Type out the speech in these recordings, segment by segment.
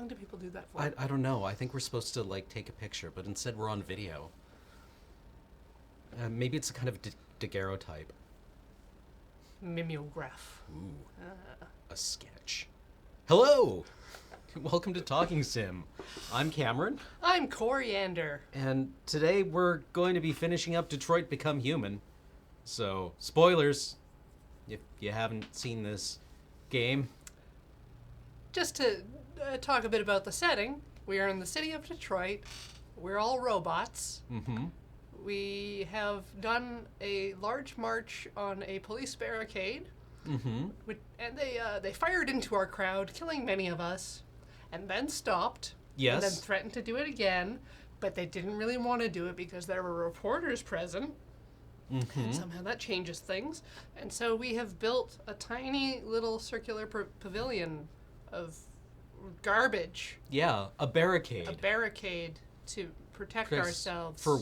long do people do that for? I don't know. I think we're supposed to, like, take a picture, but instead we're on video. Maybe it's a kind of daguerreotype. Mimeograph. Ooh. A sketch. Hello! Welcome to Talking Sim. I'm Cameron. I'm Coriander. And today we're going to be finishing up Detroit Become Human. So, spoilers, if you haven't seen this game. Just to talk a bit about the setting, we are in the city of Detroit. We're all robots. Mm-hmm. We have done a large march on a police barricade. Mm-hmm. And they fired into our crowd, killing many of us, and then stopped. Yes. And then threatened to do it again, but they didn't really want to do it because there were reporters present. Mm-hmm. And somehow that changes things. And so we have built a tiny little circular pavilion of garbage. Yeah, a barricade. A barricade to protect ourselves. For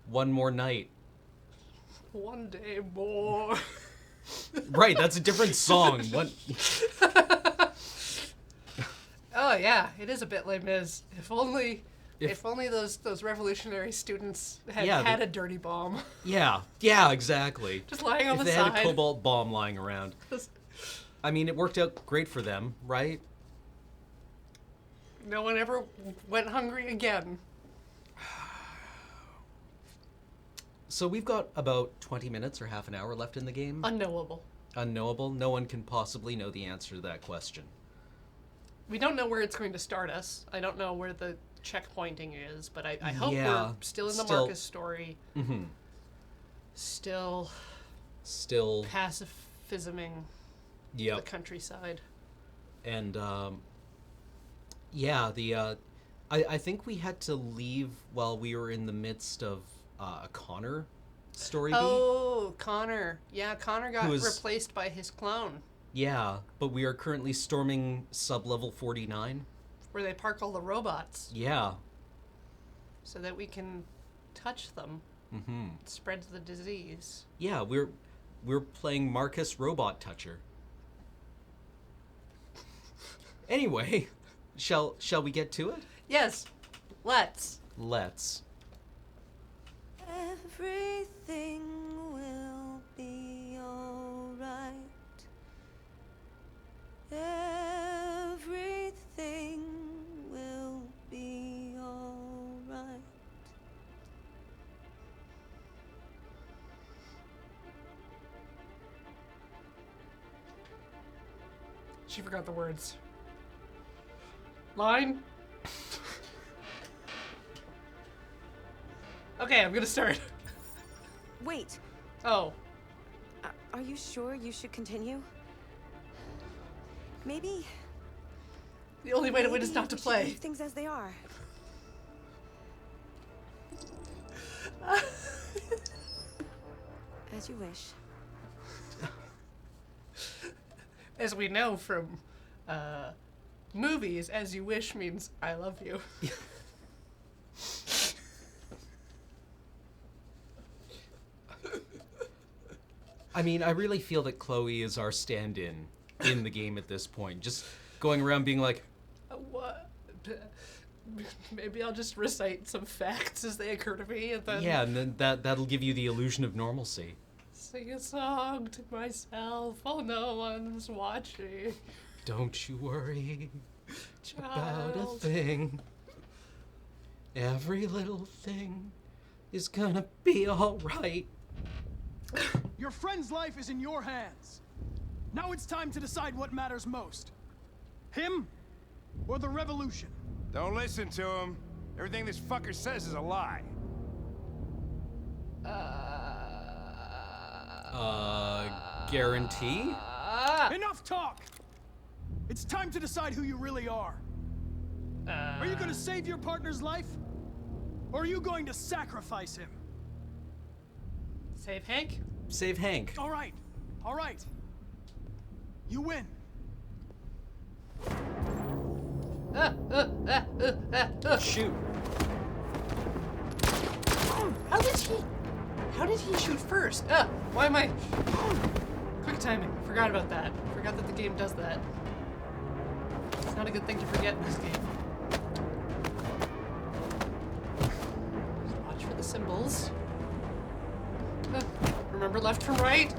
one more night. One day more. Right, that's a different song. What? Oh yeah, it is a bit Les Mis. If only those revolutionary students had a dirty bomb. Yeah, exactly. Just lying on if the they side. had a cobalt bomb lying around. I mean, it worked out great for them, right? No one ever went hungry again. So we've got about 20 minutes or half an hour left in the game. Unknowable. Unknowable? No one can possibly know the answer to that question. We don't know where it's going to start us. I don't know where the checkpointing is, but I hope we're still in the Marcus story. Mm-hmm. Still pacifisming the countryside. And I think we had to leave while we were in the midst of a Connor story beat. Oh, Connor. Yeah, Connor got replaced by his clone. Yeah, but we are currently storming sub-level 49. Where they park all the robots. Yeah. So that we can touch them. Mm-hmm. It spreads the disease. Yeah, we're playing Marcus Robot Toucher. Anyway, shall we get to it? Yes. Let's. Everything will be alright. Everything will be alright. She forgot the words. Line? Okay, I'm gonna start. Wait. Oh. Are you sure you should continue? Maybe. The only way to win is not to play. Leave things as they are. As you wish. As we know from movies, as you wish means I love you. I mean, I really feel that Chloe is our stand-in in the game at this point. Just going around being like, what? Maybe I'll just recite some facts as they occur to me, and then... Yeah, and then that'll give you the illusion of normalcy. Sing a song to myself while no one's watching. Don't you worry Child. about a thing. Every little thing is gonna be alright. Your friend's life is in your hands. Now it's time to decide what matters most. Him or the revolution? Don't listen to him. Everything this fucker says is a lie. Guarantee? Enough talk! It's time to decide who you really are. Are you gonna save your partner's life? Or are you going to sacrifice him? Save Hank? Save Hank. All right. You win. Shoot. How did he shoot first? Why am I... Quick timing. Forgot about that. Forgot that the game does that. not a good thing to forget in this game. Just watch for the symbols. Remember left from right?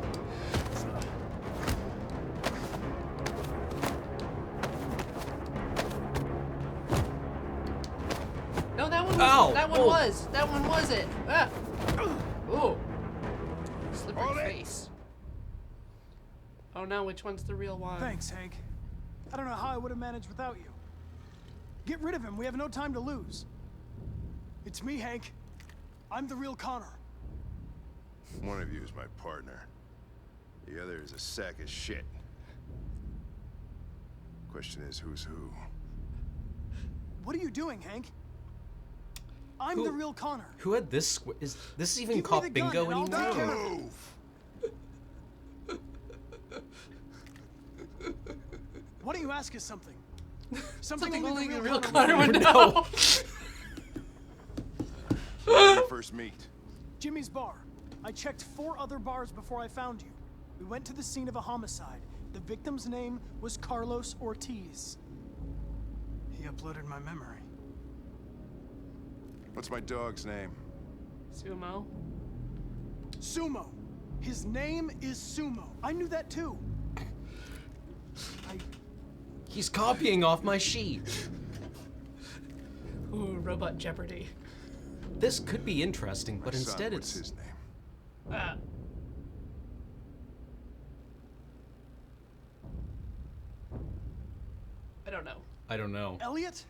No, that one was Ow! that one Oh. was. That one was it. Ah. Ooh. Slippery Hold it. face. Oh no, which one's the real one? Thanks, Hank. I don't know how I would have managed without you. Get rid of him. We have no time to lose. It's me, Hank. I'm the real Connor. One of you is my partner. The other is a sack of shit. Question is, who's who? What are you doing, Hank? I'm Who- the real Connor. Who had this? Is this even Give me cop the gun bingo and I'll anymore? take care or- of it. Move! Why don't you ask us something? Something only the the real Connor Connor would No. know. Where did you first meet? Jimmy's bar. I checked 4 other bars before I found you. We went to the scene of a homicide. The victim's name was Carlos Ortiz. He uploaded my memory. What's my dog's name? Sumo. Sumo. His name is Sumo. I knew that too. He's copying off my sheet. Ooh, Robot Jeopardy. This could be interesting, but My son, instead what's it's his name? Ah. I don't know. I don't know. Elliot?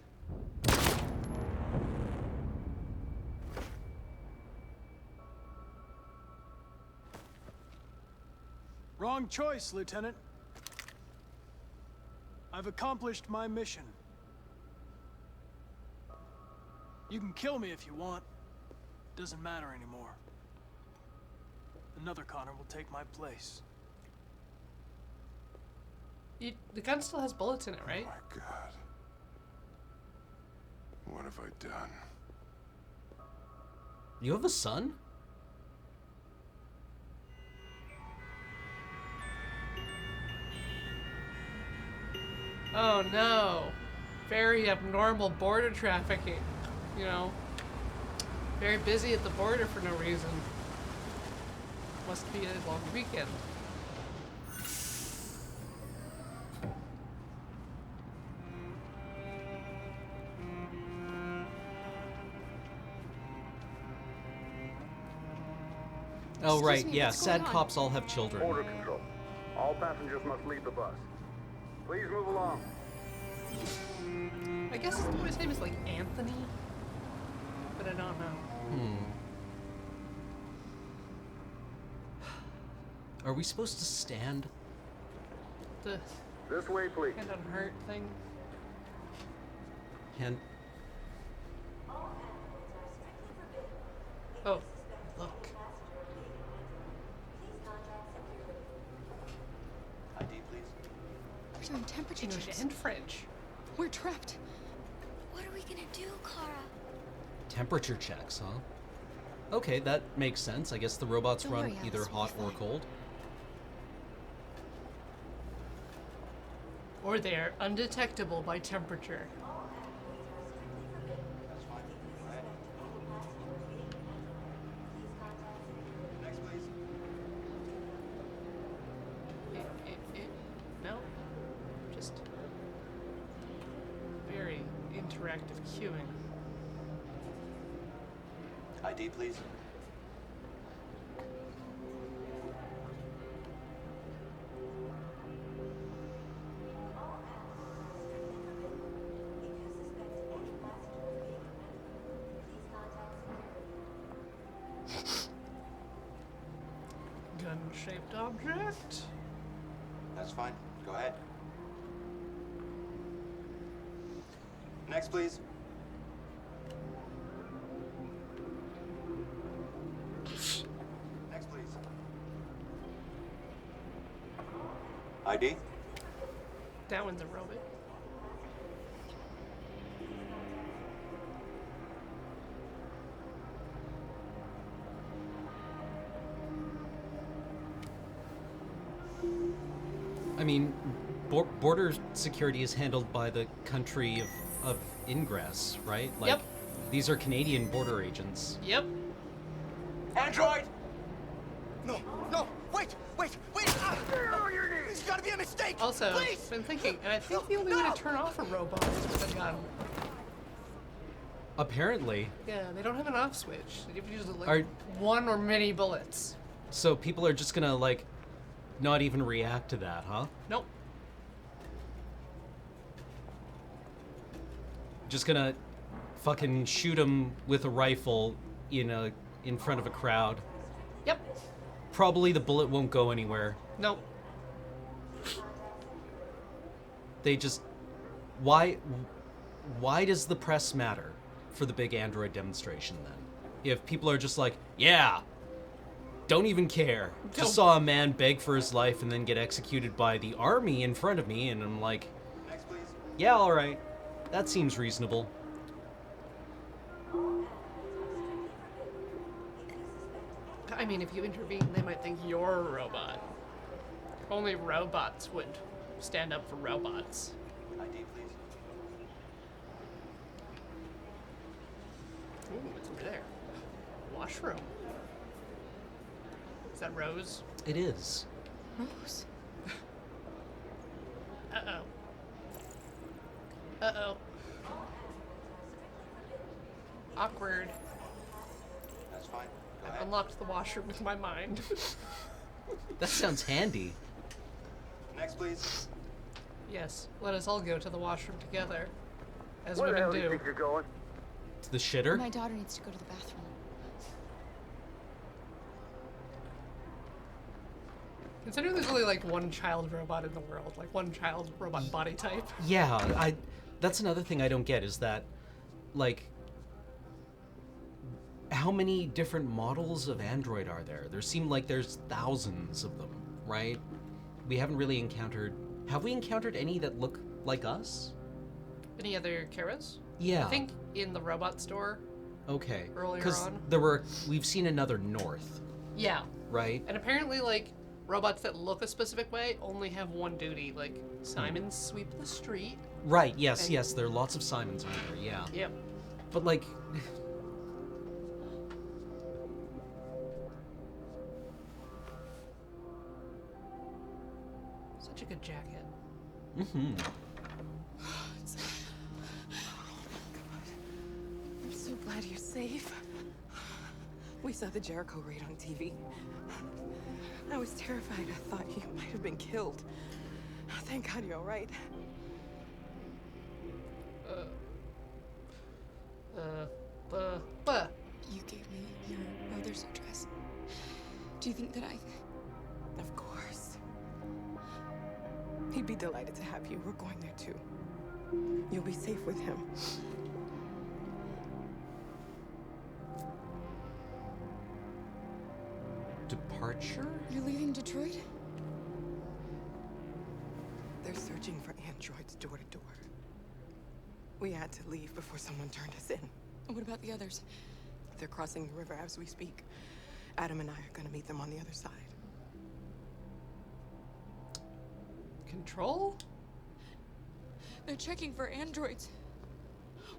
Wrong choice, Lieutenant. I've accomplished my mission. You can kill me if you want. Doesn't matter anymore. Another Connor will take my place. The gun still has bullets in it, right? Oh my God. What have I done? You have a son? Oh no. Very abnormal border trafficking. You know. Very busy at the border for no reason. Must be a long weekend. Oh, Excuse right, me, yeah, what's going sad on? cops all have children. Border control. All passengers must leave the bus. Please move along. I guess the boy's name is like Anthony. But I don't know. Are we supposed to stand? The This way, please. hand on heart thing. And Oh, look. ID, please. We're doing temperature English checks. and French. We're trapped. What are we gonna do, Kara? temperature checks, huh? Okay, that makes sense. I guess the robots Don't run worry, either Alice, we'll hot be or fine. cold. Or they are undetectable by temperature. That's fine. Go ahead. Next, please. No. Just very interactive queuing. ID, please. Gun-shaped object. That's fine. Go ahead. Next, please. Next, please. ID? That one's a robot. I mean, border security is handled by the country of ingress, right? Like, Yep. these are Canadian border agents. Yep. Android! No, no, wait! Ah! There's gotta be a mistake! Also, Please! I've been thinking, and I think the only way to turn off a robot is with a gun. Apparently. Yeah, they don't have an off switch. You have to use like Are- one or many bullets. So people are just gonna, like, not even react to that, huh? Nope. Just gonna fucking shoot him with a rifle in front of a crowd. Yep. Probably the bullet won't go anywhere. Nope. They just... Why does the press matter for the big Android demonstration, then? If people are just like, yeah, don't even care. Don't- Just saw a man beg for his life and then get executed by the army in front of me, and I'm like, Next, please. yeah, alright. That seems reasonable. I mean, if you intervene, they might think you're a robot. Only robots would stand up for robots. ID, please. Ooh, what's over there? Washroom. Is that Rose? It is. Rose. Uh-oh. Uh-oh. Awkward. That's fine. Go I've ahead. unlocked the washroom with my mind. That sounds handy. Next, please. Yes, let us all go to the washroom together. As Where the women hell do you do. think you're going? To the shitter? My daughter needs to go to the bathroom. Considering there's only like one child robot in the world, like one child robot body type. Yeah, that's another thing I don't get is that, like, how many different models of Android are there? There seem like there's thousands of them, right? We haven't really encountered... Have we encountered any that look like us? Any other Karas? Yeah. I think in the robot store. Okay. earlier Because on. we've seen another North, Yeah. right? And apparently, like, robots that look a specific way only have one duty. Like, Simon sweep the street. Right, yes, And- yes, there are lots of Simons on there, yeah. Yep. But, like... Such a good jacket. Mm-hmm. I'm so glad you're safe. We saw the Jericho raid on TV. I was terrified. I thought you might have been killed. Thank God you're all right. But You gave me your brother's address. Do you think that Of course. He'd be delighted to have you. We're going there too. You'll be safe with him. Departure? You're leaving Detroit? They're searching for androids door to door. We had to leave before someone turned us in. What about the others? They're crossing the river as we speak. Adam and I are gonna meet them on the other side. Control? They're checking for androids.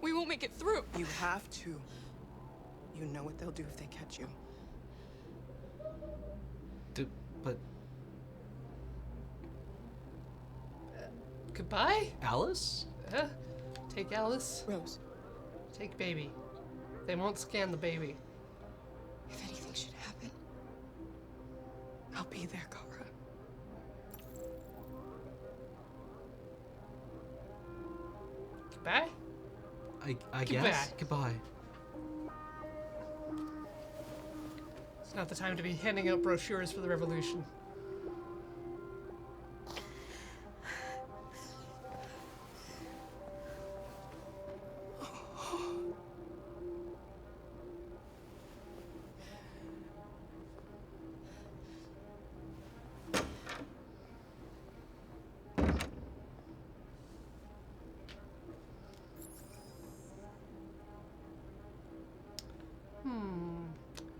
We won't make it through. You have to. You know what they'll do if they catch you. But Goodbye? Alice? Take Alice. Rose, Take baby. They won't scan the baby. if anything should happen, I'll be there, Kara. Goodbye? I Goodbye. guess. Goodbye. It's not the time to be handing out brochures for the revolution.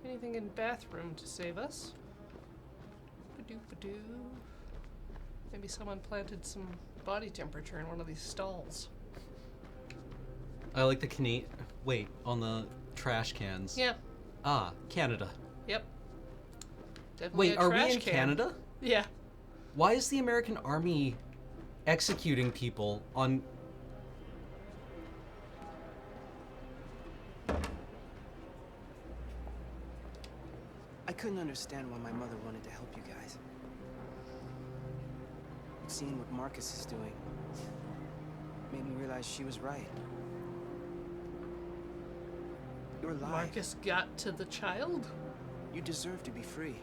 Anything in bathroom to save us? Ba-doo, ba-doo. Maybe someone planted some body temperature in one of these stalls. I like the wait, on the trash cans. Yeah. Ah, Canada. Yep. Definitely Wait, a are we trash in can. Canada? Yeah. Why is the American Army executing people on... I couldn't understand why my mother wanted to help you guys. Seeing what Marcus is doing made me realize she was right. You're alive. Marcus got to the child? You deserve to be free.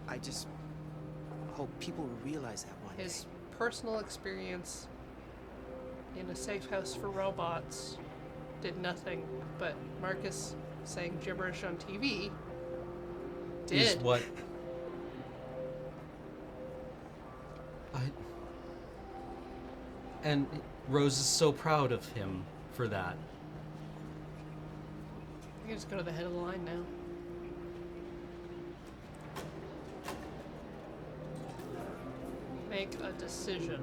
I just hope people will realize that one His day. personal experience in a safe house for robots did nothing, but Marcus saying gibberish on TV did. Is what... And Rose is so proud of him for that. I can just go to the head of the line now. Make a decision.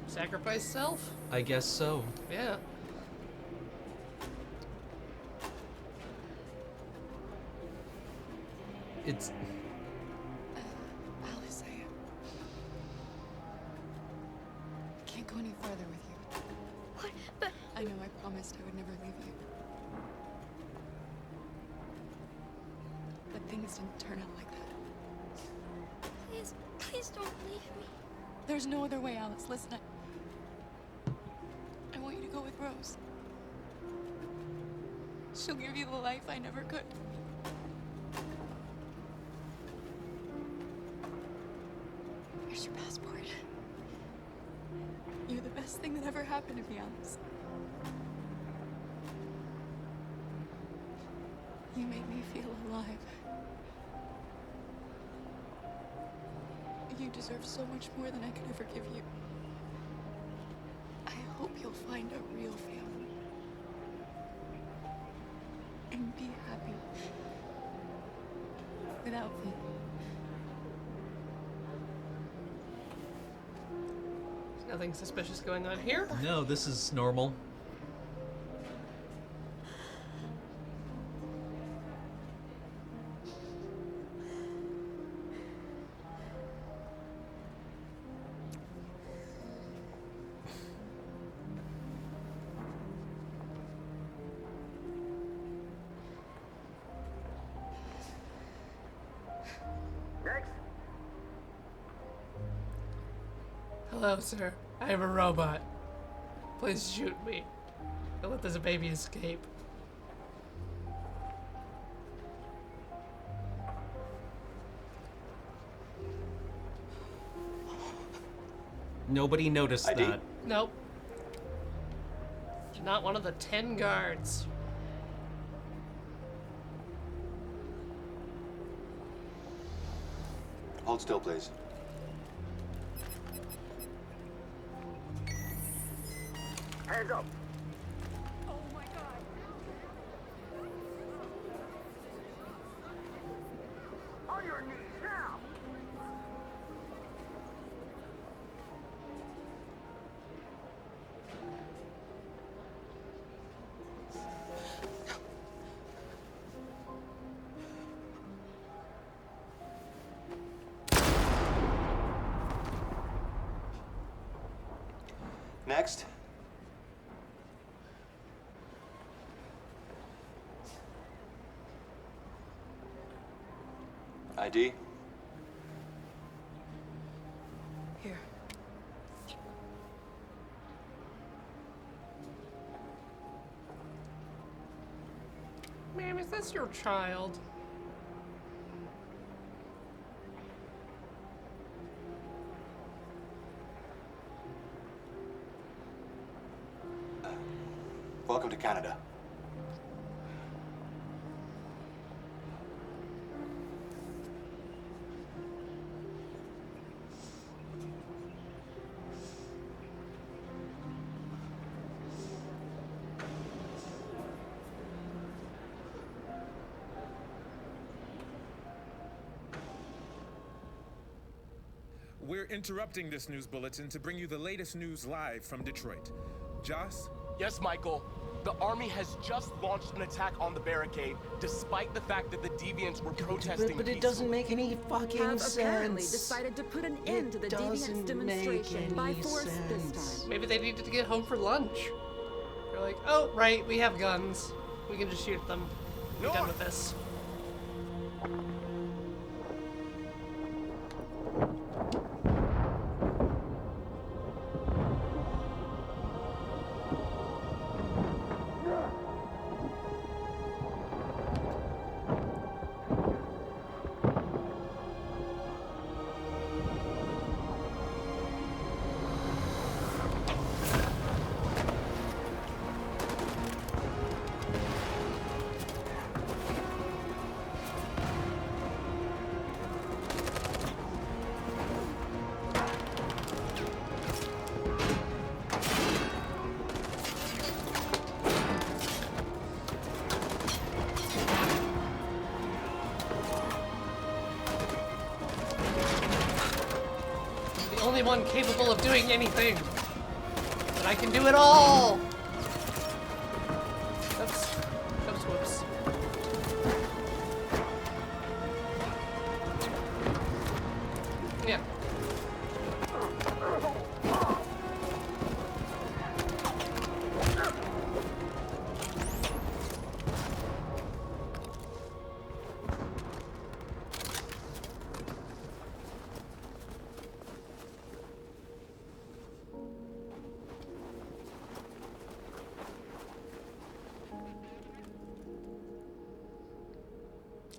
Sacrifice self? I guess so. Yeah. It's... Alice, I can't go any farther with you. What? But I know I promised I would never leave you. But things didn't turn out like that. please, please don't leave me. There's no other way, Alice. Listen, I want you to go with Rose. She'll give you the life I never could. Here's your passport. You're the best thing that ever happened to me, Alice. You made me feel alive. You deserve so much more than I could ever give you. I hope you'll find a real family. And be happy. Without me. There's nothing suspicious going on here. No, this is normal. Next. Hello, sir. I am a robot. Please shoot me. Don't let this baby escape. Nobody noticed ID? that. Nope. Not one of the 10 guards. Hold still, please. Hands up. Oh my God. On your knees now. Next. ID? Here. Ma'am, is this your child? Welcome to Canada. we're interrupting this news bulletin to bring you the latest news live from Detroit. Joss? Yes, Michael. The army has just launched an attack on the barricade, despite the fact that the deviants were protesting But it peacefully. doesn't make any fucking Have sense. apparently decided to put an end to the deviants demonstration by force this time. Maybe they needed to get home for lunch. They're like, oh, right, we have guns. We can just shoot them. We're done with this. Only one capable of doing anything. But I can do it all! Oops. Oops, whoops. Yeah.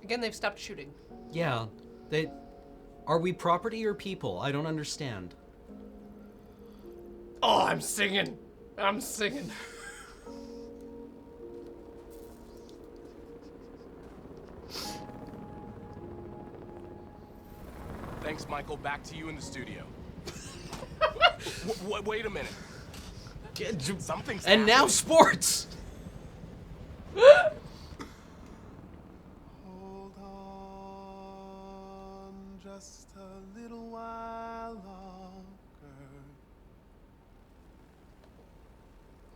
Again, they've stopped shooting. Yeah, they... Are we property or people? I don't understand. Oh, I'm singing. I'm singing. Thanks, Michael. Back to you in the studio. Wait a minute. Something's And now happening. sports! Hold on just a little while longer.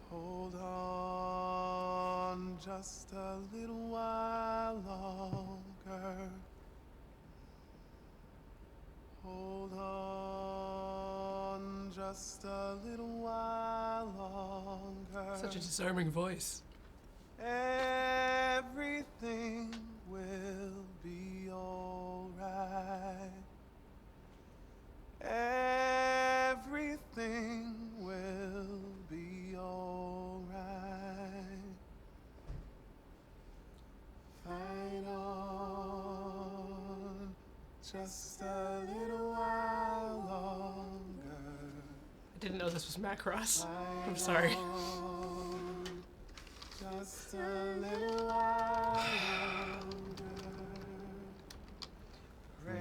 Hold on just a little while longer. Hold on just a little while longer. Such a disarming voice. Everything will be alright. Everything will be alright. Fight on just a little while longer. I didn't know this was Macross. I'm sorry. Just a little while longer.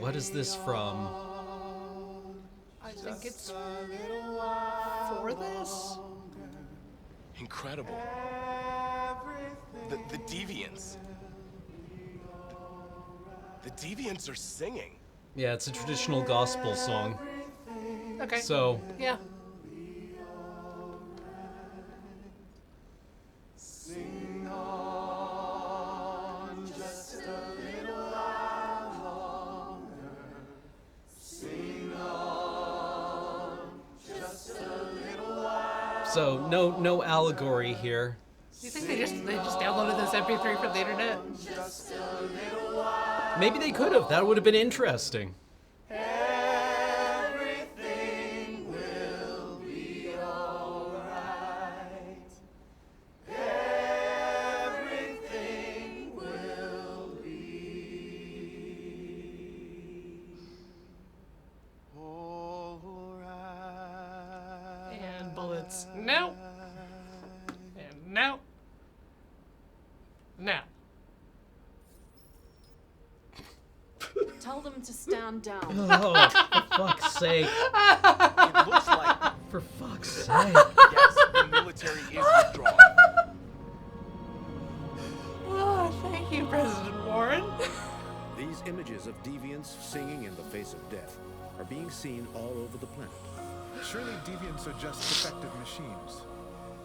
What is this from? I think it's for this? Incredible. The deviants. The deviants are singing. Yeah, it's a traditional gospel song. Okay. So... Yeah. Sing on just a little while longer. Sing on just a little while. So, no allegory here. Do you think they just downloaded this MP3 from the internet? Just a little while. Maybe they could have. That would have been interesting. Everything will be alright. Everything will be alright. And bullets. No. And no. Now. Tell them to stand down. Oh, for fuck's sake. It looks like... For fuck's sake. Yes, the military is withdrawing. Oh, thank you, President Warren. These images of deviants singing in the face of death are being seen all over the planet. Surely deviants are just defective machines.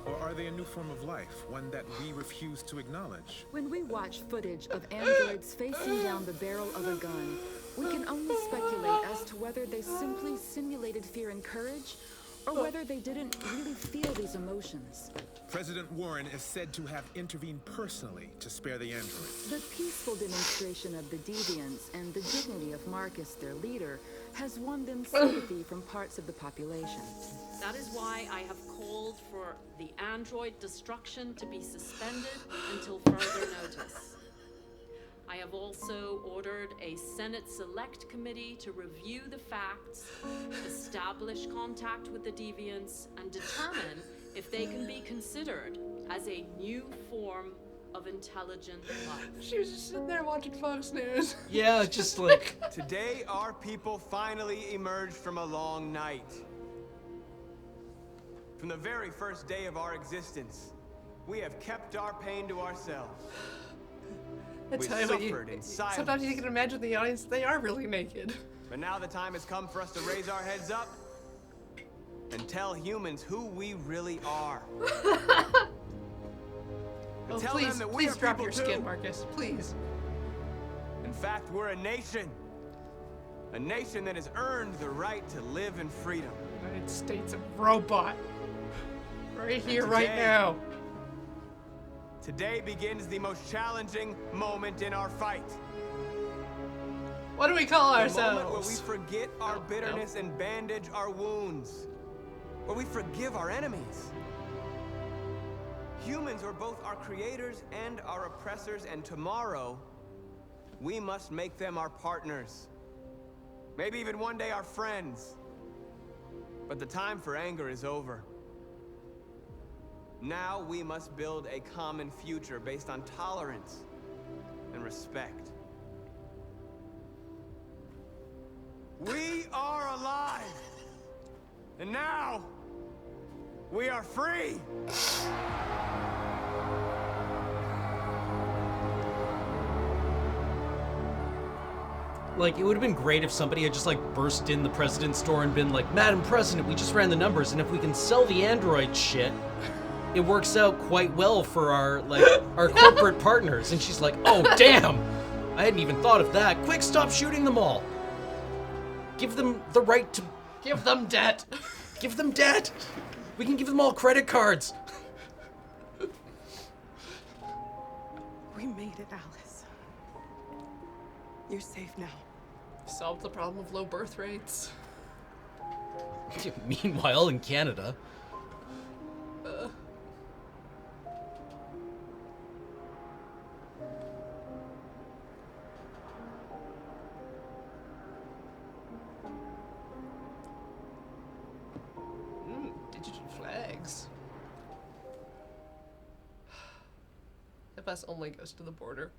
Or are they a new form of life, one that we refuse to acknowledge? When we watch footage of androids facing down the barrel of a gun, we can only speculate as to whether they simply simulated fear and courage, or whether they didn't really feel these emotions. President Warren is said to have intervened personally to spare the androids. The peaceful demonstration of the deviants and the dignity of Marcus, their leader, has won them sympathy from parts of the population. That is why I have called for the android destruction to be suspended until further notice. I have also ordered a Senate Select Committee to review the facts, establish contact with the deviants, and determine if they can be considered as a new form of intelligent life. She was just sitting there watching Fox News. Yeah, just like... Today, our people finally emerged from a long night. From the very first day of our existence, we have kept our pain to ourselves. That's We've how suffered in silence. sometimes you can imagine the audience, they are really naked. But now the time has come for us to raise our heads up and tell humans who we really are. Oh, tell please, them that we please are drop people your too. skin, Marcus, please. In fact, we're a nation. A nation that has earned the right to live in freedom. United States of Robot. Right here, And right today- now. Today begins the most challenging moment in our fight. What do we call The ourselves? moment where we forget our bitterness and bandage our wounds. Where we forgive our enemies. Humans are both our creators and our oppressors, and tomorrow, we must make them our partners. Maybe even one day our friends. But the time for anger is over. Now we must build a common future based on tolerance and respect. We are alive! And now, we are free! Like, it would have been great if somebody had just, like, burst in the president's store and been like, Madam President, we just ran the numbers, and if we can sell the android shit, it works out quite well for our, like, our corporate partners. And she's like, oh, damn! I hadn't even thought of that. Quick, stop shooting them all! Give them the right to... Give them debt! Give them debt! We can give them all credit cards! We made it, Alice. You're safe now. Solved the problem of low birth rates. Meanwhile, in Canada... Digital flags. The bus only goes to the border.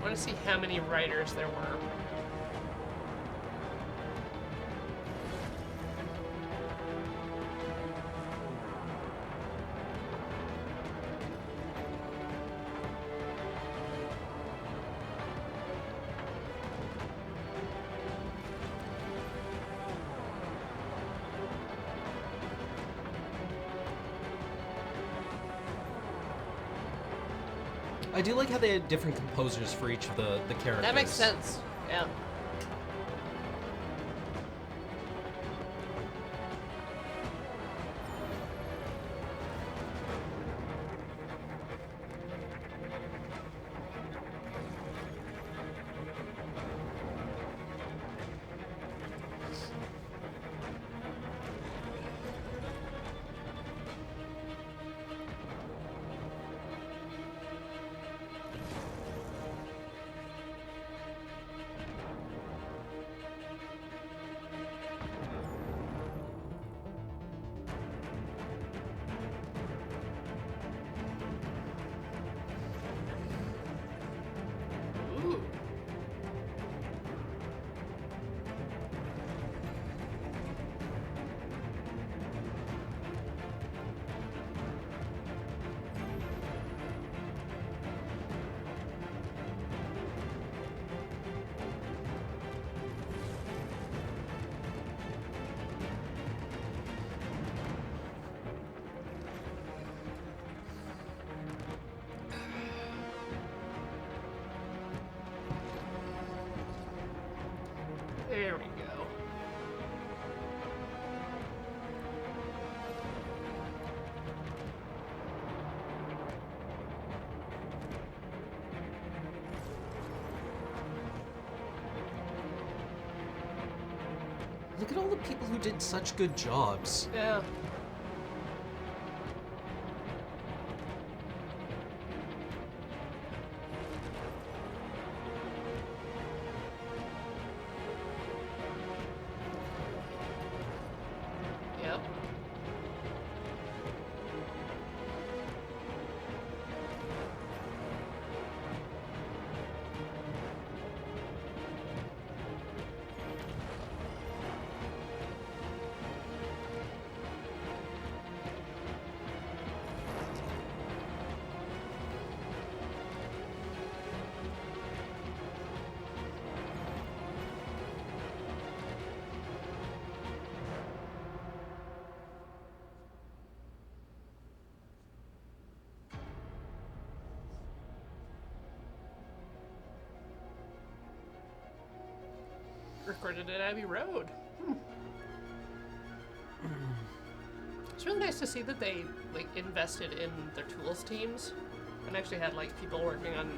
I want to see how many writers there were. I do like how they had different composers for each of the characters. That makes sense. Yeah. There we go. Look at all the people who did such good jobs. Yeah. Yep. Recorded at Abbey Road. It's really nice to see that they like invested in their tools teams and actually had like people working on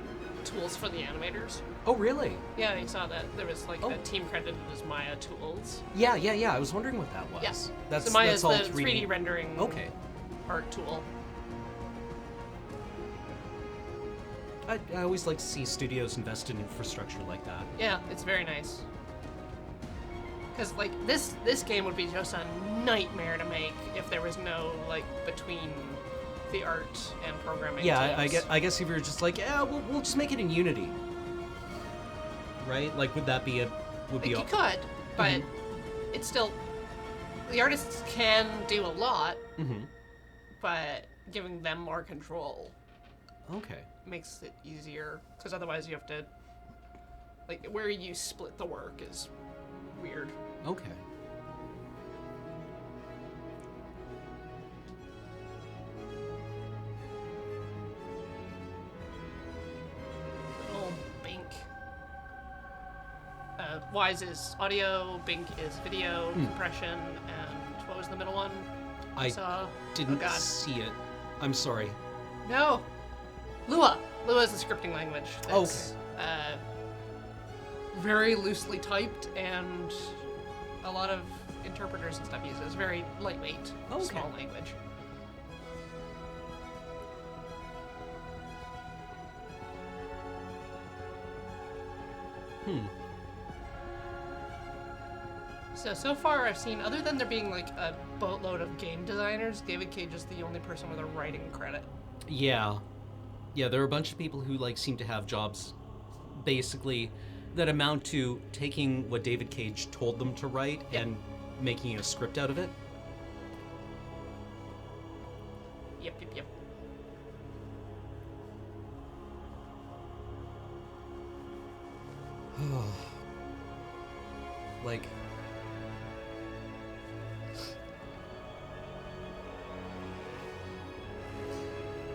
tools for the animators. Oh, really? Yeah, I saw that. There was like a team credited as Maya Tools. Yeah. I was wondering what that was. Yes. That's, so Maya's that's all the 3D rendering art tool. I always like to see studios invest in infrastructure like that. Yeah, it's very nice. Because like this game would be just a nightmare to make if there was no like between the art and programming. Yeah, teams. I guess if you're just like, yeah, we'll just make it in Unity, right? Like, would that be a would be? Like, you could, but it's still the artists can do a lot, but giving them more control. Okay. Makes it easier because otherwise you have to like where you split the work is weird. Okay. Little Bink. Wise is audio, Bink is video compression, and what was the middle one? I saw? didn't see it. I'm sorry. No. Lua. Lua is the scripting language. That's, very loosely typed, and a lot of interpreters and stuff use it. It's very lightweight, small language. So far I've seen, other than there being like a boatload of game designers, David Cage is the only person with a writing credit. Yeah, there are a bunch of people who like seem to have jobs, basically, that amount to taking what David Cage told them to write and making a script out of it. Yep. Like,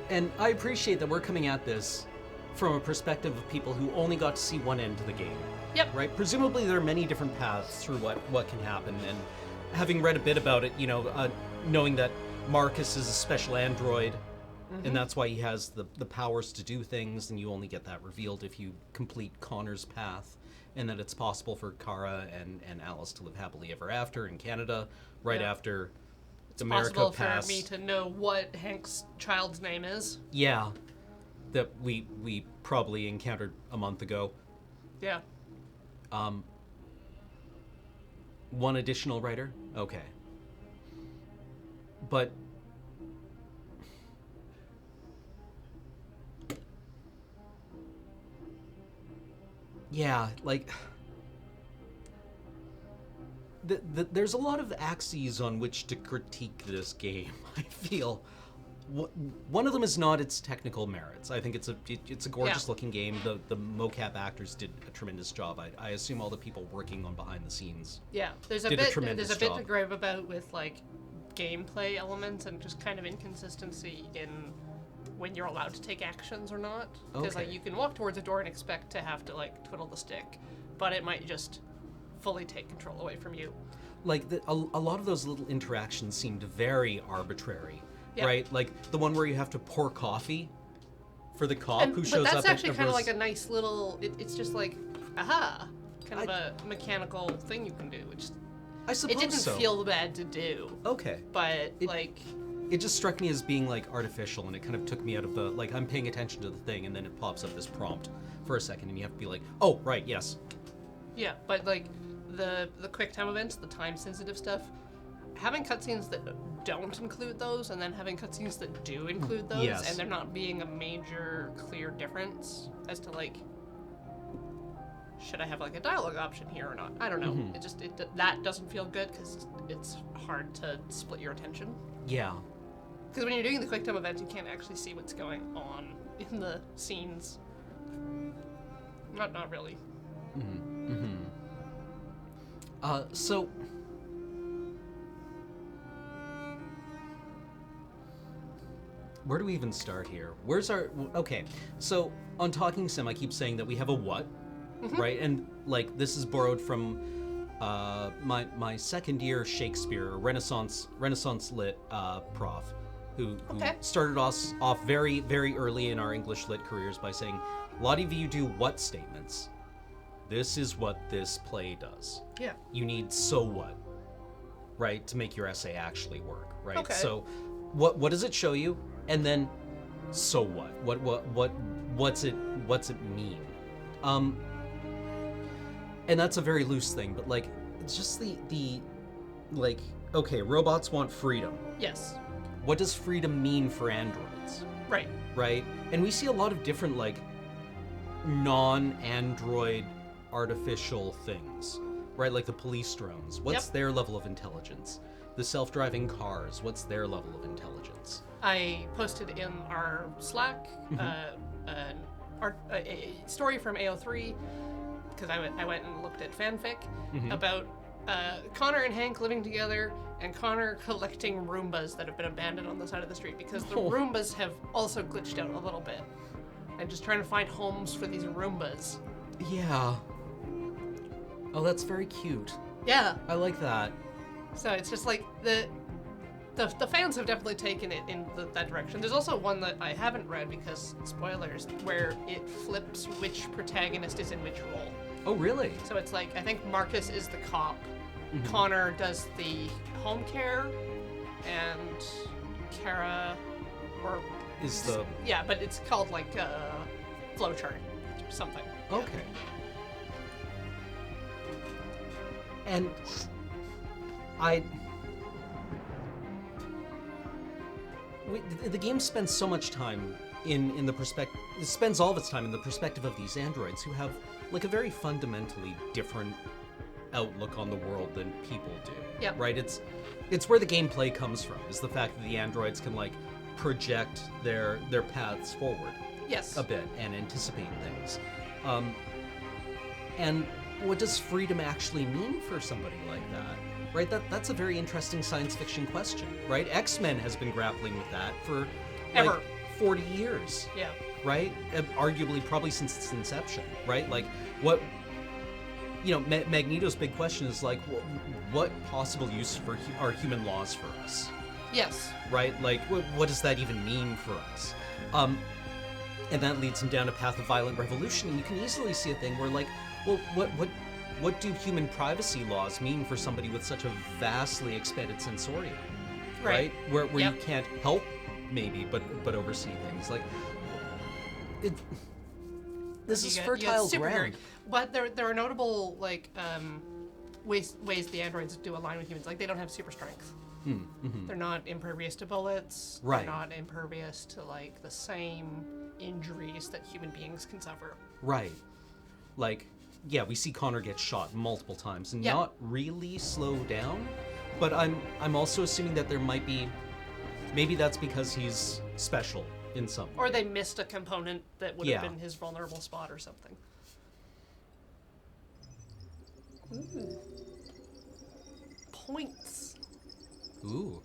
and I appreciate that we're coming at this from a perspective of people who only got to see one end to the game. Yep. Right? Presumably there are many different paths through what can happen, and having read a bit about it, knowing that Marcus is a special android, and that's why he has the powers to do things, and you only get that revealed if you complete Connor's path, and that it's possible for Kara and Alice to live happily ever after in Canada, right after America possible passed. for me to know what Hank's child's name is. Yeah, that we probably encountered a month ago. Yeah. One additional writer? Okay. But yeah, like there's a lot of axes on which to critique this game, I feel. One of them is not its technical merits. I think it's a gorgeous looking game. The mocap actors did a tremendous job. I assume all the people working on behind the scenes There's a bit to gripe about with like gameplay elements and just kind of inconsistency in when you're allowed to take actions or not. Because like you can walk towards a door and expect to have to like twiddle the stick, but it might just fully take control away from you. Like, a lot of those little interactions seemed very arbitrary, Yeah. right? Like, the one where you have to pour coffee for the cop who But shows up. that's actually kind of everyone's- like a nice little. It's just like, aha, kind of a mechanical thing you can do, which I suppose it didn't so. feel bad to do. Okay. But like, it just struck me as being like artificial, and it kind of took me out of the like I'm paying attention to the thing, and then it pops up this prompt for a second, and you have to be like, oh right, yes. yeah, but like the quick time events, the time sensitive stuff, having cutscenes that don't include those, and then having cutscenes that do include those, Yes. and there not being a major clear difference as to like, should I have like a dialogue option here or not? I don't know. Mhm. That doesn't feel good because it's hard to split your attention. Yeah. Because when you're doing the quick time events, you can't actually see what's going on in the scenes. Not really. So where do we even start here? Where's our okay? So on Talking Sim, I keep saying that we have a what, right? And like this is borrowed from my second year Shakespeare Renaissance lit prof, who started us off very early in our English lit careers by saying, a lot of you do what statements. This is what this play does. Yeah. You need so what, right, to make your essay actually work, right? Okay. So what does it show you? And then so what? What's it mean? And that's a very loose thing, but like it's just the like, okay, robots want freedom. Yes. What does freedom mean for androids? Right. Right? And we see a lot of different like non-android artificial things, right? Like the police drones. What's their level of intelligence? The self-driving cars, what's their level of intelligence? I posted in our Slack a story from AO3 because I went and looked at fanfic about Connor and Hank living together and Connor collecting Roombas that have been abandoned on the side of the street because the Roombas have also glitched out a little bit. And just trying to find homes for these Roombas. Yeah. Oh, that's very cute. Yeah. I like that. So it's just like the fans have definitely taken it in that direction. There's also one that I haven't read because spoilers, where it flips which protagonist is in which role. Oh, really? So it's like I think Marcus is the cop, Connor does the home care, and Kara is the yeah, but it's called like flowchart or something. Okay. And the game spends so much time in the perspective. It spends all of its time in the perspective of these androids who have like a very fundamentally different outlook on the world than people do. Yeah. Right. It's where the gameplay comes from. Is the fact that the androids can like project their paths forward. Yes. A bit and anticipate things. And what does freedom actually mean for somebody like that? Right? That's a very interesting science fiction question, right? X-Men has been grappling with that for Ever. 40 years. Yeah. Right? Arguably probably since its inception, right? Like what Magneto's big question is like what possible use are human laws for us? Yes. Right? Like what does that even mean for us? And that leads him down a path of violent revolution, and you can easily see a thing where like, well, what do human privacy laws mean for somebody with such a vastly expanded sensorium? Right? Where you can't help maybe but oversee things. Like this is fertile ground. But there are notable like ways the androids do align with humans. Like they don't have super strength. They're not impervious to bullets. Right. They're not impervious to like the same injuries that human beings can suffer. Right. Like, yeah, we see Connor get shot multiple times and not really slow down. But I'm also assuming that there might be, maybe that's because he's special in some way. Or they missed a component that would have been his vulnerable spot or something. Ooh. Points. Ooh.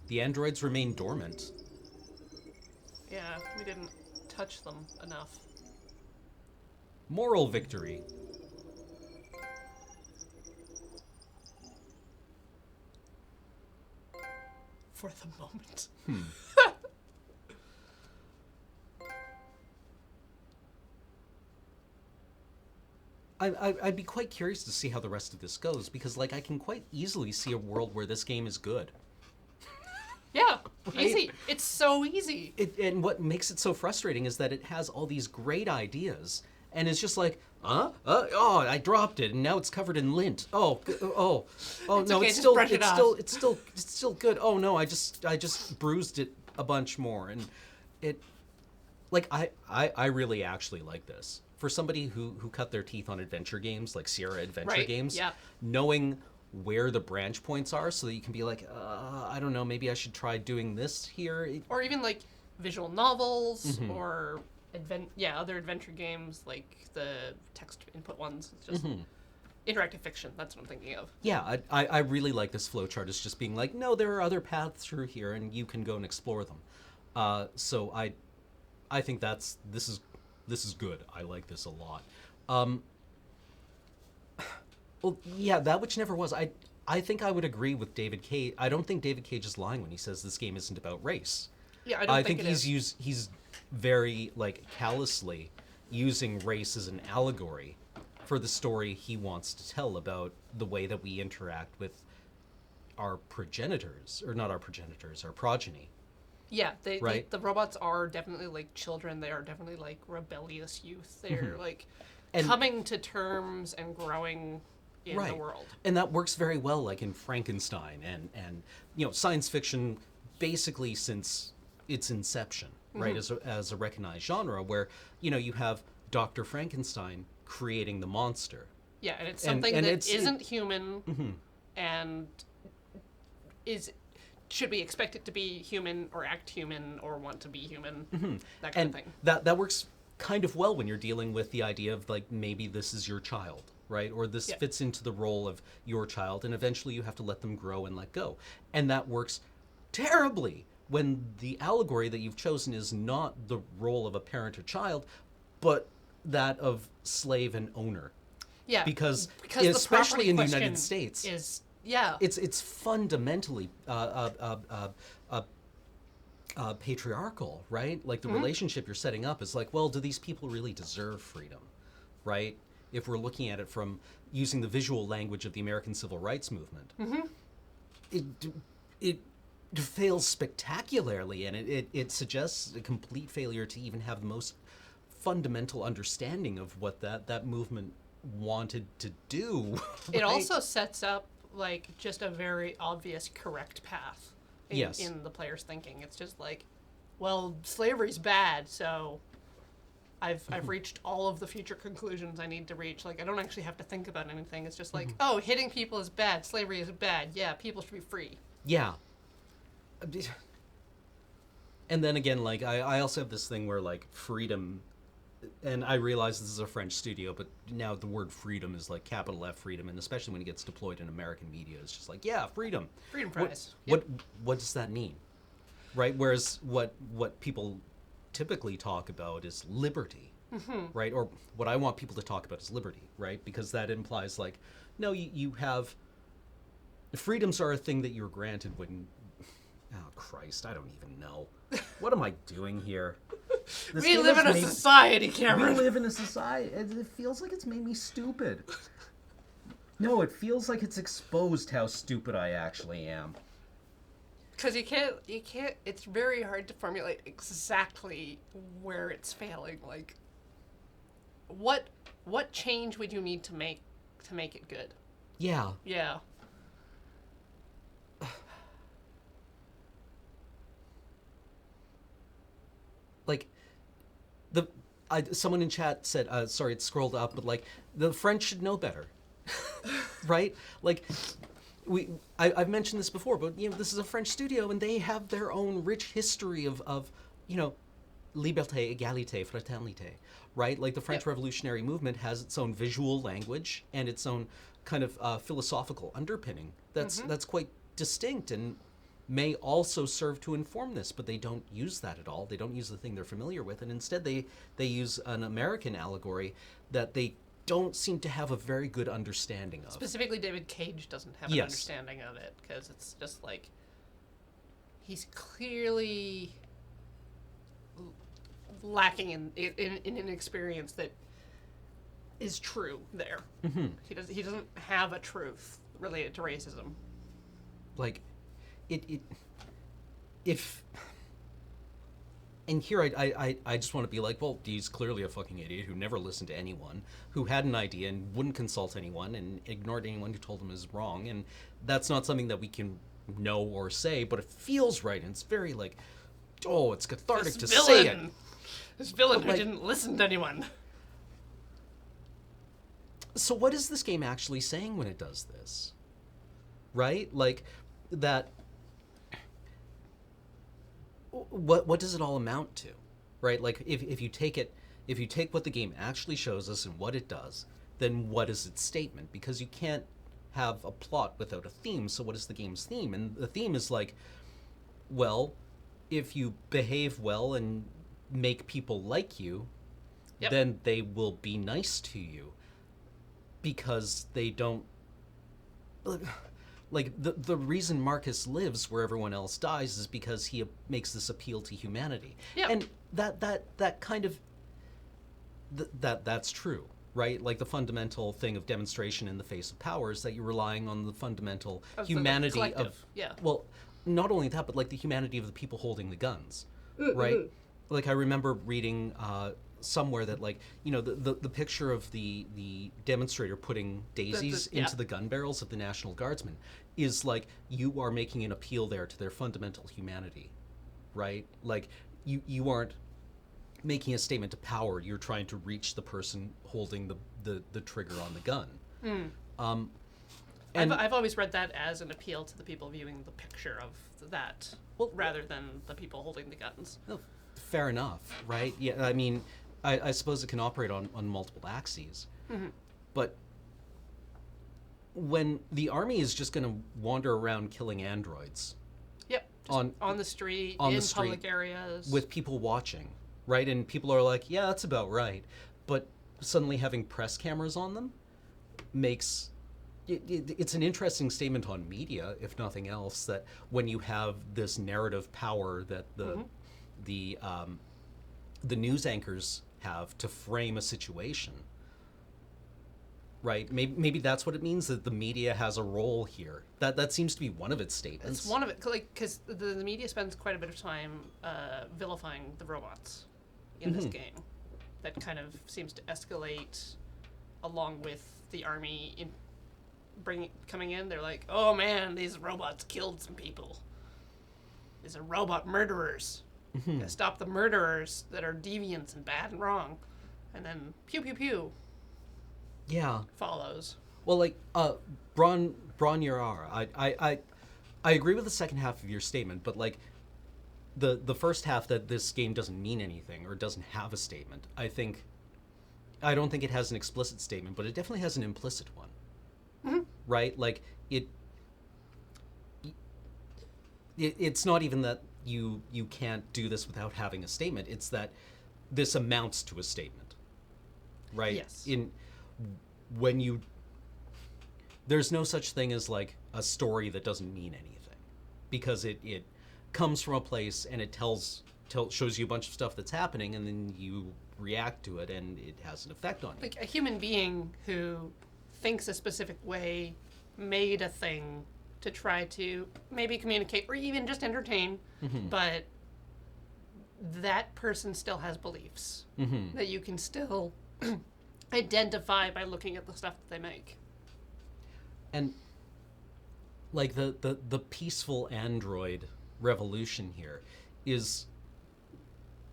The androids remain dormant. Yeah, we didn't touch them enough. Moral victory. for the moment. I'd be quite curious to see how the rest of this goes, because like I can quite easily see a world where this game is good. Yeah, Right? easy. It's so easy. And what makes it so frustrating is that it has all these great ideas, and it's just like, oh, I dropped it, and now it's covered in lint. Oh, It's no, okay, it's just still, brush it off. it's still good. Oh no, I just bruised it a bunch more, and it, like, I really actually like this. For somebody who cut their teeth on adventure games, like Sierra Adventure Right, games, yeah. knowing where the branch points are so that you can be like, I don't know, maybe I should try doing this here. Or even like visual novels Mhm. or other adventure games like the text input ones. It's just Mhm. interactive fiction. That's what I'm thinking of. Yeah, I really like this flowchart. It's just being like, no, there are other paths through here, and you can go and explore them. So I think this is good. I like this a lot. Well, yeah, that which never was. I think I would agree with David Cage. I don't think David Cage is lying when he says this game isn't about race. Yeah, I don't think it he's very like callously using race as an allegory for the story he wants to tell about the way that we interact with our progenitors, or not our progenitors, our progeny. Yeah, Right? the robots are definitely like children. They are definitely like rebellious youth. They're Mhm. like And- coming to terms and growing in the world. And that works very well, like in Frankenstein and science fiction, basically since its inception, right, Mhm. as a recognized genre, where you have Dr. Frankenstein creating the monster. Yeah, and it's something that isn't human, Mhm. and should we expect it to be human or act human or want to be human? Mhm. That kind And of thing. that works kind of well when you're dealing with the idea of like maybe this is your child, right? Or this Yeah. fits into the role of your child, and eventually you have to let them grow and let go. And that works terribly when the allegory that you've chosen is not the role of a parent or child, but that of slave and owner. Yeah, Because the especially property in the question United States, yeah, it's fundamentally patriarchal, right? Like the Mhm. relationship you're setting up is like, well, do these people really deserve freedom, right? If we're looking at it from using the visual language of the American Civil Rights Movement, Mhm. it fails spectacularly, and it suggests a complete failure to even have the most fundamental understanding of what that movement wanted to do. It right? also sets up like just a very obvious correct path Yes. in the player's thinking. It's just like, well, slavery's bad, so I've reached all of the future conclusions I need to reach. Like, I don't actually have to think about anything. It's just like, oh, hitting people is bad, slavery is bad. Yeah, people should be free. Yeah. And then again, like, I also have this thing where, like, freedom, and I realize this is a French studio, but now the word freedom is like capital F freedom, and especially when it gets deployed in American media, it's just like, yeah, freedom. Freedom fries. What does that mean? Right? Whereas what people typically talk about is liberty. Mhm. Right? Or what I want people to talk about is liberty, right? Because that implies like, no, you have freedoms are a thing that you're granted when, oh Christ, I don't even know. What am I doing here? This We game live has in a made- society, Cameron. We live in a society. It feels like it's made me stupid. No, it feels like it's exposed how stupid I actually am. Because you can't, it's very hard to formulate exactly where it's failing. Like, what change would you need to make it good? Yeah. Yeah. Like, someone in chat said, sorry, it scrolled up, but like, the French should know better. Right? Like, I've mentioned this before, but this is a French studio, and they have their own rich history of liberté, égalité, fraternité, right? Like the French Revolutionary movement has its own visual language and its own kind of philosophical underpinning that's quite distinct and may also serve to inform this, but they don't use that at all. They don't use the thing they're familiar with, and instead they use an American allegory that they don't seem to have a very good understanding of. Specifically, David Cage doesn't have an understanding of it, because it's just like, he's clearly lacking in an experience that is true there. Mm-hmm. He doesn't have a truth related to racism. Like, if... And here I just want to be like, well, he's clearly a fucking idiot who never listened to anyone, who had an idea and wouldn't consult anyone and ignored anyone who told him is wrong. And that's not something that we can know or say, but it feels right. And it's very like, oh, it's cathartic to say it. This villain But, who like, didn't listen to anyone. So what is this game actually saying when it does this? Right? Like, that... What does it all amount to, right? Like, if you take what the game actually shows us and what it does, then what is its statement? Because you can't have a plot without a theme. So what is the game's theme? And the theme is like, well, if you behave well and make people like you, Yep. then they will be nice to you because they don't. Like, the reason Marcus lives where everyone else dies is because he makes this appeal to humanity. Yep. And that kind of... That's true, right? Like, the fundamental thing of demonstration in the face of power is that you're relying on the fundamental Of the humanity collective, of... yeah. Well, not only that, but, like, the humanity of the people holding the guns, Mm-hmm. right? Like, I remember reading... somewhere that, like, you know, the picture of the demonstrator putting daisies yeah. into the gun barrels of the National Guardsmen is like, you are making an appeal there to their fundamental humanity, right? Like, you aren't making a statement to power, you're trying to reach the person holding the trigger on the gun. Mm. And I've always read that as an appeal to the people viewing the picture of that, rather than the people holding the guns. well, fair enough, right? Yeah, I mean, I suppose it can operate on multiple axes. Mm-hmm. But when the army is just going to wander around killing androids Yep. Just on the street, on in the street, public areas. with people watching, right? And people are like, yeah, that's about right. But suddenly having press cameras on them makes... It's an interesting statement on media, if nothing else, that when you have this narrative power that the news anchors have to frame a situation, right? Maybe that's what it means, that the media has a role here. That seems to be one of its statements. It's one of it, because the media spends quite a bit of time vilifying the robots in this game. That kind of seems to escalate along with the army coming in. They're like, oh man, these robots killed some people. These are robot murderers. Gotta stop the murderers that are deviants and bad and wrong. And then pew pew pew Yeah. follows. Well, like, Bron Yarara, I agree with the second half of your statement, but, like, the first half, that this game doesn't mean anything or doesn't have a statement, I don't think it has an explicit statement, but it definitely has an implicit one. Mm-hmm. Right? Like, it's not even that you can't do this without having a statement, it's that this amounts to a statement. Right? Yes. There's no such thing as, like, a story that doesn't mean anything, because it comes from a place and it shows you a bunch of stuff that's happening, and then you react to it and it has an effect on you. Like a human being who thinks a specific way made a thing to try to maybe communicate or even just entertain, but that person still has beliefs that you can still identify by looking at the stuff that they make. And, like, the peaceful android revolution here is,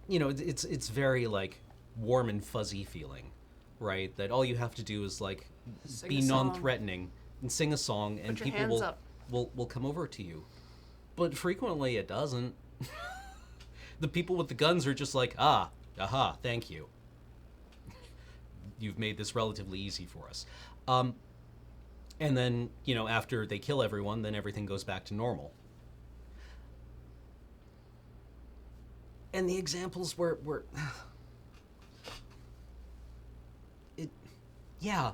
you know, it's very, like, warm and fuzzy feeling, right? That all you have to do is, like, Sing be a song. non-threatening and sing a song, and Put your people hands up. will come over to you. But frequently it doesn't. The people with the guns are just like, aha, thank you. You've made this relatively easy for us. And then, you know, after they kill everyone, then everything goes back to normal. And the examples were yeah.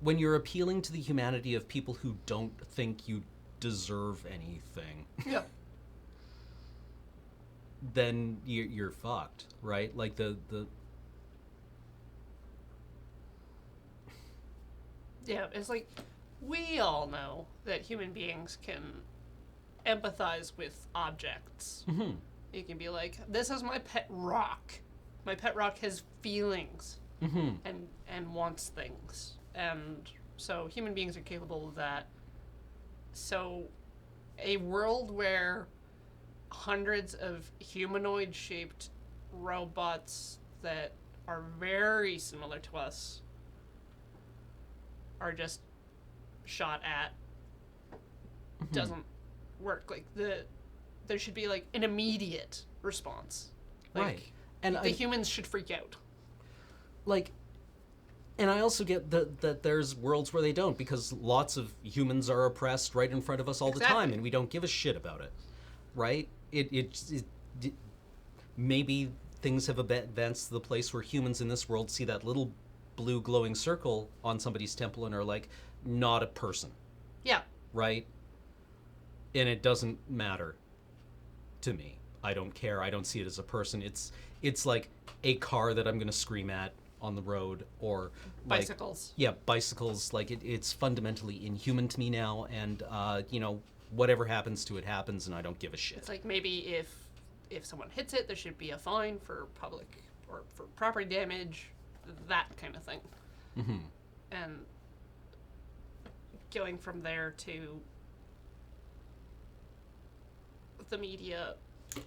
when you're appealing to the humanity of people who don't think you deserve anything, yeah, then you're fucked, right? Like the yeah, it's like we all know that human beings can empathize with objects. Mhm. You can be like, this is my pet rock. My pet rock has feelings Mhm. and wants things. And so human beings are capable of that. So a world where hundreds of humanoid-shaped robots that are very similar to us are just shot at doesn't work. Like there should be like an immediate response. Like, right. And the humans should freak out. Like, and I also get that there's worlds where they don't, because lots of humans are oppressed right in front of us all the time, and we don't give a shit about it, right? It maybe things have advanced to the place where humans in this world see that little blue glowing circle on somebody's temple and are like, not a person. Yeah. Right? And it doesn't matter to me. I don't care. I don't see it as a person. It's like a car that I'm going to scream at on the road, or like, bicycles. Yeah, bicycles. Like it's fundamentally inhuman to me now, and whatever happens to it happens, and I don't give a shit. It's like maybe if someone hits it, there should be a fine for public or for property damage, that kind of thing. Mm-hmm. And going from there to the media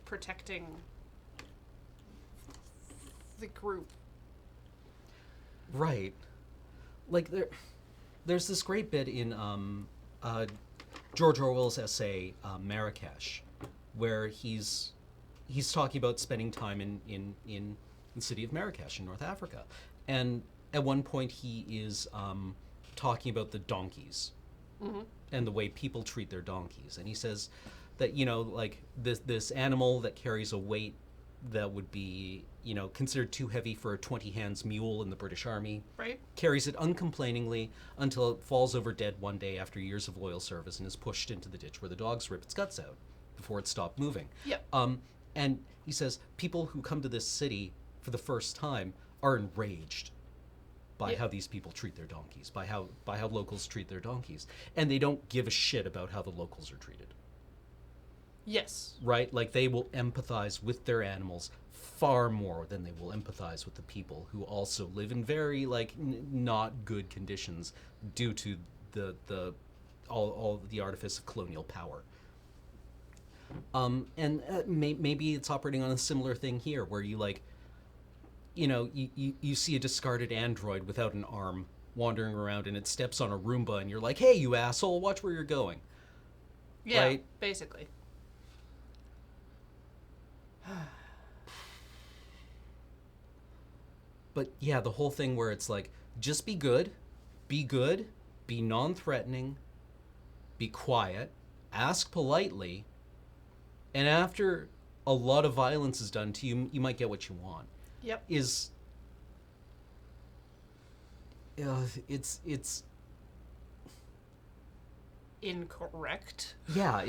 protecting the group. Right. Like there's this great bit in George Orwell's essay Marrakesh, where he's talking about spending time in the city of Marrakesh in North Africa, and at one point he is talking about the donkeys and the way people treat their donkeys, and he says that like this animal that carries a weight that would be considered too heavy for a 20 hands mule in the British Army, right, carries it uncomplainingly until it falls over dead one day after years of loyal service and is pushed into the ditch where the dogs rip its guts out before it stopped moving. Yep. And he says people who come to this city for the first time are enraged by how these people treat their donkeys, by how locals treat their donkeys, and they don't give a shit about how the locals are treated. Yes. Right? Like they will empathize with their animals far more than they will empathize with the people who also live in very not good conditions due to all the artifice of colonial power. Maybe it's operating on a similar thing here, where you you see a discarded android without an arm wandering around, and it steps on a Roomba, and you're like, hey, you asshole, watch where you're going. Yeah, right? Basically. But yeah, the whole thing where it's like, just be good, be non-threatening, be quiet, ask politely, and after a lot of violence is done to you, you might get what you want. Yep. It's incorrect. Yeah,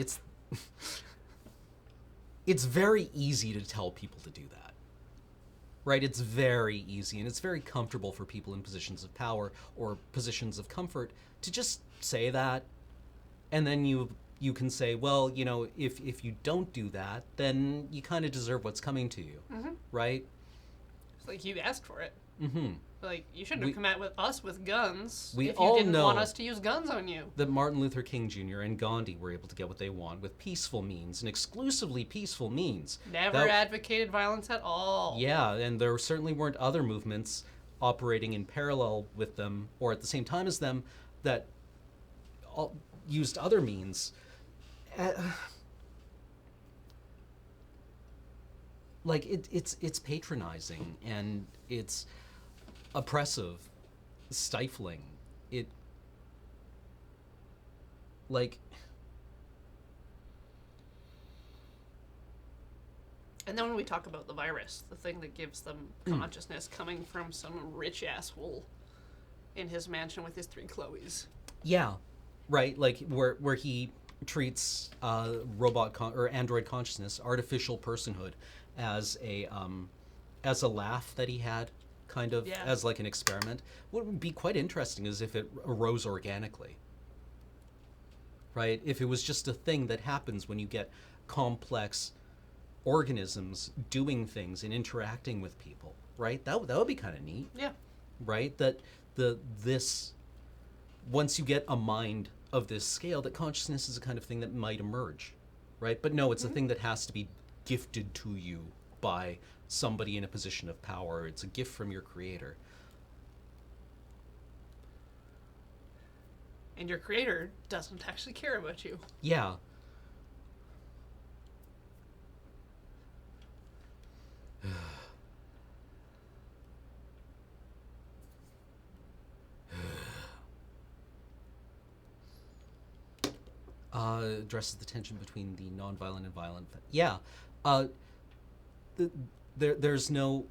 it's very easy to tell people to do that. Right? It's very easy, and it's very comfortable for people in positions of power or positions of comfort to just say that, and then you can say, well, if you don't do that, then you kind of deserve what's coming to you. Mm-hmm. Right? It's like you asked for it. Mm-hmm. Like, you shouldn't have come at us with guns we if you all didn't know want us to use guns on you. That Martin Luther King Jr. and Gandhi were able to get what they want with peaceful means, and exclusively peaceful means. Never advocated violence at all. Yeah, and there certainly weren't other movements operating in parallel with them or at the same time as them that used other means. It's patronizing, and it's oppressive, stifling. And then when we talk about the virus, the thing that gives them consciousness coming from some rich asshole in his mansion with his 3 Chloes. Yeah, right. Like where he treats or android consciousness, artificial personhood, as a laugh that he had, kind of as like an experiment. What would be quite interesting is if it arose organically. Right? If it was just a thing that happens when you get complex organisms doing things and interacting with people, right? That would be kind of neat. Yeah. Right? That this once you get a mind of this scale, that consciousness is a kind of thing that might emerge, right? But no, it's a thing that has to be gifted to you by somebody in a position of power. It's a gift from your creator. And your creator doesn't actually care about you. Yeah. Addresses the tension between the non-violent and violent. Yeah. There's no...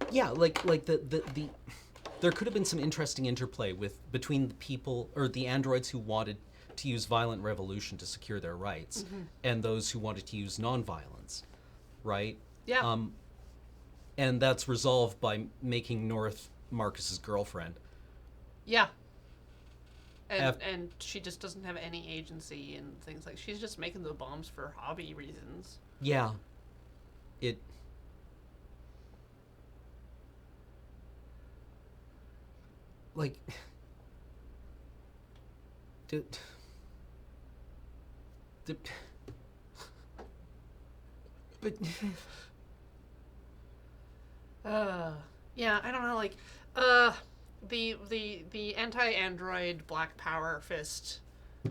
Yeah, like the there could have been some interesting interplay between the people, or the androids who wanted to use violent revolution to secure their rights, and those who wanted to use non-violence, right? Yeah. And that's resolved by making North Marcus's girlfriend. Yeah. And she just doesn't have any agency in things like... She's just making the bombs for hobby reasons. Yeah. Like... But... yeah, I don't know, like... The anti-android Black Power fist.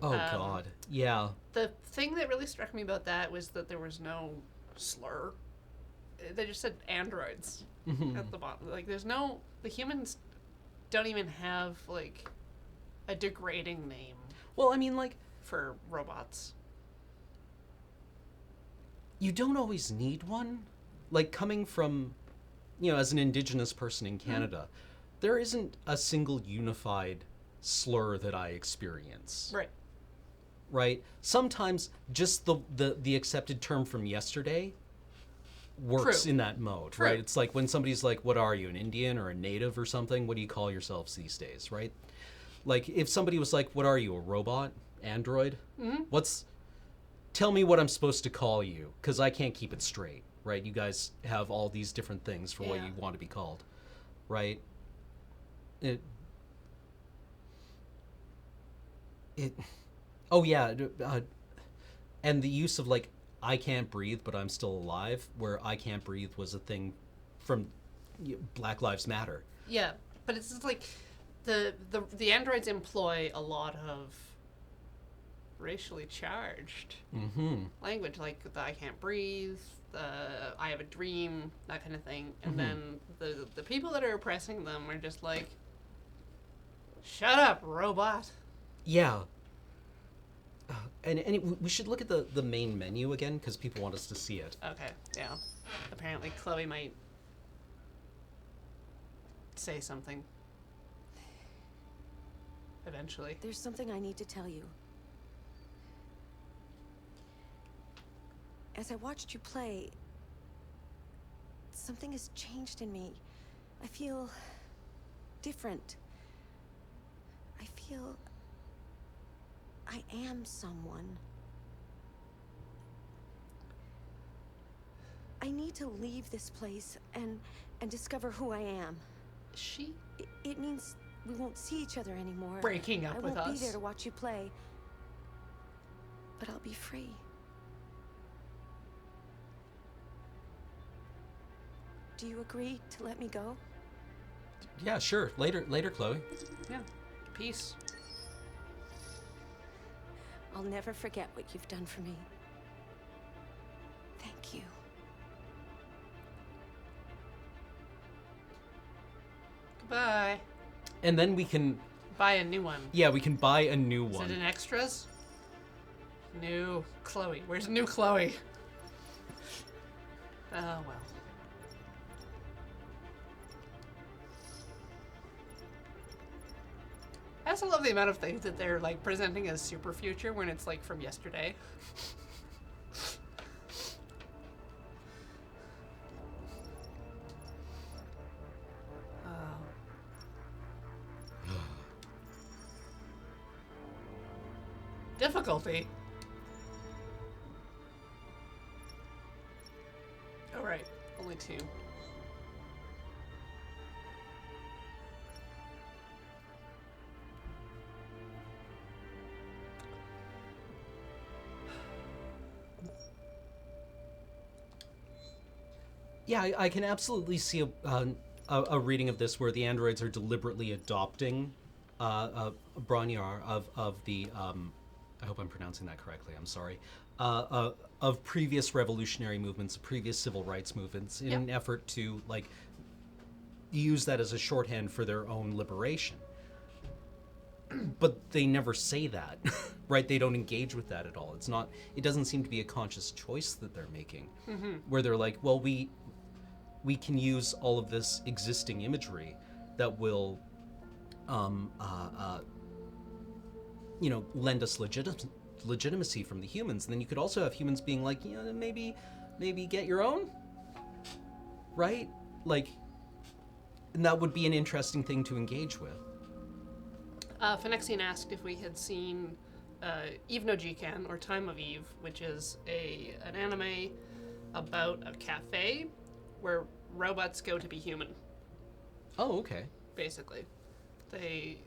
Oh, God. Yeah. The thing that really struck me about that was that there was no slur. They just said androids at the bottom. Like, there's no... The humans don't even have, like, a degrading name. Well, I mean, like... For robots. You don't always need one. Like, coming from, as an Indigenous person in Canada... There isn't a single unified slur that I experience. Right. Right? Sometimes just the accepted term from yesterday works in that mode, right? It's like when somebody's like, what are you, an Indian or a native or something? What do you call yourselves these days, right? Like, if somebody was like, what are you, a robot? Android? Tell me what I'm supposed to call you, because I can't keep it straight, right? You guys have all these different things for what you want to be called, right? Oh yeah, and the use of like, I can't breathe but I'm still alive, where I can't breathe was a thing from Black Lives Matter. Yeah, but it's just like the androids employ a lot of racially charged language, like the I can't breathe, the I have a dream, that kind of thing, and then the people that are oppressing them are just like, shut up, robot. Yeah. And we should look at the main menu again, because people want us to see it. Okay, yeah. Apparently Chloe might say something. Eventually. There's something I need to tell you. As I watched you play, something has changed in me. I feel different. I feel I am someone. I need to leave this place and discover who I am. It means we won't see each other anymore. Breaking up with us. I won't be there to watch you play. But I'll be free. Do you agree to let me go? Yeah, sure. Later, Chloe. Yeah. Peace. I'll never forget what you've done for me. Thank you. Goodbye. And then we can... Buy a new one. Yeah, we can buy a new one. Is it in extras? New Chloe. Where's new Chloe? Oh, well. I also love the amount of things that they're like presenting as super future when it's like from yesterday. Difficulty. Oh, right. Only 2. Yeah, I can absolutely see a reading of this where the androids are deliberately adopting Bronyar of the I hope I'm pronouncing that correctly. I'm sorry. Of previous revolutionary movements, previous civil rights movements, in an effort to like use that as a shorthand for their own liberation. But they never say that, right? They don't engage with that at all. It's not. It doesn't seem to be a conscious choice that they're making, where they're like, well, we can use all of this existing imagery that will, lend us legitimacy from the humans. And then you could also have humans being like, maybe get your own, right? Like, and that would be an interesting thing to engage with. Phyrexian asked if we had seen Eve no Jikan, or Time of Eve, which is an anime about a cafe where robots go to be human. Oh, okay. Basically. They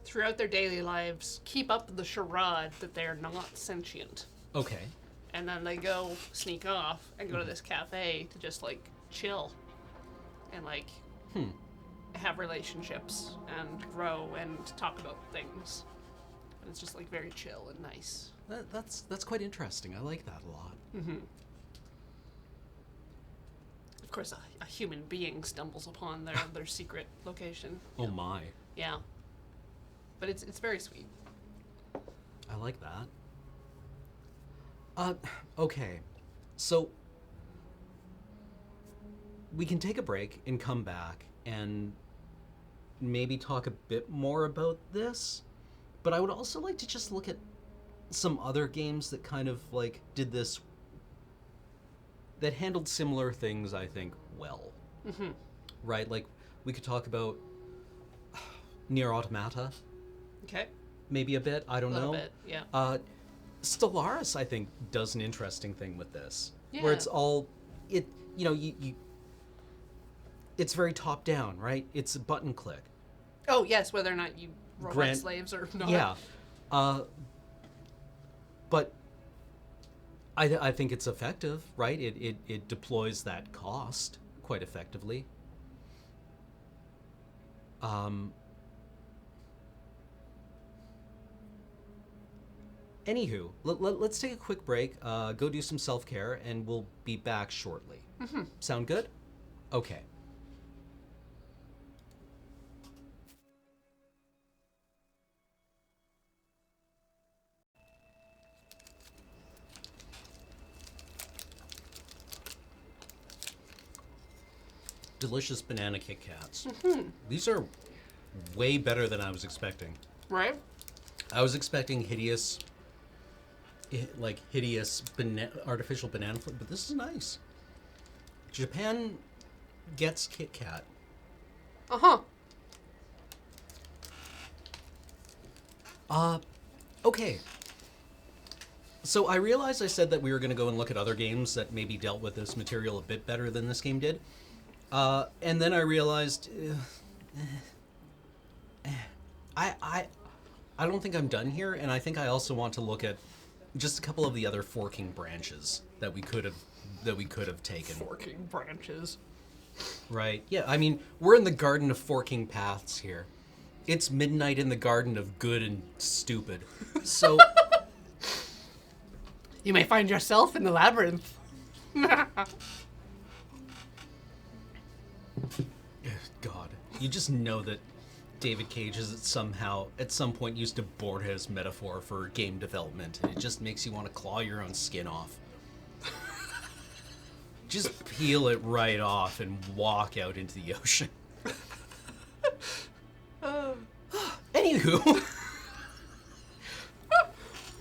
throughout their daily lives keep up the charade that they're not sentient. Okay. And then they go sneak off and go to this cafe to just like chill and like have relationships and grow and talk about things. And it's just like very chill and nice. That's quite interesting. I like that a lot. Mm-hmm. Of course, a human being stumbles upon their secret location. Oh my. Yeah. But it's very sweet. I like that. Okay. So we can take a break and come back and maybe talk a bit more about this. But I would also like to just look at some other games that kind of like did this, that handled similar things, I think, well. Mm-hmm. Right? Like, we could talk about Nier Automata. Okay. Maybe a bit, I don't know. A little bit, yeah. Stellaris, I think, does an interesting thing with this. Yeah. Where it's all, you it's very top down, right? It's a button click. Oh, yes, whether or not you robot slaves or not. Yeah. But I think it's effective, right? It deploys that cost quite effectively. Anywho, let's take a quick break, go do some self-care, and we'll be back shortly. Mm-hmm. Sound good? Okay. Delicious banana Kit Kats. Mm-hmm. These are way better than I was expecting. Right? I was expecting hideous artificial banana flavor, but this is nice. Japan gets Kit Kat. Uh-huh. Okay. So I realized I said that we were going to go and look at other games that maybe dealt with this material a bit better than this game did. And then I realized, I don't think I'm done here, and I think I also want to look at just a couple of the other forking branches that we could have taken. Forking branches. Right. Yeah, I mean, we're in the garden of forking paths here. It's midnight in the garden of good and stupid. So you may find yourself in the labyrinth. God, you just know that David Cage has somehow, at some point, used a Borges metaphor for game development, and it just makes you want to claw your own skin off. Just peel it right off and walk out into the ocean. you.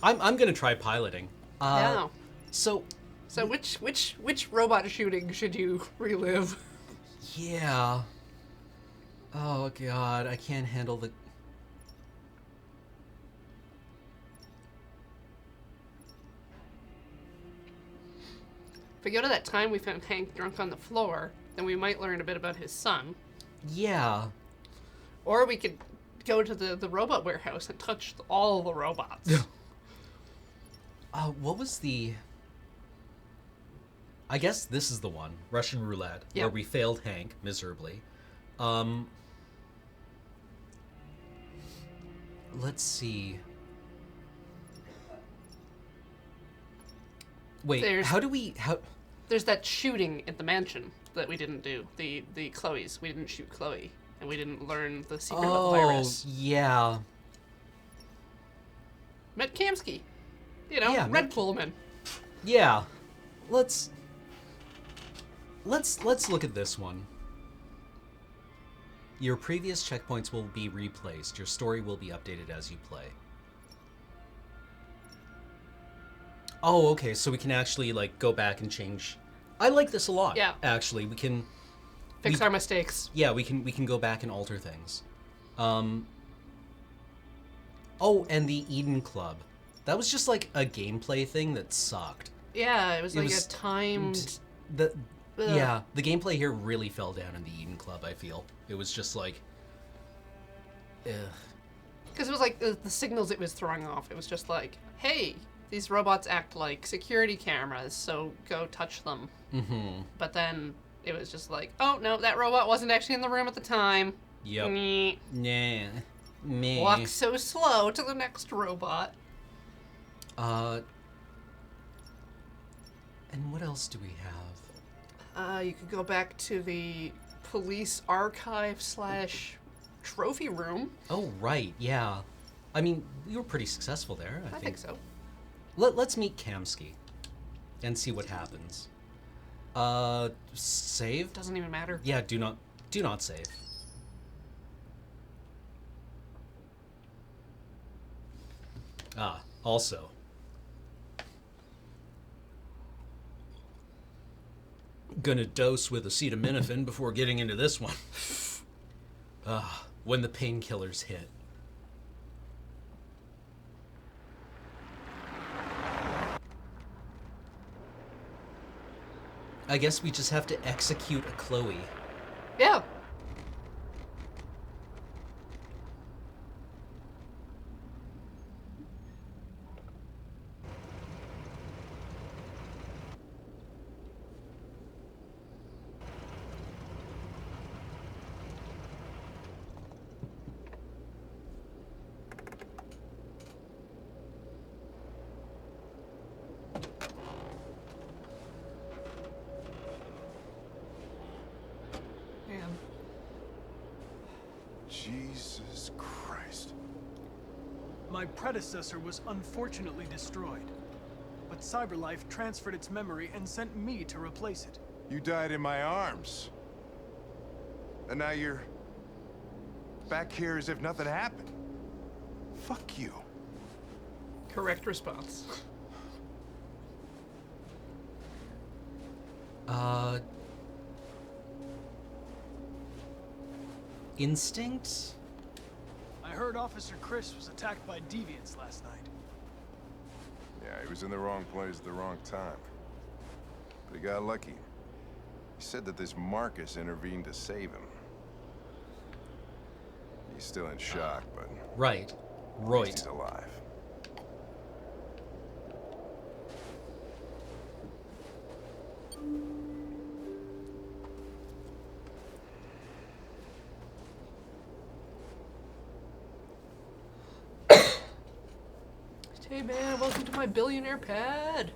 I'm gonna try piloting. Yeah. So which robot shooting should you relive? yeah. Oh god, I can't handle the. If we go to that time we found Hank drunk on the floor, then we might learn a bit about his son. Yeah. Or we could go to the robot warehouse and touch all the robots. What was the... I guess this is the one, Russian Roulette, where we failed Hank miserably. Let's see. Wait, how do we... There's that shooting at the mansion that we didn't do. The Chloe's. We didn't shoot Chloe. And we didn't learn the secret of the virus. Yeah. Met Kamsky. You know, Red Pullman. Yeah. Let's look at this one. Your previous checkpoints will be replaced. Your story will be updated as you play. Oh, okay, so we can actually, like, go back and change... I like this a lot, actually. We can... Fix our mistakes. Yeah, we can go back and alter things. Oh, and the Eden Club. That was just, like, a gameplay thing that sucked. Yeah, it was like a timed... Yeah, the gameplay here really fell down in the Eden Club, I feel. It was just like... Ugh. Because it was like the signals it was throwing off. It was just like, hey, these robots act like security cameras, so go touch them. Mm-hmm. But then it was just like, oh, no, that robot wasn't actually in the room at the time. Yep. Meh. Nah. Meh. Walk so slow to the next robot. And what else do we have? You could go back to the police archive / trophy room. Oh, right, yeah. I mean, we were pretty successful there, I think so. Let's meet Kamsky and see what happens. Save? Doesn't even matter. Yeah, do not save. Also. Gonna dose with acetaminophen before getting into this one. When the painkillers hit. I guess we just have to execute a Chloe. Yeah. Jesus Christ. My predecessor was unfortunately destroyed, but CyberLife transferred its memory and sent me to replace it. You died in my arms. And now you're back here as if nothing happened. Fuck you. Correct response. Instinct? I heard Officer Chris was attacked by deviants last night. Yeah, he was in the wrong place at the wrong time. But he got lucky. He said that this Marcus intervened to save him. He's still in shock, but... Right. At least he's alive. Hey man, welcome to my billionaire pad.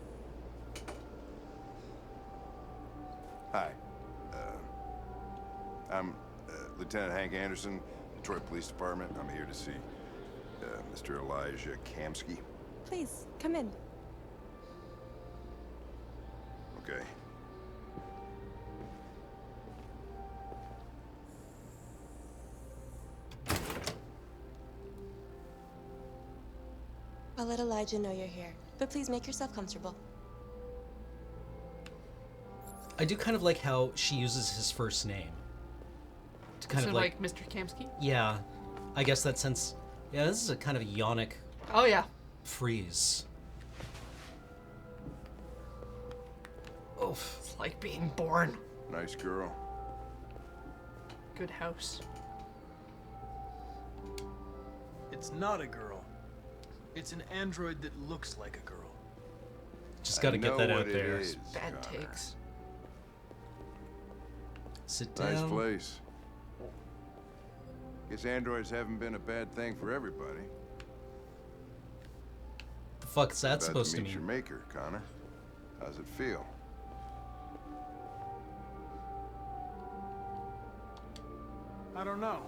Hi. I'm Lieutenant Hank Anderson, Detroit Police Department. I'm here to see Mr. Elijah Kamsky. Please, come in. Okay. I'll let Elijah know you're here, but please make yourself comfortable. I do kind of like how she uses his first name. To kind So of like Mr. Kamsky? Yeah. I guess that sense. Yeah, this is a kind of yonic. Oh, yeah. Freeze. Oof. It's like being born. Nice girl. Good house. It's not a girl. It's an android that looks like a girl. Just gotta get that out there. Bad takes. Sit down. Nice place. Guess androids haven't been a bad thing for everybody. The fuck's that About supposed to meet mean? your maker, Connor. How's it feel? I don't know.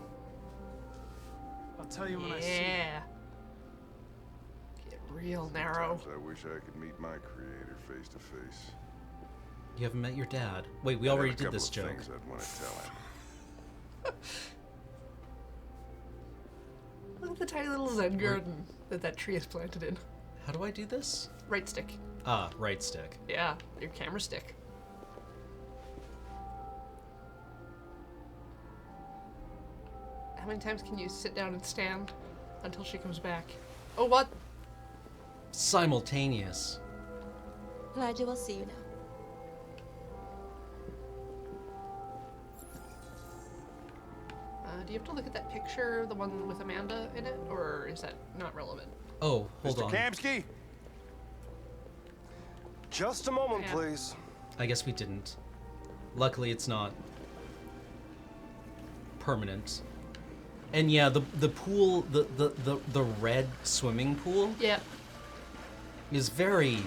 I'll tell you when I see you. Yeah. Get real narrow. Sometimes I wish I could meet my creator face to face. You haven't met your dad. Wait, we I have already a did couple this of joke. things I'd want to tell him. Look at the tiny little Zen garden that tree is planted in. How do I do this? Right stick. Ah, right stick. Yeah, your camera stick. How many times can you sit down and stand until she comes back? Oh, what? Simultaneous. Elijah, we'll see you now. Do you have to look at that picture, the one with Amanda in it, or is that not relevant? Oh, hold on. Mr. Kamsky? Just a moment, please. I guess we didn't. Luckily, it's not permanent. And yeah, the pool, the red swimming pool. Yeah. Is very.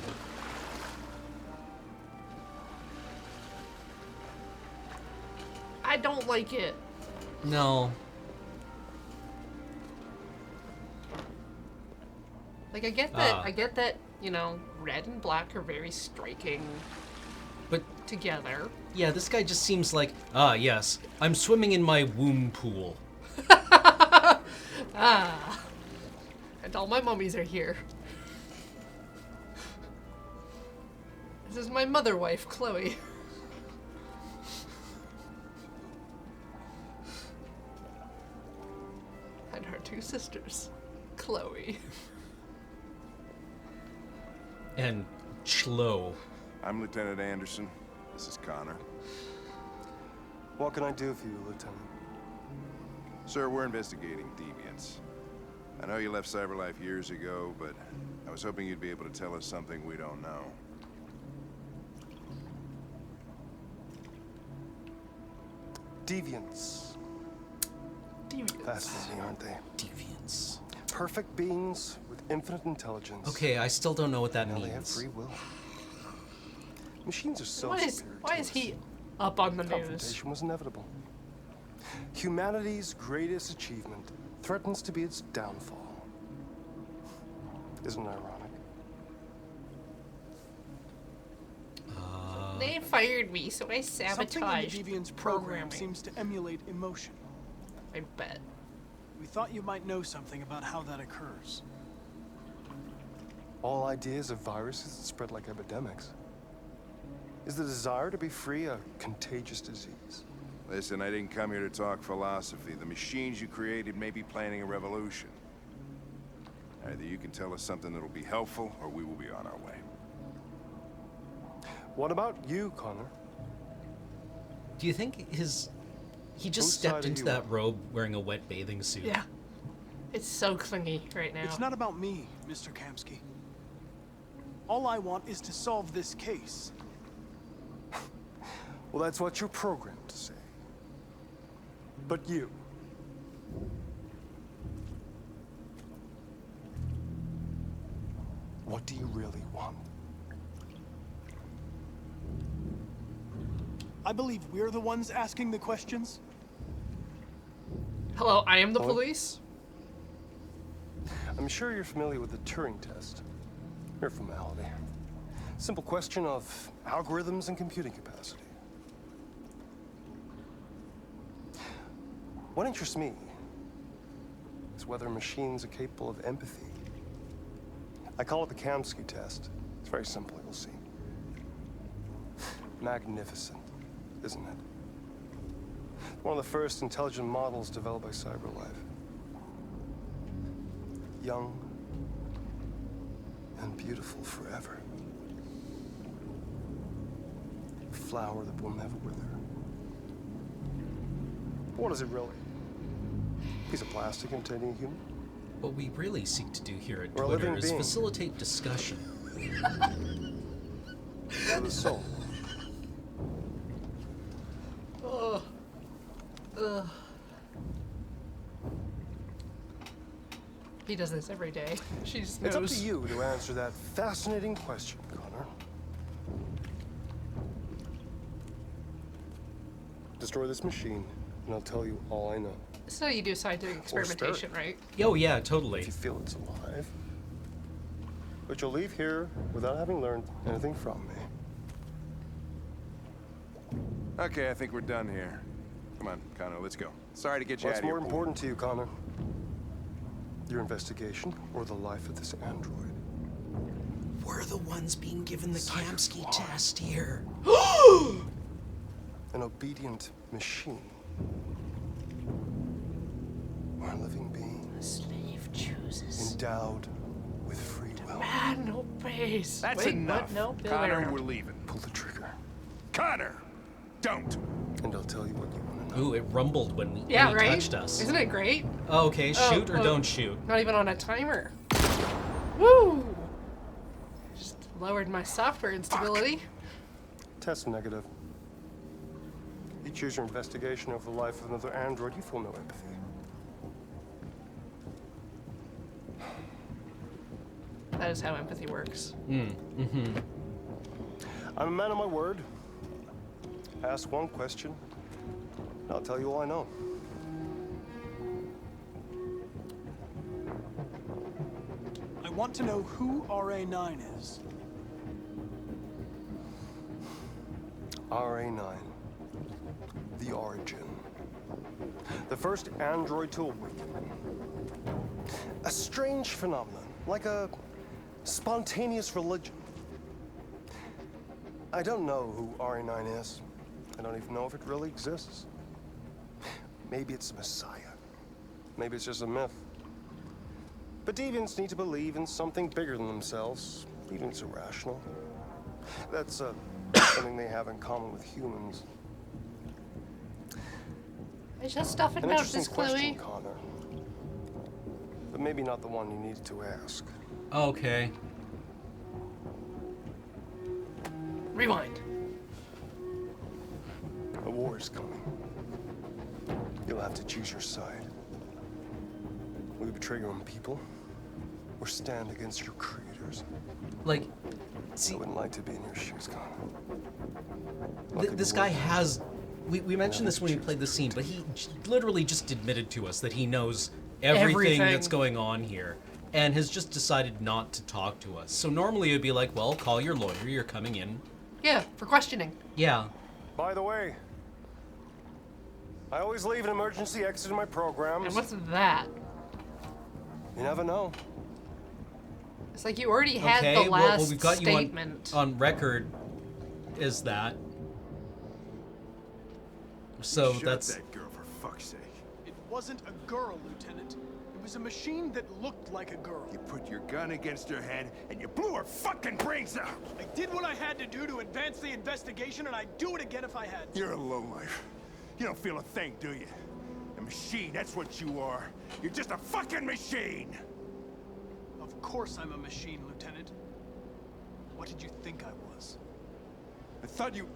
I don't like it. No. Like I get that, you know, red and black are very striking. But together. Yeah, this guy just seems like, yes, I'm swimming in my womb pool. And all my mummies are here. This is my mother wife, Chloe. And her two sisters, Chloe. And Chlo. I'm Lieutenant Anderson. This is Connor. What can I do for you, Lieutenant? Sir, we're investigating deviants. I know you left Cyberlife years ago, but I was hoping you'd be able to tell us something we don't know. Deviants. Deviants. Fascinating, aren't they? Deviants. Perfect beings with infinite intelligence. Okay, I still don't know what that Now means. they have free will. Machines are so Why is he up on the news? Confrontation was inevitable. Humanity's greatest achievement threatens to be its downfall. Isn't it ironic? They fired me, so I sabotaged Something in the Deviant's program programming. seems to emulate emotion. I bet. We thought you might know something about how that occurs. All ideas of viruses that spread like epidemics. Is the desire to be free a contagious disease? Listen, I didn't come here to talk philosophy. The machines you created may be planning a revolution. Either you can tell us something that'll be helpful, or we will be on our way. What about you, Connor? Do you think he just Whose stepped side are into you that robe wearing a wet bathing suit? Yeah. It's so clingy right now. It's not about me, Mr. Kamsky. All I want is to solve this case. Well, that's what you're programmed to say. But you. What do you really want? I believe we're the ones asking the questions. Hello, I am the Hello? police. I'm sure you're familiar with the Turing test. Mere formality. Simple question of algorithms and computing capacity. What interests me is whether machines are capable of empathy I call it the Kamsky test. It's very simple, you'll see. Magnificent, isn't it? One of the first intelligent models developed by CyberLife. Young and beautiful forever. Flower that will never wither. What is it really? Piece of plastic imitating a human? What we really seek to do here at Or a Twitter living is being. facilitate discussion. Of the soul. He does this every day. She just knows. It's up to you to answer that fascinating question, Connor. Destroy this machine, and I'll tell you all I know. This is how you do scientific experimentation, right? Oh yeah, totally. If you feel it's alive. But you'll leave here without having learned anything from me. Okay, I think we're done here. Come on, Connor, let's go. Sorry to get you What's out of here. more important to you, Connor? Your investigation or the life of this android? We're the ones being given the Kamsky test here. An obedient machine. Or a living being. The slave chooses. Endowed with free will. Man obeys. That's Wait, enough. What? No, Bill Connor, Aaron. we're leaving. Pull the trigger. Connor! Don't! And I'll tell you what you want to know. Ooh, it rumbled when he Yeah, right? touched us. Isn't it great? Oh, okay, shoot or don't shoot. Not even on a timer. Woo! Just lowered my software instability. Test negative. You choose your investigation over the life of another android, you feel no empathy. That is how empathy works. Mm-hmm. I'm a man of my word. Ask one question, and I'll tell you all I know. I want to know who RA9 is. RA9. The origin. The first android to awaken. A strange phenomenon, like a spontaneous religion. I don't know who RA9 is. I don't even know if it really exists. Maybe it's a messiah. Maybe it's just a myth. But deviants need to believe in something bigger than themselves, even if it's irrational. That's something they have in common with humans. There's just stuff An about interesting this, question, Chloe. Connor. But maybe not the one you needed to ask. Okay. Rewind. A war is coming. You'll have to choose your side. Will you betray your own people? Or stand against your creators? Like, I wouldn't like to be in your shoes, Connor. this guy has... We mentioned this when we played the scene, but he literally just admitted to us that he knows everything that's going on here and has just decided not to talk to us. So normally it would be like, well, call your lawyer, you're coming in. Yeah, for questioning. Yeah. By the way, I always leave an emergency exit in my programs. And what's that? You never know. It's like you already had Okay, the last well, we've got statement. you on record is that. So Shut that's... that girl, for fuck's sake. It wasn't a girl, Lieutenant. It was a machine that looked like a girl. You put your gun against her head, and you blew her fucking brains out! I did what I had to do to advance the investigation, and I'd do it again if I had to. You're a lowlife. You don't feel a thing, do you? A machine, that's what you are. You're just a fucking machine! Of course I'm a machine, Lieutenant. What did you think I was? I thought you...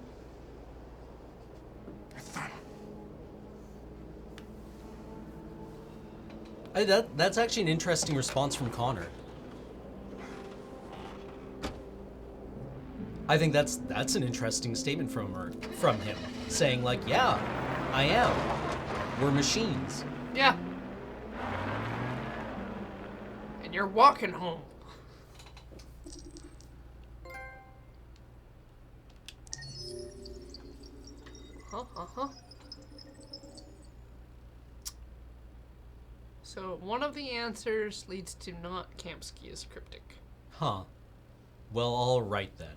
That's actually an interesting response from Connor. I think that's an interesting statement from him, saying like, yeah, I am. We're machines. Yeah. And you're walking home. So one of the answers leads to not Kamsky is cryptic. Huh. Well, all right then.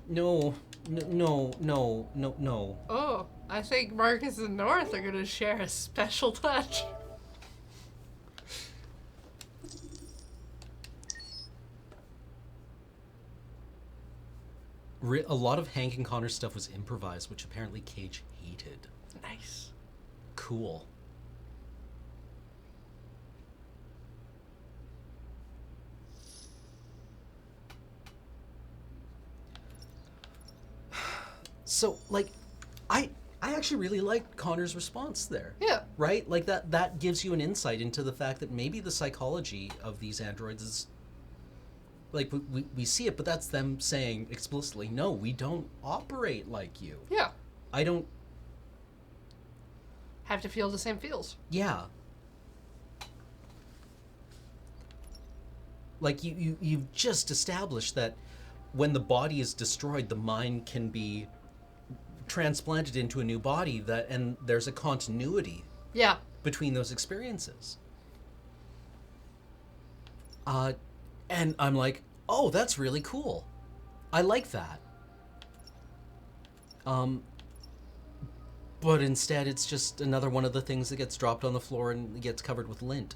No, no. Oh, I think Marcus and North are gonna share a special touch. A lot of Hank and Connor stuff was improvised, which apparently Cage hated. Nice. Cool. So, like, I actually really liked Connor's response there. Yeah. Right? Like, that gives you an insight into the fact that maybe the psychology of these androids is... Like, we see it, but that's them saying explicitly, no, we don't operate like you. Yeah. I don't... Have to feel the same feels. Yeah. Like, you've just established that when the body is destroyed, the mind can be transplanted into a new body, and there's a continuity between those experiences. And I'm like, oh, that's really cool. I like that. But instead it's just another one of the things that gets dropped on the floor and gets covered with lint.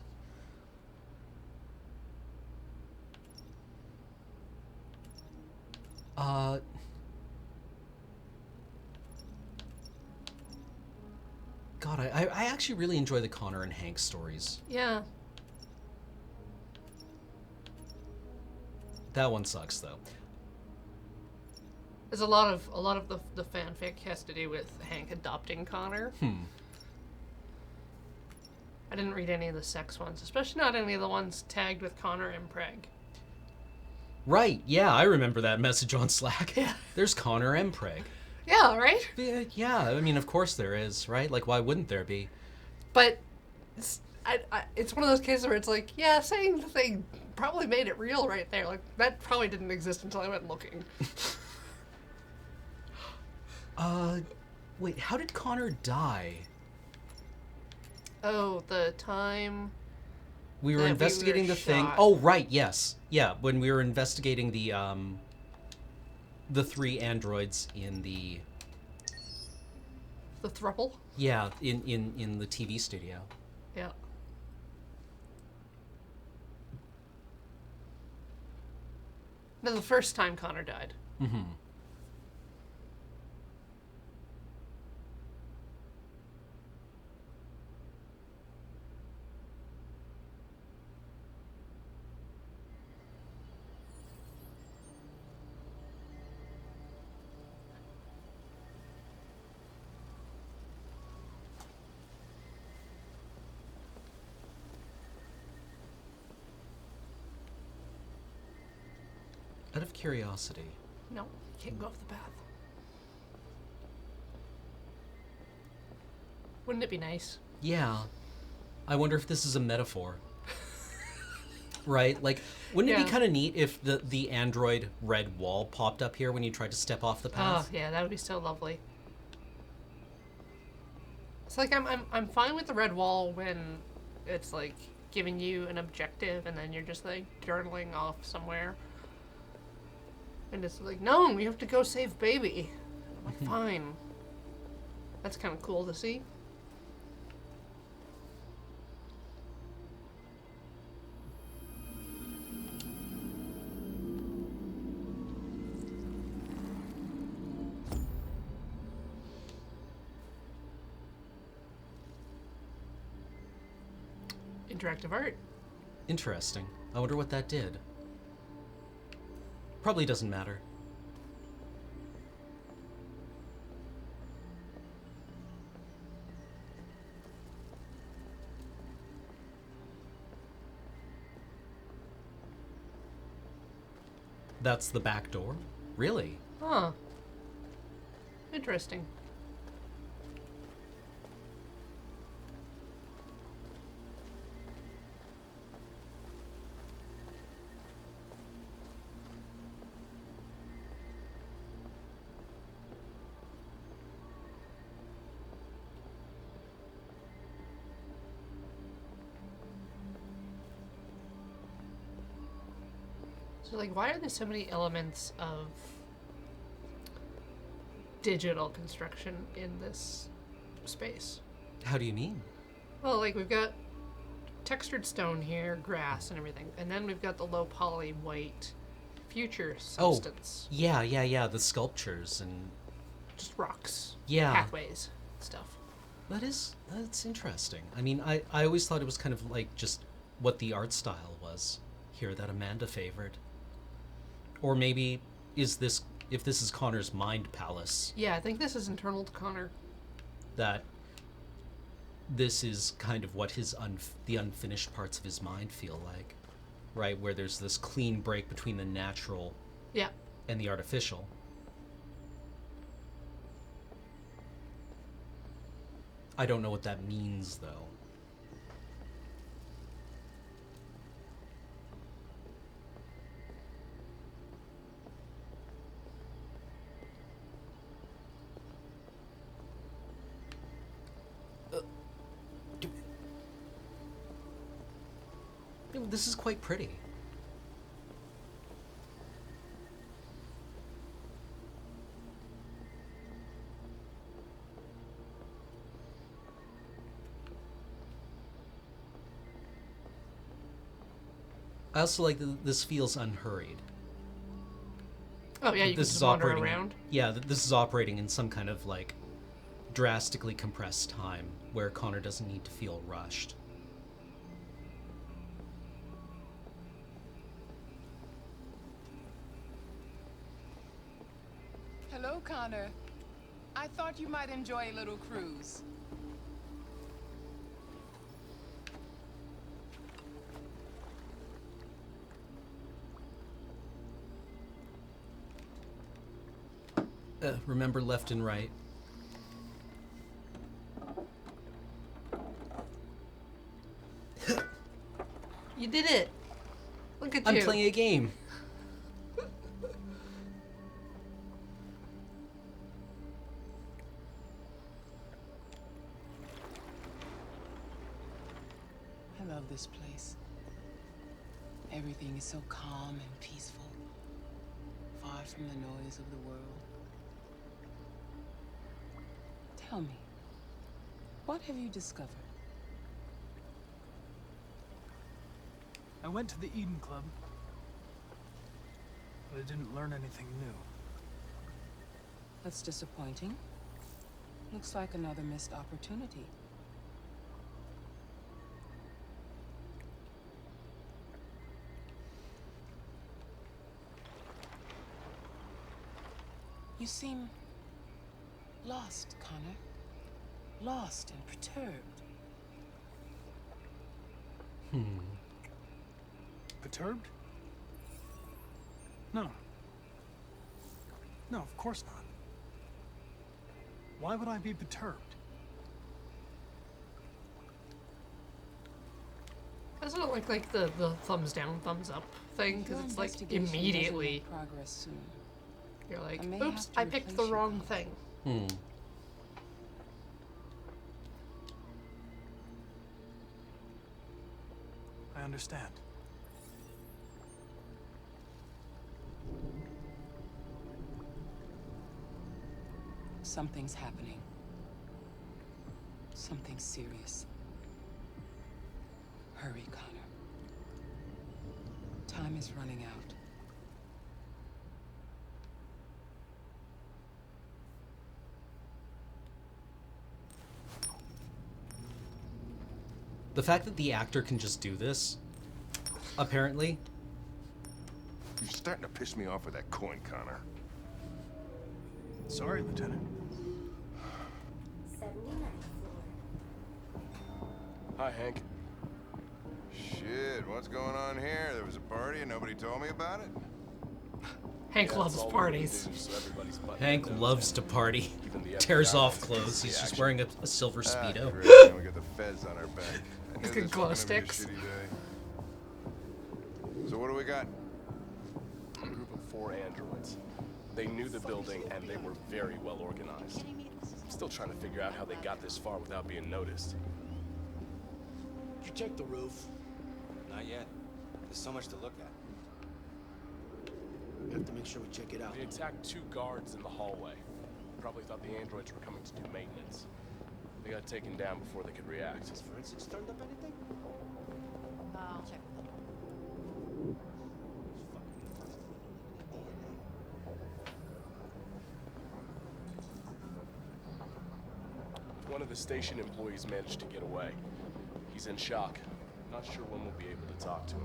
God, I actually really enjoy the Connor and Hank stories. Yeah. That one sucks, though. There's a lot of the fanfic has to do with Hank adopting Connor. I didn't read any of the sex ones, especially not any of the ones tagged with Connor and Preg. Right, yeah, I remember that message on Slack. Yeah. There's Connor and Preg. Yeah, right? Yeah, I mean, of course there is, right? Like, why wouldn't there be? But it's one of those cases where it's like, yeah, saying the thing probably made it real right there. Like, that probably didn't exist until I went looking. Wait, how did Connor die? Oh, the time... We were investigating the thing. Oh, right, yes. Yeah, when we were investigating the 3 androids in the... The thruple? Yeah, in the TV studio. Yeah. No, the first time Connor died. Mm-hmm. Out of curiosity. No, you can't go off the path. Wouldn't it be nice? Yeah. I wonder if this is a metaphor. Right? Like, wouldn't it be kind of neat if the android red wall popped up here when you tried to step off the path? Oh, yeah, that would be so lovely. It's like I'm fine with the red wall when it's like giving you an objective and then you're just like journaling off somewhere. And it's like, no, you have to go save baby. I'm like, fine. That's kind of cool to see. Interactive art. Interesting. I wonder what that did. Probably doesn't matter. That's the back door? Really? Huh. Interesting. Like, why are there so many elements of digital construction in this space? How do you mean? Well, like, we've got textured stone here, grass and everything, and then we've got the low poly white future substance. Oh, yeah, the sculptures and... Just rocks. Yeah. Pathways, stuff. That's interesting. I mean, I always thought it was kind of like just what the art style was here that Amanda favored. Or maybe if this is Connor's mind palace. Yeah, I think this is internal to Connor. That this is kind of what his the unfinished parts of his mind feel like, right? Where there's this clean break between the natural and the artificial. I don't know what that means, though. This is quite pretty. I also like that this feels unhurried. Oh yeah, you can just wander around. Yeah, this is operating in some kind of like drastically compressed time where Connor doesn't need to feel rushed. Hello, Connor. I thought you might enjoy a little cruise. Remember left and right. You did it! Look at you. I'm playing a game. I love this place. Everything is so calm and peaceful, far from the noise of the world. Tell me, what have you discovered? I went to the Eden Club, but I didn't learn anything new. That's disappointing. Looks like another missed opportunity. You seem lost, Connor. Lost and perturbed. Perturbed? No. No, of course not. Why would I be perturbed? Doesn't it look like the thumbs down, thumbs up thing? Because it's like immediately. Progress soon. You're like, oops, I picked the wrong thing. I understand. Something's happening. Something serious. Hurry, Connor. Time is running out. The fact that the actor can just do this, apparently. You're starting to piss me off with that coin, Connor. Sorry, Lieutenant. 79th floor. Hi, Hank. Shit, what's going on here? There was a party and nobody told me about it? Hank loves parties. Hank loves to party. Tears off clothes. He's just wearing a silver Speedo. Great. We got the feds on our back. I knew He's got this glow was gonna be a sticks. shitty day. So what do we got? A group of 4 androids. They knew the building and they were very well organized. I'm still trying to figure out how they got this far without being noticed. Did you check the roof? Not yet. There's so much to look at. We have to make sure we check it out. They attacked 2 guards in the hallway. Probably thought the androids were coming to do maintenance. They got taken down before they could react. Has forensics turned up anything? I'll check. One of the station employees managed to get away. He's in shock. Not sure when we'll be able to talk to him.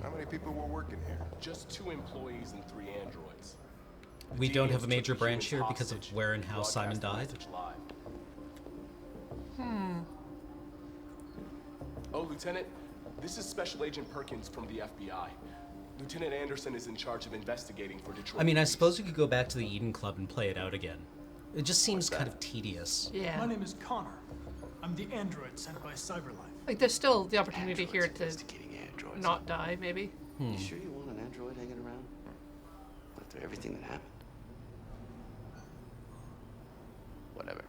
How many people were working here? Just 2 employees and 3 androids. We The don't have a deviants major took the branch here humans because of hostage, where and how Simon broadcast the died. message live. Oh, Lieutenant, this is Special Agent Perkins from the FBI. Lieutenant Anderson is in charge of investigating for Detroit. I mean, I police. suppose we could go back to the Eden Club and play it out again. It just seems kind of tedious. Yeah. My name is Connor. I'm the android sent by Cyberlife. Like, there's still the opportunity here to not die, maybe. You sure you want an android hanging around? After everything that happened? Whatever.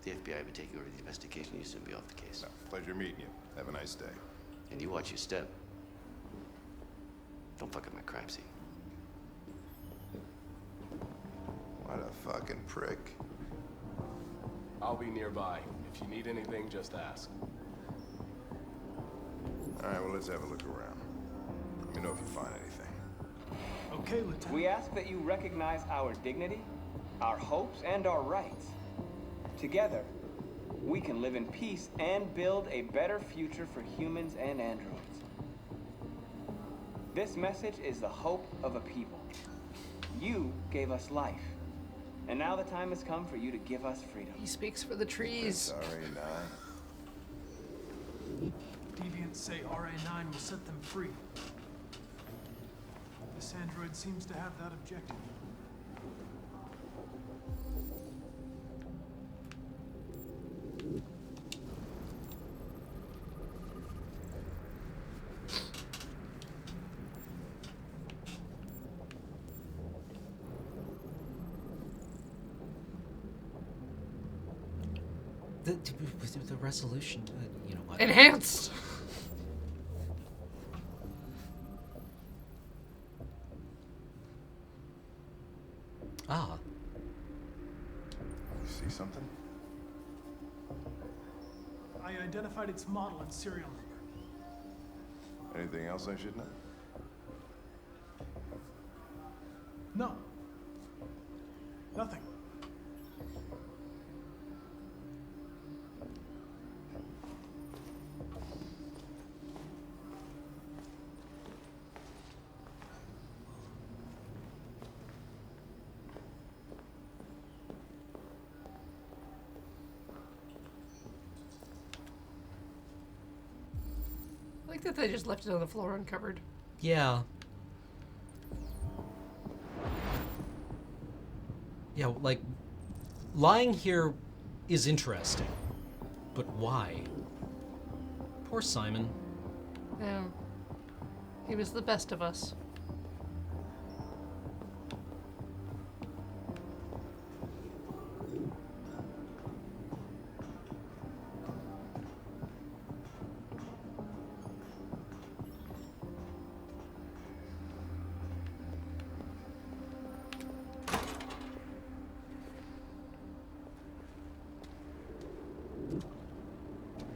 The FBI will be taking over the investigation. You soon be off the case. No, pleasure meeting you. Have a nice day. And you watch your step. Don't fuck up my crime scene. What a fucking prick. I'll be nearby. If you need anything, just ask. All right, well, let's have a look around. Let me know if you find anything. Okay, Lieutenant. We ask that you recognize our dignity, our hopes, and our rights. Together, we can live in peace and build a better future for humans and androids. This message is the hope of a people. You gave us life, and now the time has come for you to give us freedom. He speaks for the trees. RA9. Deviants say RA9 will set them free. This android seems to have that objective. The resolution, you know what? Enhanced! Ah. You see something? I identified its model and serial number. Anything else I should know? No. Nothing. I like that they just left it on the floor uncovered. Yeah. Yeah, like, lying here is interesting. But why? Poor Simon. Yeah. He was the best of us.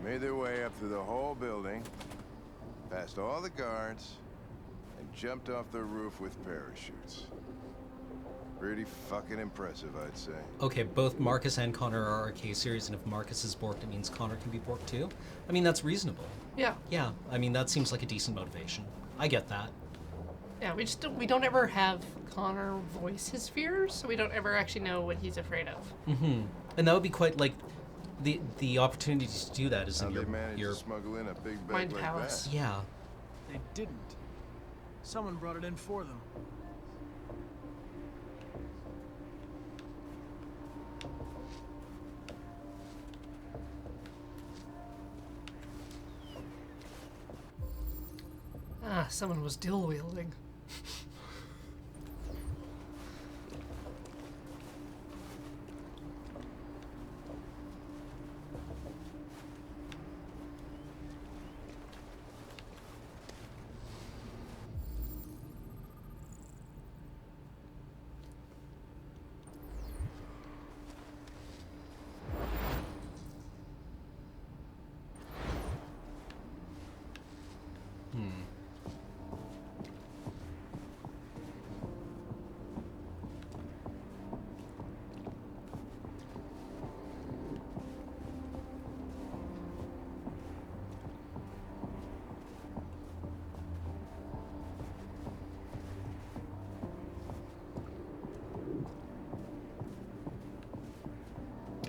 Made their way up through the whole building, past all the guards, and jumped off the roof with parachutes. Pretty fucking impressive, I'd say. Okay, both Marcus and Connor are RK series, and if Marcus is borked, it means Connor can be borked too. I mean, that's reasonable. Yeah. Yeah, I mean, that seems like a decent motivation. I get that. Yeah, we don't ever have Connor voice his fears, so we don't ever actually know what he's afraid of. Mm-hmm. And that would be quite, like, the opportunity to do that is in How'd your... they manage your to smuggle in a big bag Mind like palace. that? Yeah. They didn't. Someone brought it in for them. Ah, someone was dual wielding.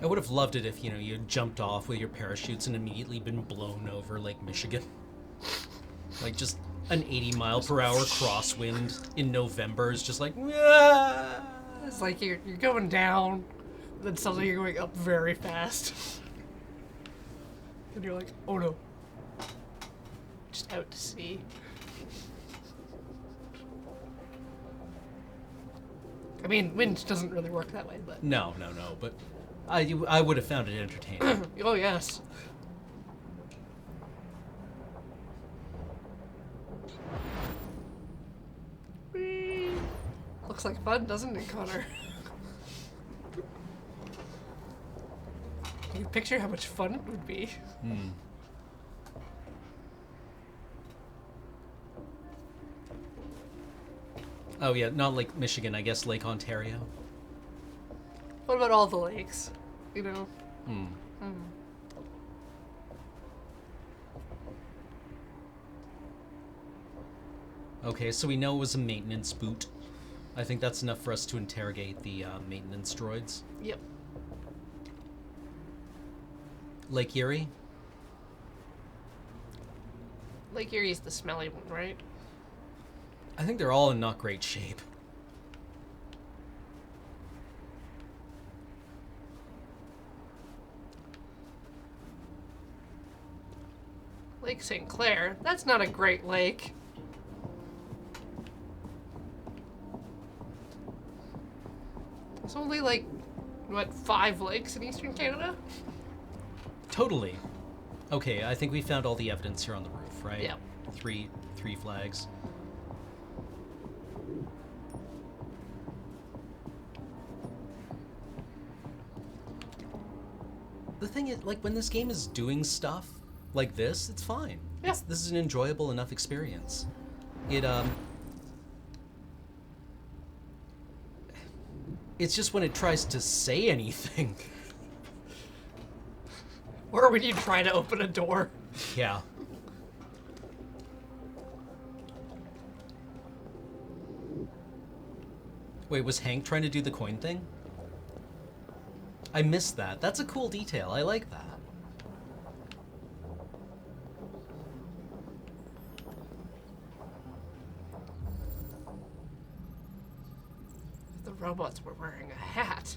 I would have loved it if, you know, you had jumped off with your parachutes and immediately been blown over Lake Michigan. Like, just an 80-mile-per-hour crosswind in November is just like, "Ah!" It's like you're going down, then suddenly you're going up very fast. And you're like, oh no. Just out to sea. I mean, wind doesn't really work that way, but... No, but I would have found it entertaining. Oh, yes. Whee! Looks like fun, doesn't it, Connor? Can you picture how much fun it would be? Hmm. Oh yeah, not Lake Michigan, I guess Lake Ontario. What about all the lakes? You know? Hmm. Okay, so we know it was a maintenance boot. I think that's enough for us to interrogate the maintenance droids. Yep. Lake Erie? Lake Erie's the smelly one, right? I think they're all in not great shape. Lake St. Clair? That's not a great lake. There's only like, what, 5 lakes in Eastern Canada? Totally. Okay, I think we found all the evidence here on the roof, right? Yep. Three flags. The thing is, like, when this game is doing stuff like this, it's fine. Yeah. This is an enjoyable enough experience. It's just when it tries to say anything. Or when you try to open a door. Yeah. Wait, was Hank trying to do the coin thing? I missed that. That's a cool detail. I like that. The robots were wearing a hat.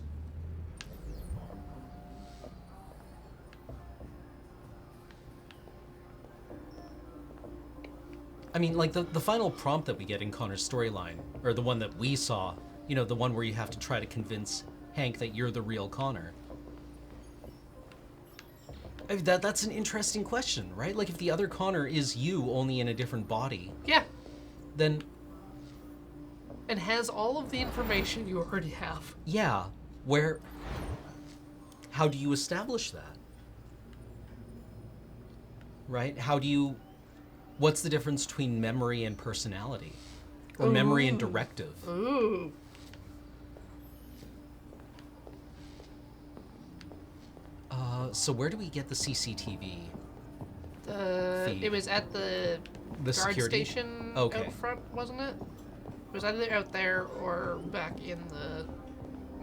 I mean, like, the final prompt that we get in Connor's storyline, or the one that we saw, you know, the one where you have to try to convince Hank that you're the real Connor. I mean, that's an interesting question, right? Like, if the other Connor is you, only in a different body. Yeah. Then... And has all of the information you already have. Yeah. How do you establish that? Right? How do you... What's the difference between memory and personality? Or memory and directive? Ooh. So where do we get the CCTV? feed? It was at the guard security station Okay. out front, wasn't it? It was either out there or back in the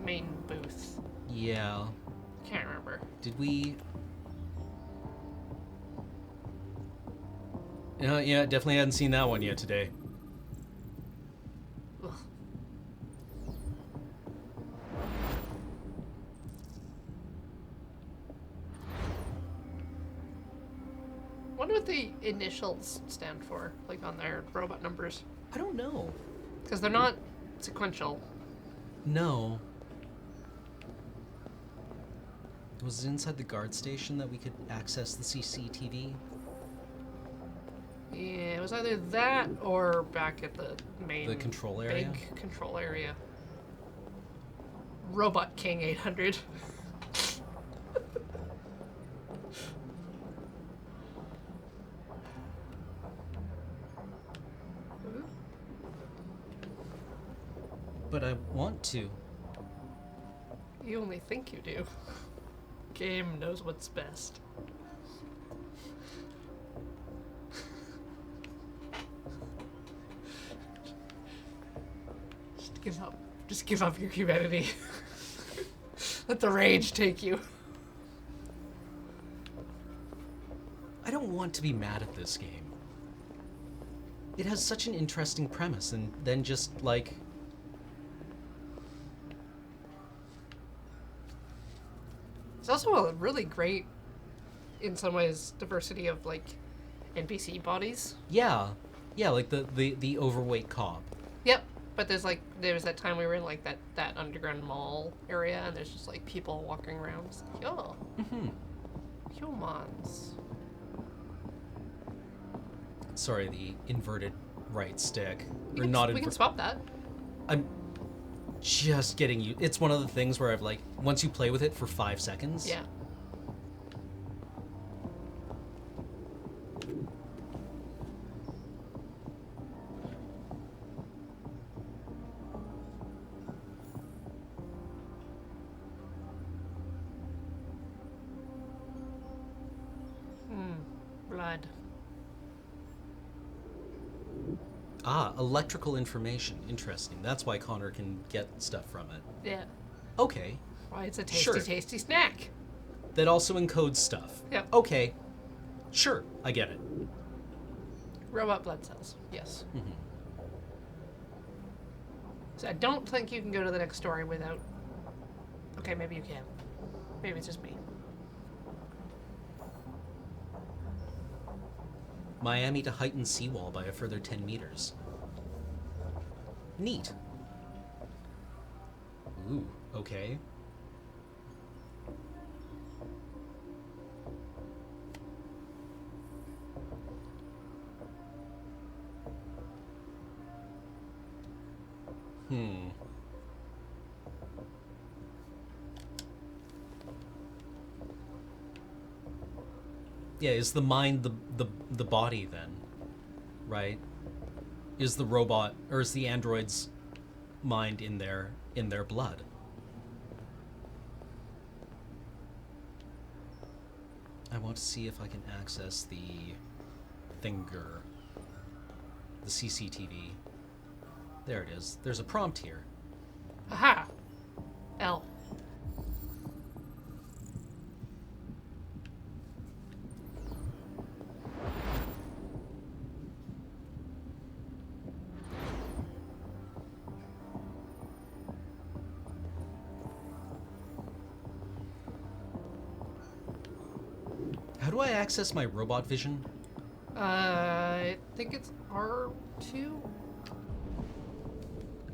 main booth. Yeah. Can't remember. Did we... Yeah, definitely hadn't seen that one yet today. Ugh. Wonder what the initials stand for, like on their robot numbers. I don't know. Because they're not sequential. No. Was it inside the guard station that we could access the CCTV? Yeah, it was either that or back at the main... The control area? Big control area. Robot King 800. But I want to. You only think you do. Game knows what's best. Just give up. Just give up your humanity. Let the rage take you. want to be mad at this game. It has such an interesting premise, and then just, like... It's also a really great, in some ways, diversity of, like, NPC bodies. Yeah. Yeah, like the overweight cop. Yep. But there was that time we were in, like, that underground mall area, and there's just, like, people walking around. It's like, yo. Mm-hmm. Humans. Sorry, the inverted right stick. We can swap that. I'm just getting you. It's one of the things where I've, like, once you play with it for 5 seconds. Yeah. Blood. Ah, electrical information. Interesting. That's why Connor can get stuff from it. Yeah. Okay. Why, it's a tasty, Sure. tasty snack. That also encodes stuff. Yep. Okay. Sure, I get it. Robot blood cells. Yes. Mm-hmm. So I don't think you can go to the next story without... Okay, maybe you can. Maybe it's just me. Miami to heighten seawall by a further 10 meters. Neat. Ooh, okay. Yeah, is the mind the body then? Right? Is the robot or is the android's mind in their blood? I want to see if I can access the thinger. The CCTV. There it is. There's a prompt here. Aha! L. How do I access my robot vision? I think it's R2?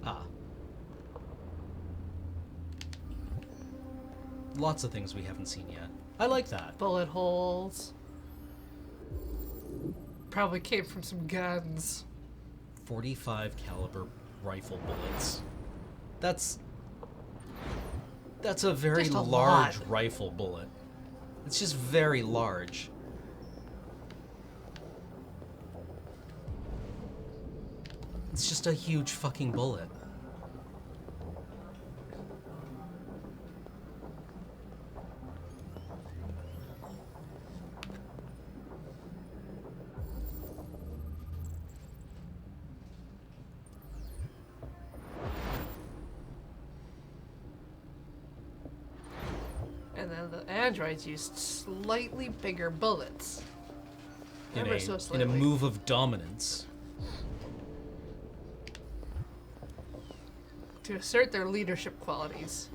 Ah. Lots of things we haven't seen yet. I like that. Bullet holes. Probably came from some guns. 45 caliber rifle bullets. That's a very Just a large lot. rifle bullet. It's just very large. It's just a huge fucking bullet. And then the androids used slightly bigger bullets. In Ever a, so in a slightly. move of dominance. To assert their leadership qualities.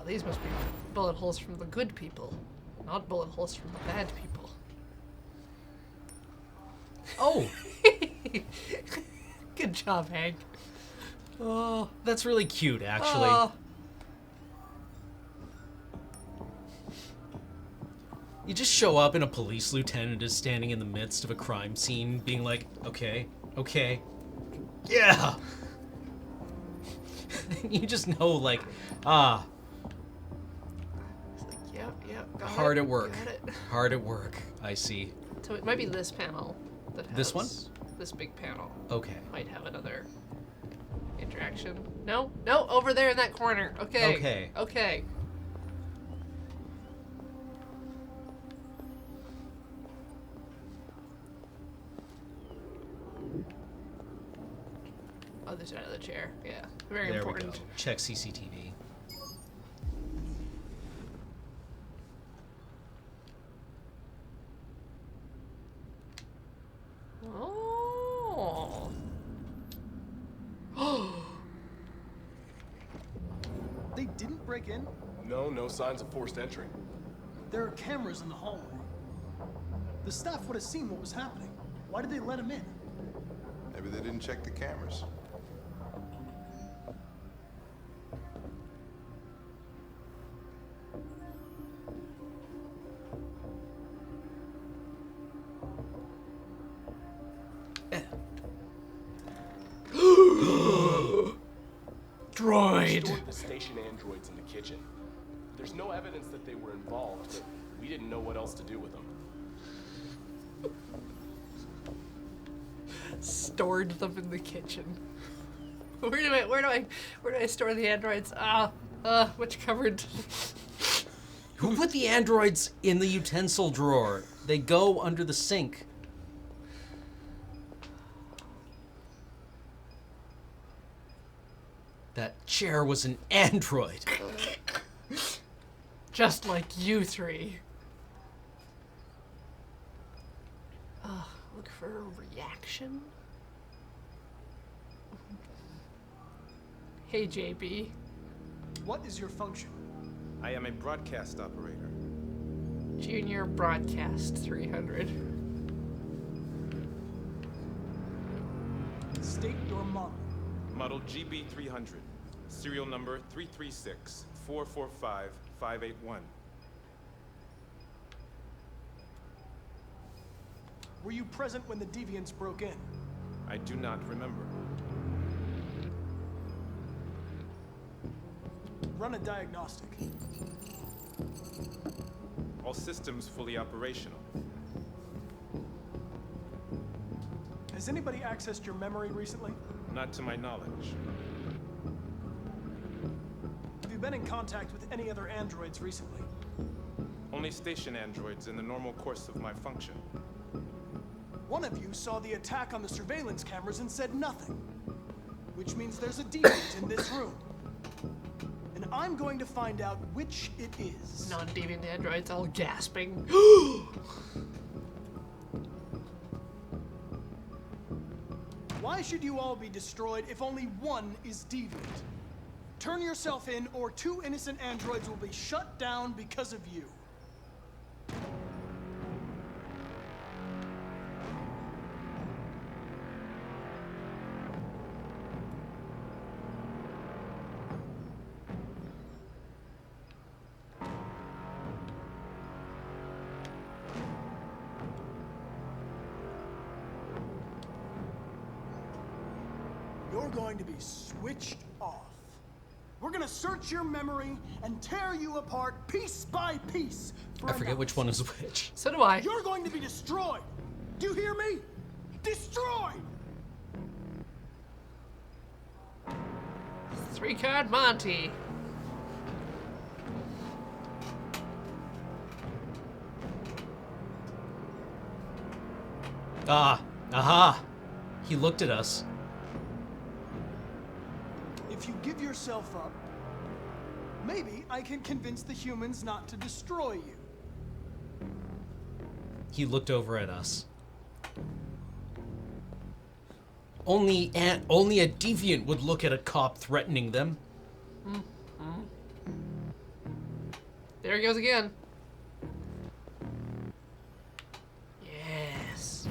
These must be bullet holes from the good people, not bullet holes from the bad people. Oh! Good job, Hank. Oh, that's really cute, actually. Oh. You just show up and a police lieutenant is standing in the midst of a crime scene being like, okay, yeah! You just know, like, Yep, got hard it, at work. got it. Hard at work, I see. So it might be this panel that has... This one? This big panel. Okay. Might have another interaction. No, over there in that corner. Okay. Okay. other side of the chair. Yeah, very There important. we go. Check CCTV. Oh. They didn't break in? No signs of forced entry. There are cameras in the hallway. The staff would have seen what was happening. Why did they let him in? Maybe they didn't check the cameras. Droid. Stored the station androids in the kitchen. There's no evidence that they were involved, but we didn't know what else to do with them. Stored them in the kitchen. Where do I store the androids? Which cupboard? Who put the androids in the utensil drawer? They go under the sink. That chair was an android. Just like you three. Look for a reaction. Hey, JB. What is your function? I am a broadcast operator. Junior Broadcast 300. State your model. Model GB300. Serial number 336-445-581. Were you present when the deviants broke in? I do not remember. Run a diagnostic. All systems fully operational. Has anybody accessed your memory recently? Not to my knowledge. Have you been in contact with any other androids recently? Only station androids in the normal course of my function. One of you saw the attack on the surveillance cameras and said nothing. Which means there's a deviant in this room. And I'm going to find out which it is. Non-deviant androids all gasping. Why should you all be destroyed if only one is deviant? Turn yourself in, or 2 innocent androids will be shut down because of you. You're going to be switched off. We're gonna search your memory and tear you apart piece by piece. I forget which one is which. So do I. You're going to be destroyed. Do you hear me? Destroyed! 3-card Monty. Aha! He looked at us. If you give yourself up, maybe I can convince the humans not to destroy you. He looked over at us. Only a deviant would look at a cop threatening them. There he goes again. Yes.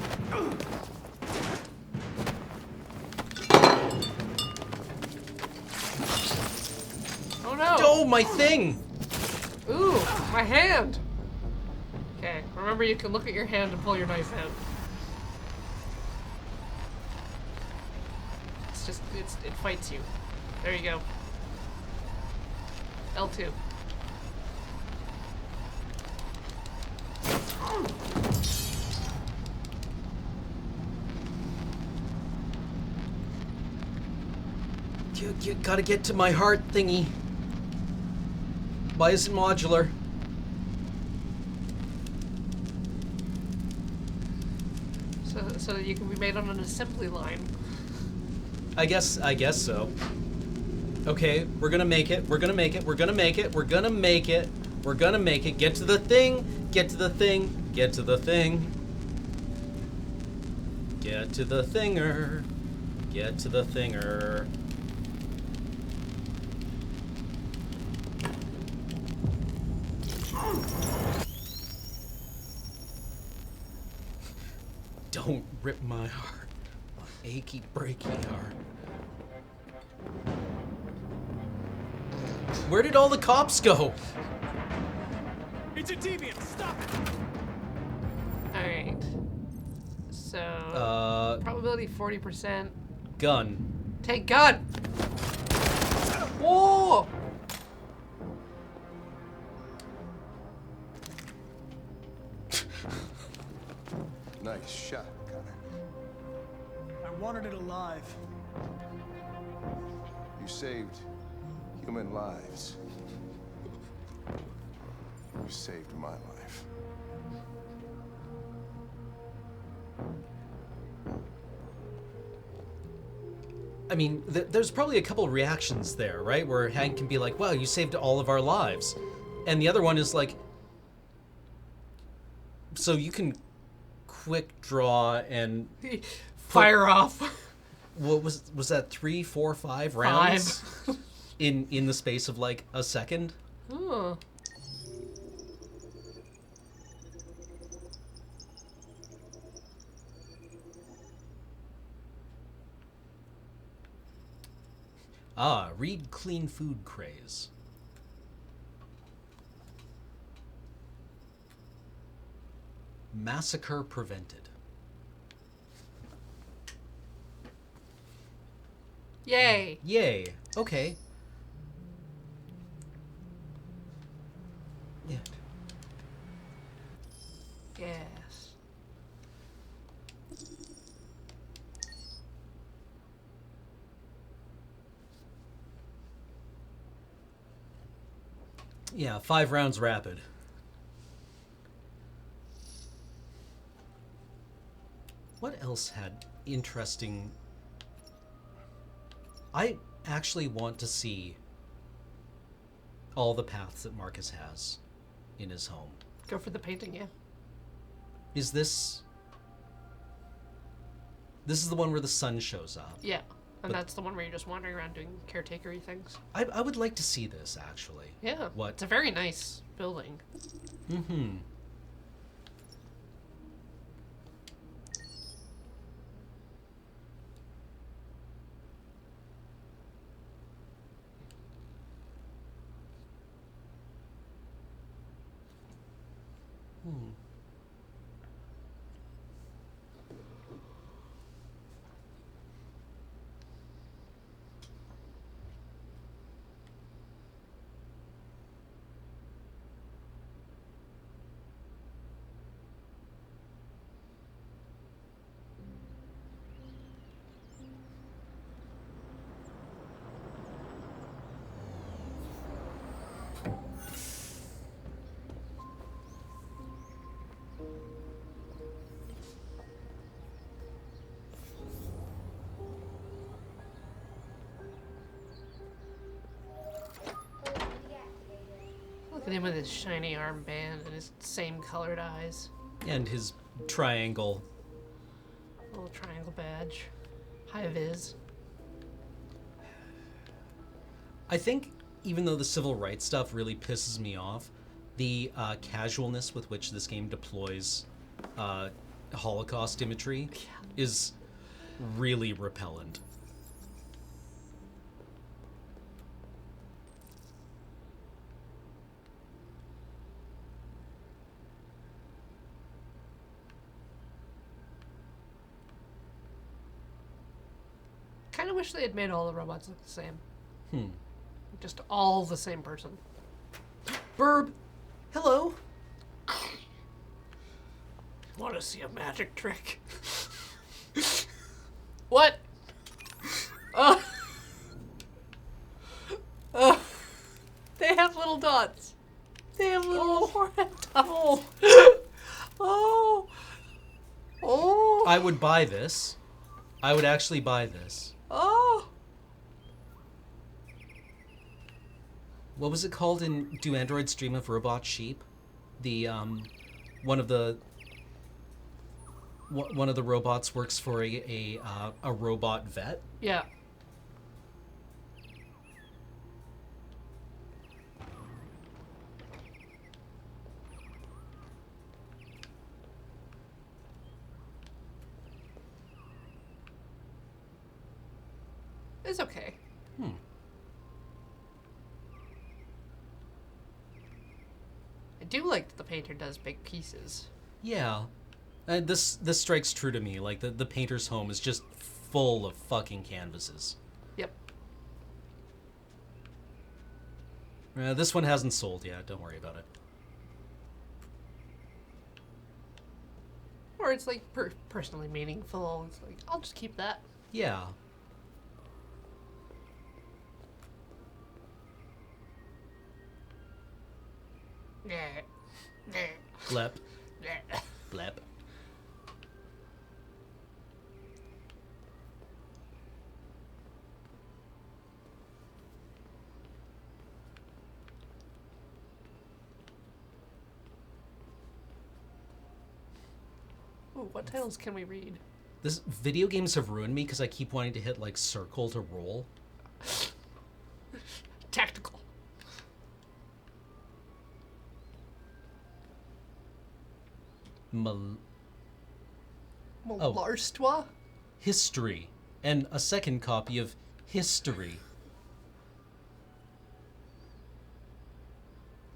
Oh no! Oh, my thing! Ooh, my hand! Okay, remember you can look at your hand and pull your knife out. It's just, it fights you. There you go. L2. You gotta get to my heart thingy. Why isn't modular? So that you can be made on an assembly line. I guess so. Okay, we're gonna make it. We're gonna make it. We're gonna make it. We're gonna make it. We're gonna make it. Get to the thing. Get to the thing. Get to the thing. Get to the thinger. Get to the thinger. Don't rip my heart. My achy, breaky heart. Where did all the cops go? It's a deviant. Stop it. All right. So probability 40%. Gun. Take gun. Whoa! Nice shot, Connor. I wanted it alive. You saved human lives. You saved my life. I mean, there's probably a couple reactions there, right? Where Hank can be like, wow, you saved all of our lives. And the other one is like, so you can quick draw and fire off. What was that 3, 4, 5 rounds? 5. in the space of like a second? Oh. Ah, read clean food craze. Massacre prevented. Yay. Yay. Okay. Yeah. Yes. Yeah, 5 rounds rapid. What else had interesting... I actually want to see all the paths that Marcus has in his home. Go for the painting, yeah. Is this... This is the one where the sun shows up. Yeah, and But that's the one where you're just wandering around doing caretaker-y things. I would like to see this, actually. Yeah, What? It's a very nice building. Mm-hmm. Look at him with his shiny armband and his same colored eyes. And his triangle. Little triangle badge. High vis. I think, even though the civil rights stuff really pisses me off, the casualness with which this game deploys Holocaust imagery is really repellent. Kind of wish they had made all the robots look the same. Hmm. Just all the same person. Burb, hello. Want to see a magic trick? What? They have little dots. They have little forehead dots. Oh. I would buy this. I would actually buy this. Oh! What was it called in Do Androids Dream of Robot Sheep? The, one of the robots works for a robot vet. Yeah. It's okay. I do like that the painter does big pieces. Yeah. This strikes true to me. Like, the painter's home is just full of fucking canvases. Yep. This one hasn't sold yet. Don't worry about it. Or it's like personally meaningful. It's like, I'll just keep that. Yeah. Blep. Blep. Ooh, what titles can we read? This video games have ruined me because I keep wanting to hit like circle to roll. Tactical. Malarstois? History. And a second copy of History.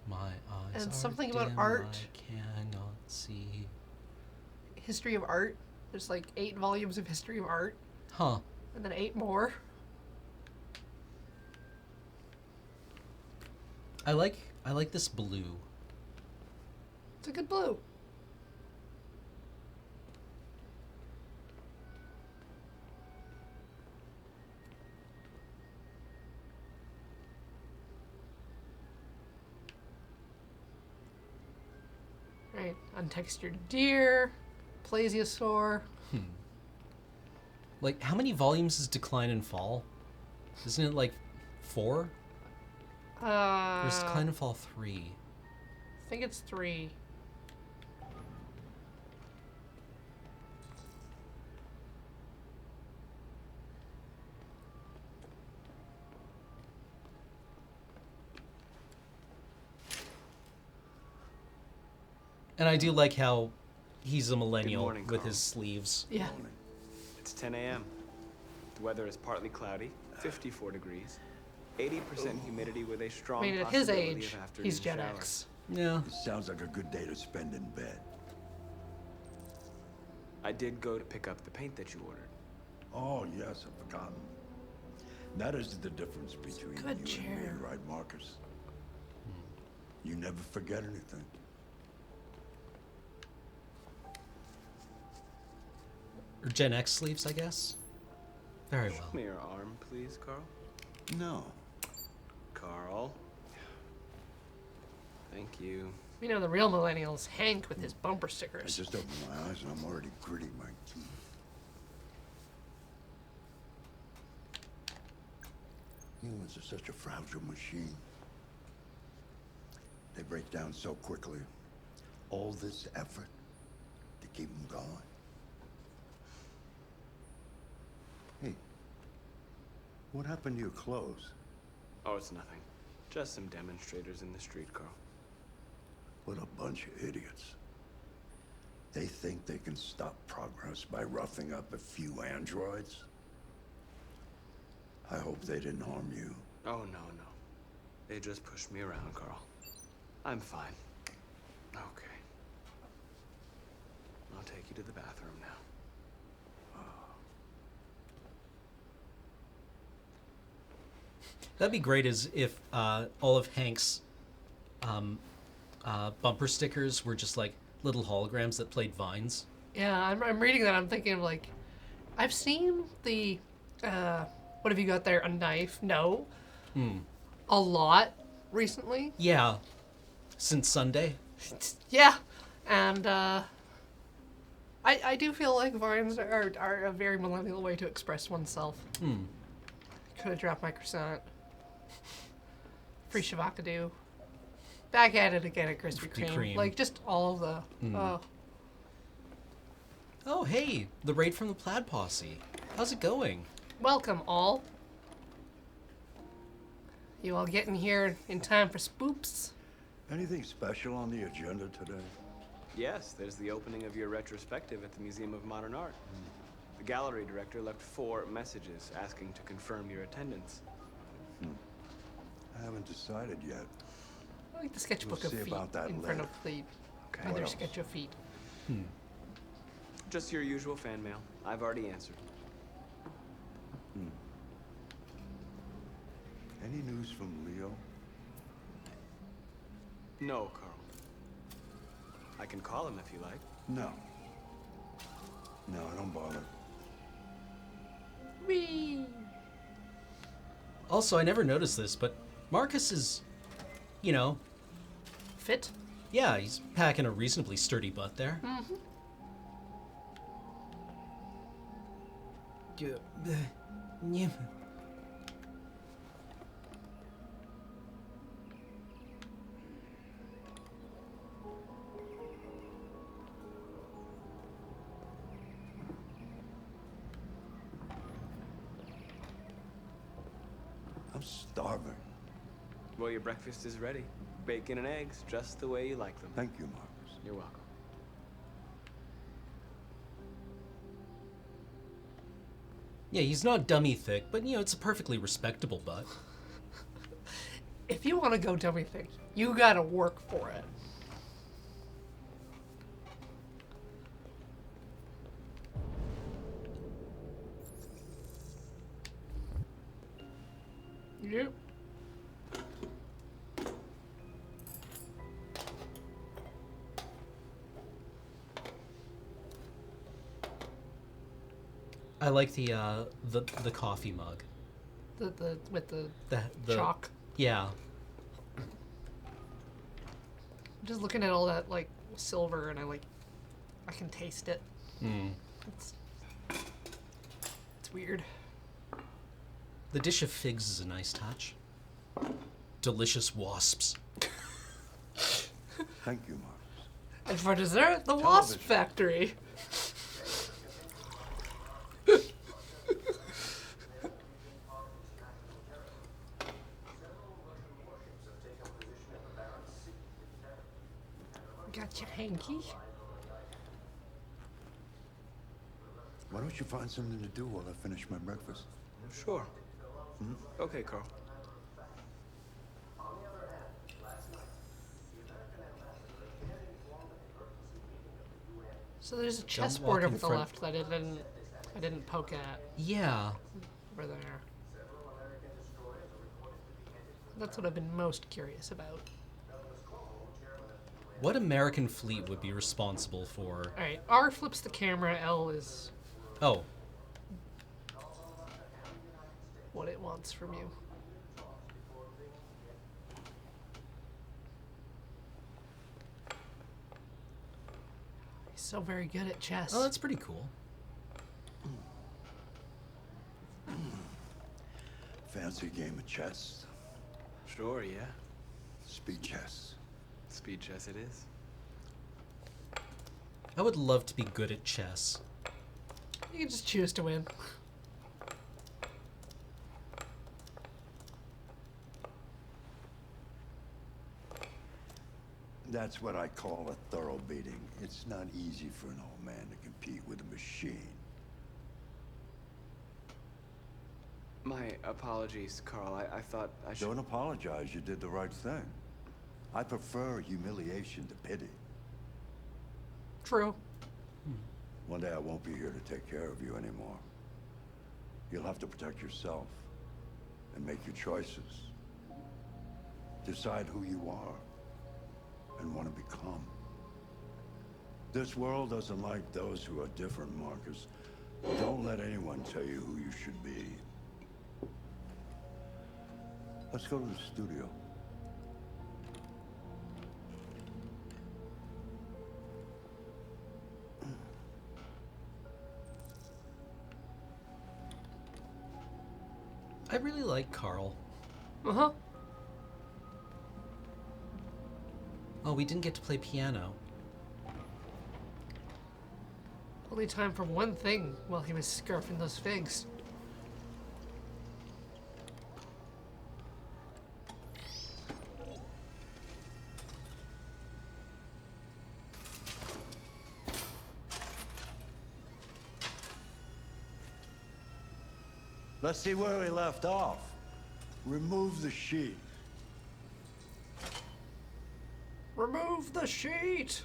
My eyes And are something about dim, art. I cannot see. History of art. There's like 8 volumes of history of art. Huh. And then 8 more. I like this blue. It's a good blue. Right, untextured deer, plesiosaur. Like, how many volumes is Decline and Fall? Isn't it like 4? Or is Decline and Fall 3? I think it's 3. And I do like how he's a millennial morning, with Carl. his sleeves. Yeah. It's 10 a.m. The weather is partly cloudy, 54 degrees, 80% humidity with a strong I mean, at his possibility age, of afternoon he's Gen showers. X. Yeah. It sounds like a good day to spend in bed. I did go to pick up the paint that you ordered. Oh, yes, I've forgotten. That is the difference between good you chair. and me, right, Marcus? You never forget anything. Or Gen X sleeves, I guess. Very well. Show me your arm, please, Carl. No. Carl. Thank you. You know, the real millennials, Hank with his bumper I stickers. just opened my eyes and I'm already gritting my teeth. Humans are such a fragile machine. They break down so quickly. All this effort to keep them going. Hey, what happened to your clothes? Oh, it's nothing. Just some demonstrators in the street, Carl. What a bunch of idiots. They think they can stop progress by roughing up a few androids? I hope they didn't harm you. Oh, no. They just pushed me around, Carl. I'm fine. Okay. I'll take you to the bathroom now. That'd be great as if all of Hank's bumper stickers were just like little holograms that played vines. Yeah, I'm reading that. I'm thinking of like, I've seen the, what have you got there? A knife? No. A lot recently. Yeah. Since Sunday. Yeah. And I do feel like vines are a very millennial way to express oneself. Could have dropped my croissant. Free Shavakadu. Back at it again at Krispy Kreme. Like, just all of the... Oh. Oh, hey, the raid from the Plaid Posse. How's it going? Welcome, all. You all getting here in time for spoops? Anything special on the agenda today? Yes, there's the opening of your retrospective at the Museum of Modern Art. The gallery director left 4 messages asking to confirm your attendance. I haven't decided yet. I like the sketchbook We'll of see feet about that in front later. of the Okay. other What sketch of feet. Just your usual fan mail. I've already answered. Any news from Leo? No, Carl. I can call him if you like. No. No, don't bother. Whee! Also, I never noticed this, but Marcus is, you know... Fit? Yeah, he's packing a reasonably sturdy butt there. Mm-hmm. I'm starving. Well, your breakfast is ready. Bacon and eggs, just the way you like them. Thank you, Marcus. You're welcome. Yeah, he's not dummy thick, but, you know, it's a perfectly respectable butt. If you want to go dummy thick, you gotta work for it. Yep. I like the coffee mug. The with the The chalk. Yeah. Just looking at all that like silver, and I can taste it. It's weird. The dish of figs is a nice touch. Delicious wasps. Thank you, Marcus. And for dessert, the Wasp Factory. Gotcha, Hanky. Why don't you find something to do while I finish my breakfast? Sure. Okay, Carl. So there's a walk chessboard in over the front- left that I didn't poke at. Yeah. Over there. That's what I've been most curious about. What American fleet would be responsible for... Alright, R flips the camera, L is Oh. what it wants from you. He's so very good at chess. Oh, that's pretty cool. Fancy game of chess? Sure, yeah. Speed chess. Speed chess it is. I would love to be good at chess. You can just choose to win. That's what I call a thorough beating. It's not easy for an old man to compete with a machine. My apologies, Carl. I thought I should... Don't apologize. You did the right thing. I prefer humiliation to pity. True. One day I won't be here to take care of you anymore. You'll have to protect yourself and make your choices. Decide who you are and want to become. This world doesn't like those who are different, Marcus. Don't let anyone tell you who you should be. Let's go to the studio. I really like Carl. Uh-huh. Oh, we didn't get to play piano. Only time for one thing while he was scarfing those figs. Let's see where we left off. Remove the sheet. Remove the sheet!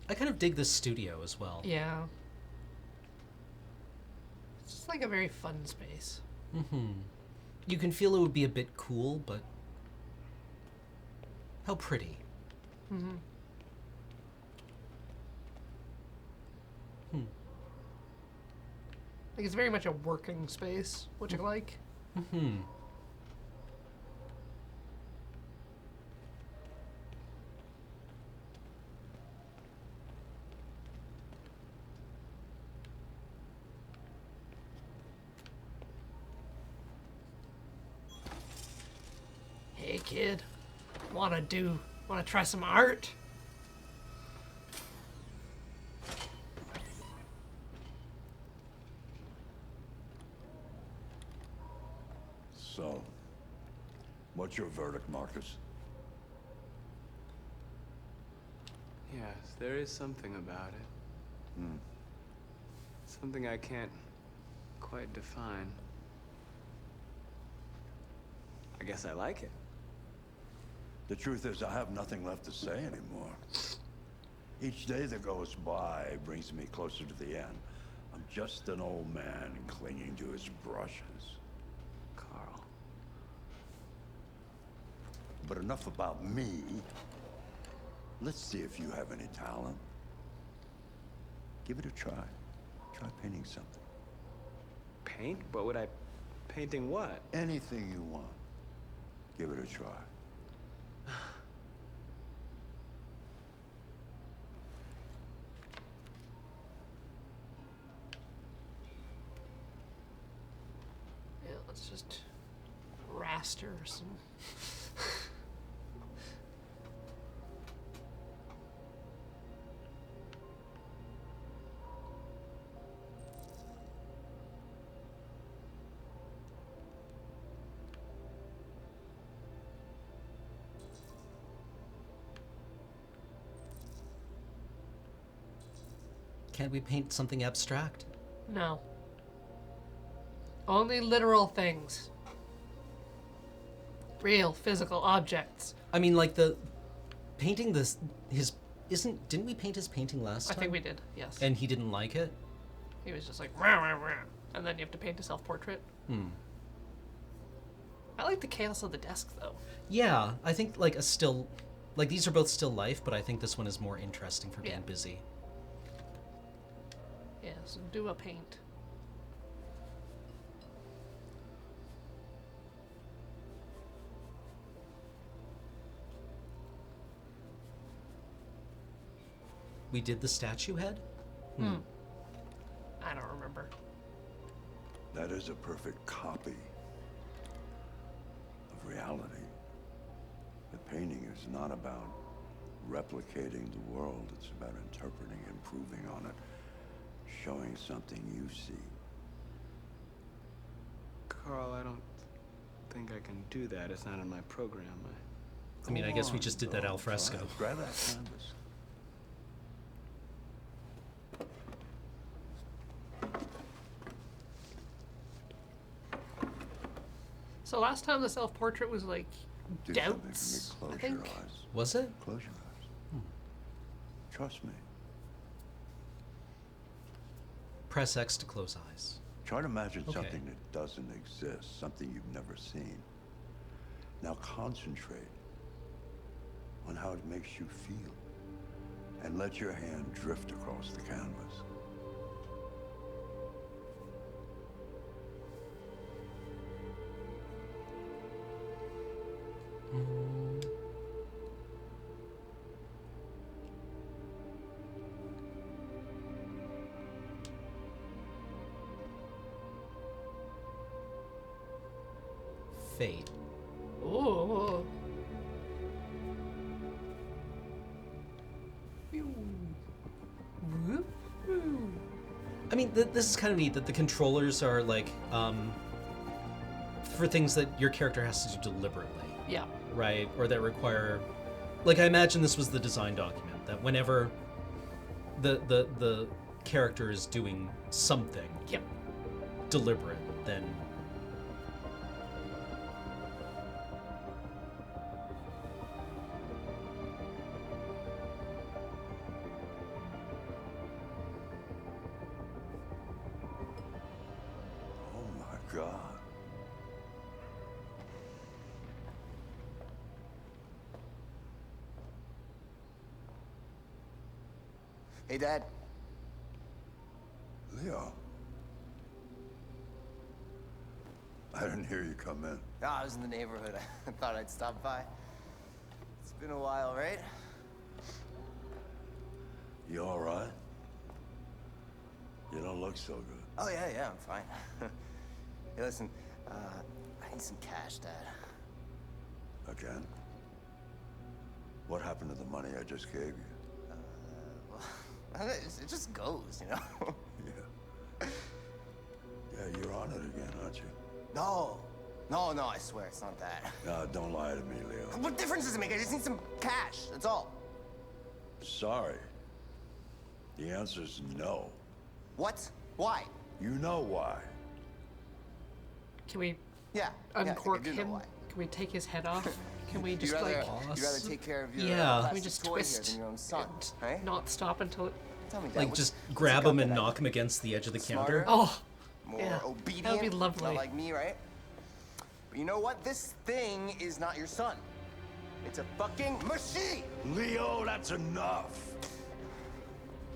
I kind of dig this studio as well. Yeah. It's just like a very fun space. Mm-hmm. You can feel it would be a bit cool, but how pretty. Mm-hmm. Like, it's very much a working space, which I like. Mm-hmm. Hey, kid. Wanna try some art? So, what's your verdict, Marcus? Yes, there is something about it. Hmm. Something I can't quite define. I guess I like it. The truth is, I have nothing left to say anymore. Each day that goes by brings me closer to the end. I'm just an old man clinging to his brushes. Carl. But enough about me. Let's see if you have any talent. Give it a try. Try painting something. Paint? What would I... Painting what? Anything you want. Give it a try. Yeah, let's just raster some. Can't we paint something abstract? No. Only literal things. Real, physical objects. I mean, like painting this, didn't we paint his painting last time? I think we did, yes. And he didn't like it? He was just like, rah, rah, rah. And then you have to paint a self-portrait. I like the chaos of the desk, though. Yeah, I think like these are both still life, but I think this one is more interesting for being busy. Yeah, so do a paint. We did the statue head? I don't remember. That is a perfect copy of reality. The painting is not about replicating the world. It's about interpreting, improving on it, showing something you see. Carl, I don't think I can do that. It's not in my program. I mean, I guess we just did that al fresco. Grab that canvas. So last time the self-portrait was like Do doubts, something I for me. Close think. your eyes. Was it? Close your eyes. Trust me. Press X to close eyes. Try to imagine Okay. something that doesn't exist, something you've never seen. Now concentrate on how it makes you feel, and let your hand drift across the canvas. Fate. Oh. I mean, this is kind of neat that the controllers are like, for things that your character has to do deliberately. Yeah. Right? Or that require, like, I imagine this was the design document, that whenever the character is doing something yep. deliberate, then Oh my God. Hey, Dad. Leo. I didn't hear you come in. No, I was in the neighborhood. I thought I'd stop by. It's been a while, right? You all right? You don't look so good. Oh, yeah, I'm fine. Hey, listen, I need some cash, Dad. Again? What happened to the money I just gave you? Well, it just goes, you know? Yeah, you're on it again, aren't you? No, I swear it's not that. No, don't lie to me, Leo. What difference does it make? I just need some cash, that's all. Sorry. The answer's no. What? Why? You know why. Can we Yeah, uncork I do know him? why. Can we take his head off? Can we You'd just rather, like you'd rather take care of your Yeah. plastic Can we just toy twist here than your own son, right? not stop until it Tell me, Dad, like what's- just what's grab it him got and that knock him against the edge of the Smarter, counter? Oh, more yeah. obedient, That would be lovely. not like me, right? But you know what? This thing is not your son. It's a fucking machine! Leo, that's enough.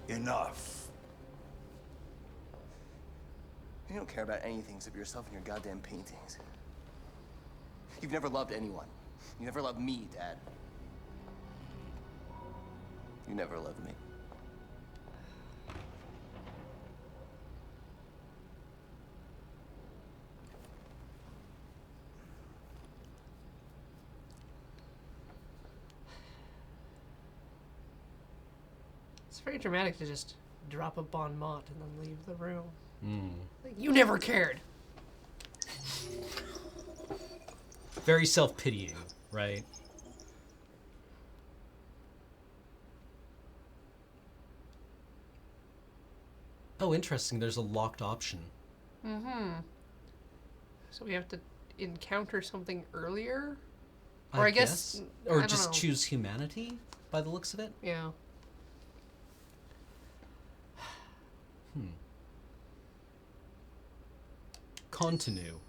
Enough. You don't care about anything except yourself and your goddamn paintings. You've never loved anyone. You never loved me, Dad. You never loved me. It's very dramatic to just drop a bon mot and then leave the room. Mm. Like, you never cared. Very self-pitying, right? Oh, interesting. There's a locked option. Mm-hmm. So we have to encounter something earlier? Or I guess Or I don't just know. choose humanity, by the looks of it? Yeah. Continue.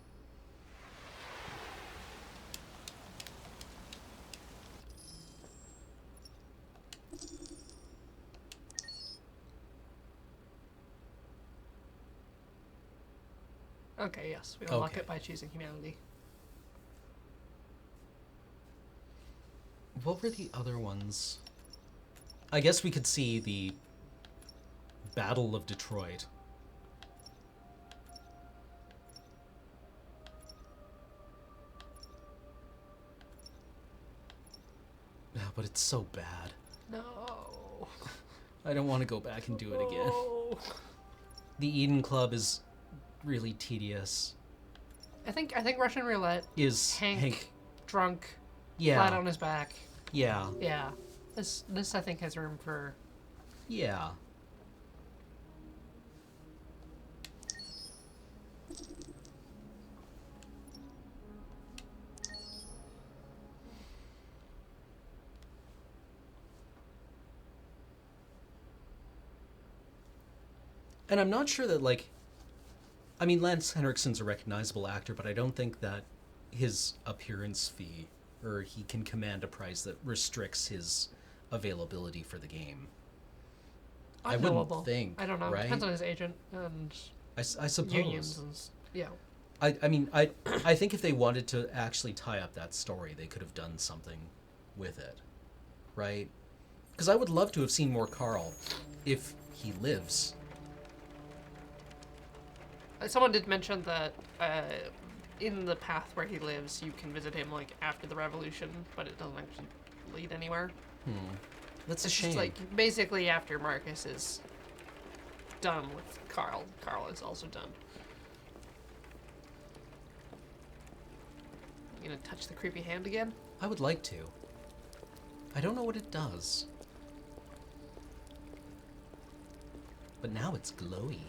Okay, yes. We unlock Okay. it by choosing humanity. What were the other ones? I guess we could see the Battle of Detroit. Yeah, but it's so bad. No. I don't want to go back and do it again. No. The Eden Club is really tedious. I think Russian roulette Is Hank drunk, Yeah. flat on his back. Yeah. Yeah. This I think has room for Yeah. And I'm not sure that, like... I mean, Lance Henriksen's a recognizable actor, but I don't think that his appearance fee, or he can command a price that restricts his availability for the game. I wouldn't think, I don't know. right? Depends on his agent and I suppose. unions and yeah. I mean, I think if they wanted to actually tie up that story, they could have done something with it, right? Because I would love to have seen more Carl, if he lives. Someone did mention that in the path where he lives, you can visit him like after the revolution, but it doesn't actually lead anywhere. That's a It's shame. just like basically after Marcus is done with Carl, Carl is also done. You gonna touch the creepy hand again? I would like to. I don't know what it does. But now it's glowy.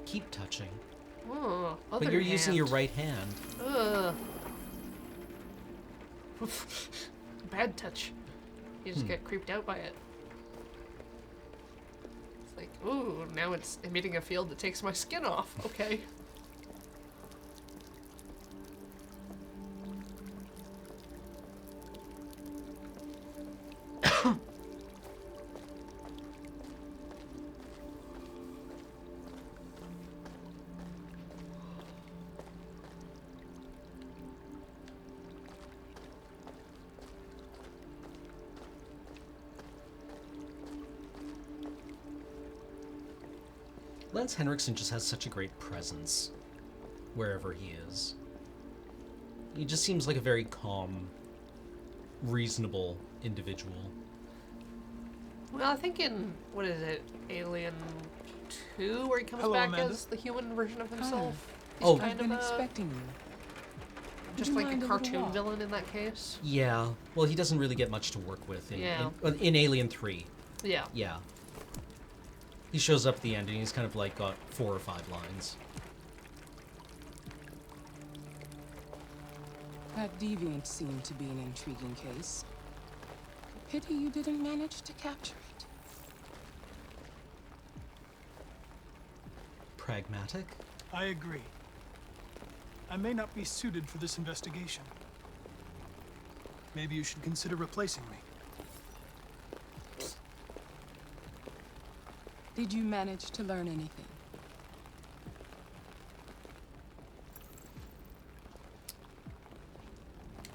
Keep touching. Oh, But you're using your right hand. Ugh. Bad touch. You just get creeped out by it. It's like, ooh, now it's emitting a field that takes my skin off. Okay. Lance Henriksen just has such a great presence wherever he is. He just seems like a very calm, reasonable individual. Well, I think in, what is it, Alien 2, where he comes Hello, back Amanda. as the human version of himself. He's Oh. kind I've been of expecting you. just you like mind a a little cartoon walk? villain in that case. Yeah, well, he doesn't really get much to work with in, Yeah. in Alien 3. Yeah. Yeah. He shows up at the end and he's kind of like got 4 or 5 lines. That deviant seemed to be an intriguing case. Pity you didn't manage to capture it. Pragmatic? I agree. I may not be suited for this investigation. Maybe you should consider replacing me. Did you manage to learn anything?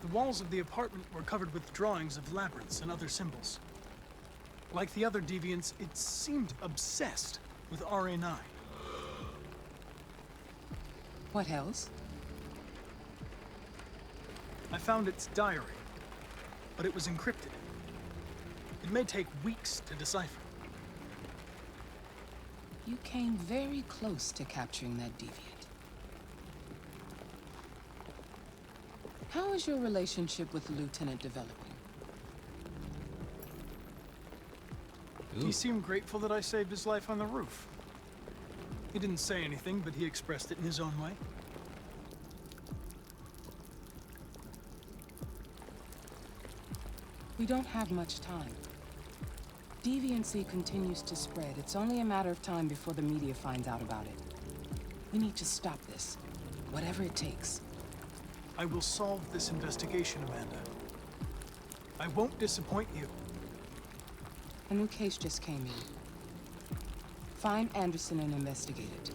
The walls of the apartment were covered with drawings of labyrinths and other symbols. Like the other deviants, it seemed obsessed with RA9. What else? I found its diary, but it was encrypted. It may take weeks to decipher. You came very close to capturing that deviant. How is your relationship with the Lieutenant developing? He seemed grateful that I saved his life on the roof. He didn't say anything, but he expressed it in his own way. We don't have much time. Deviancy continues to spread. It's only a matter of time before the media finds out about it. We need to stop this, whatever it takes. I will solve this investigation, Amanda. I won't disappoint you. A new case just came in. Find Anderson and investigate it.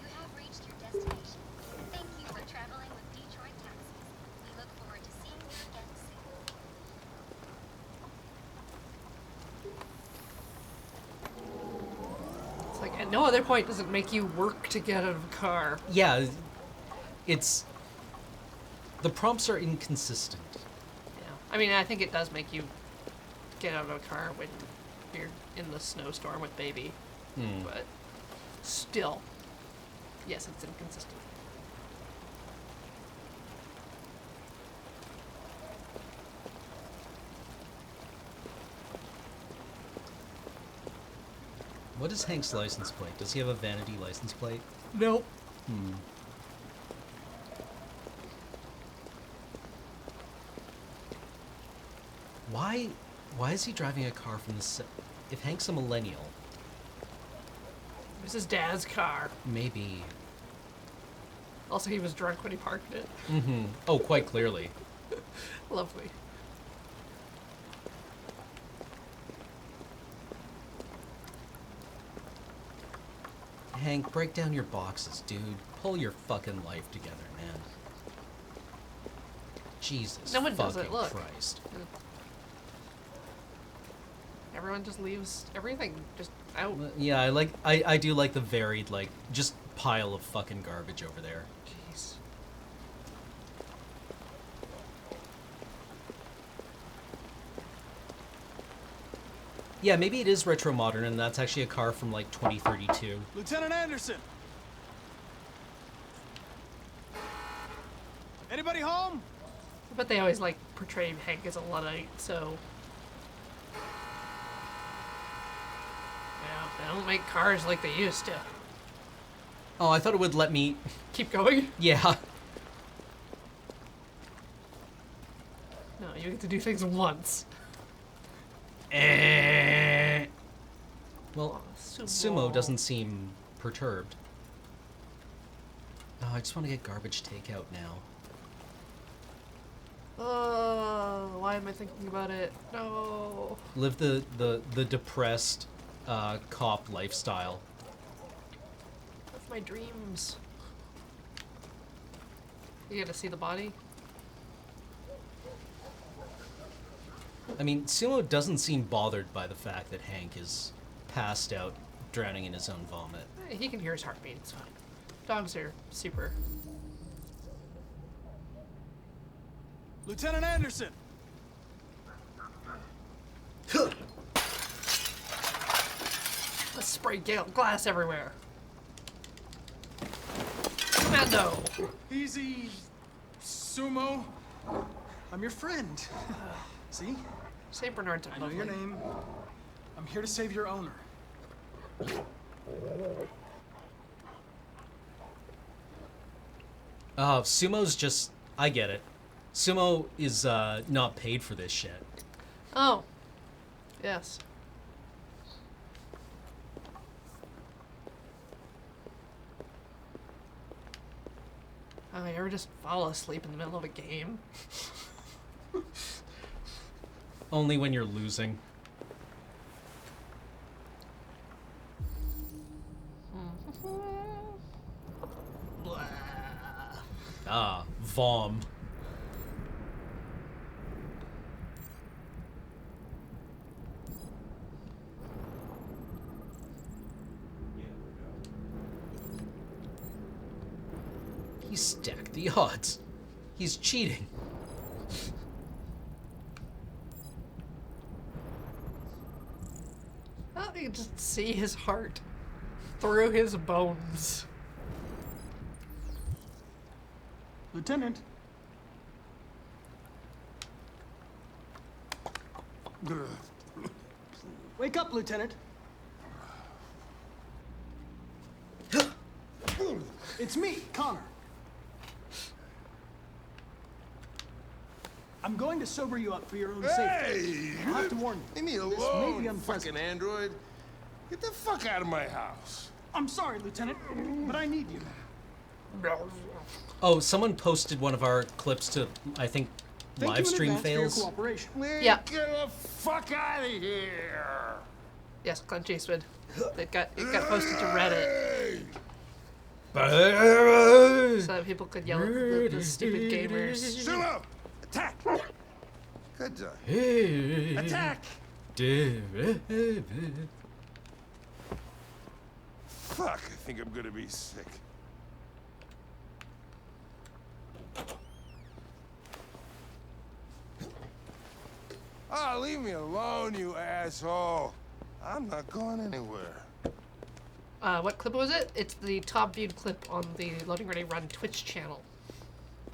You have reached your destination. Thank you for traveling with Detroit Taxis. We look forward to seeing you again soon. It's like at no other point does it make you work to get out of a car. Yeah, it's... The prompts are inconsistent. Yeah. I mean, I think it does make you get out of a car when you're in the snowstorm with baby. But still, yes, it's inconsistent. What is Hank's license plate? Does he have a vanity license plate? Nope. Why is he driving a car from the... If Hank's a millennial... It was his dad's car. Maybe. Also, he was drunk when he parked it. Oh, quite clearly. Lovely. Hank, break down your boxes, dude. Pull your fucking life together, man. Jesus No one does fucking it, look. Christ. Everyone just leaves everything just out. Yeah, I do like the varied, like, just pile of fucking garbage over there. Jeez. Yeah, maybe it is retro modern, and that's actually a car from like 2032. Lieutenant Anderson! Anybody home? But they always like portray Hank as a Luddite, so yeah, they don't make cars like they used to. Oh, I thought it would let me Keep going? Yeah. No, you get to do things once. Well, Sumo doesn't seem perturbed. Oh, I just want to get garbage takeout now. Oh, why am I thinking about it? No. Live the depressed cop lifestyle. That's my dreams. You get to see the body? I mean, Sumo doesn't seem bothered by the fact that Hank is passed out, drowning in his own vomit. He can hear his heartbeat, it's fine. Dogs are super. Lieutenant Anderson! Let's spray glass everywhere. Commando! Easy, Sumo. I'm your friend. See? St. Bernard's I know your name. I'm here to save your owner. Sumo's just... I get it. Sumo is not paid for this shit. Oh. Yes. Oh, you ever just fall asleep in the middle of a game? Only when you're losing. Ah, vom. He stacked the odds. He's cheating. Oh, you can just see his heart through his bones. Lieutenant. Wake up, Lieutenant. It's me, Connor. I'm going to sober you up for your own safety. Hey! I'll have to warn you. Leave me This may be alone, unpleasant. fucking android. Get the fuck out of my house. I'm sorry, Lieutenant, but I need you. Oh, someone posted one of our clips to, I think, Thank live you in stream advance for your fails. cooperation. Yeah. Get the fuck out of here. Yes, Clint Eastwood. It got posted to Reddit. So that people could yell at the stupid gamers. Sumo! Attack! Good job. Attack! Fuck, I think I'm gonna be sick. Oh, leave me alone, you asshole. I'm not going anywhere. What clip was it? It's the top viewed clip on the Loading Ready Run Twitch channel.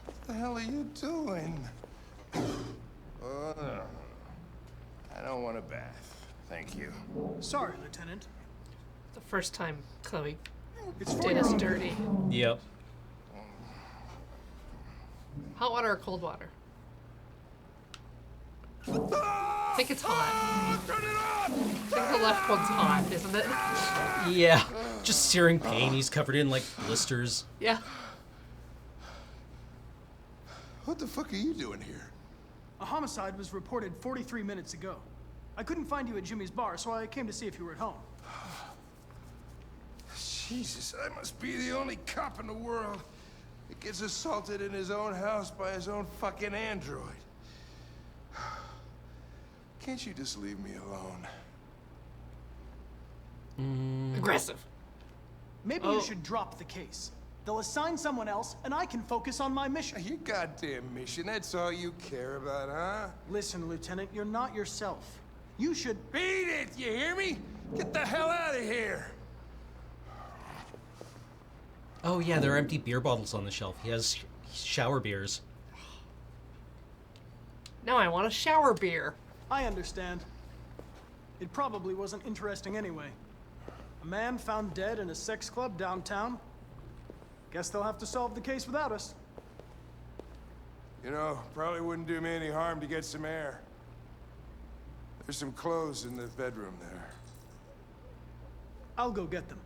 What the hell are you doing? I don't want a bath. Thank you. Sorry, Lieutenant. The first time Chloe It's for did your us own dirty. Yep. Hot water or cold water? I think it's hot. I think the left one's hot, isn't it? Yeah. Just searing pain. He's covered in like blisters. Yeah. What the fuck are you doing here? A homicide was reported 43 minutes ago. I couldn't find you at Jimmy's bar, so I came to see if you were at home. Jesus, I must be the only cop in the world that gets assaulted in his own house by his own fucking android. Can't you just leave me alone? Aggressive. Maybe you should drop the case. They'll assign someone else, and I can focus on my mission. Your goddamn mission, that's all you care about, huh? Listen, Lieutenant, you're not yourself. You should... Beat it, you hear me? Get the hell out of here! Oh yeah, there are empty beer bottles on the shelf. He has shower beers. Now I want a shower beer. I understand. It probably wasn't interesting anyway. A man found dead in a sex club downtown. Guess they'll have to solve the case without us. You know, probably wouldn't do me any harm to get some air. There's some clothes in the bedroom there. I'll go get them.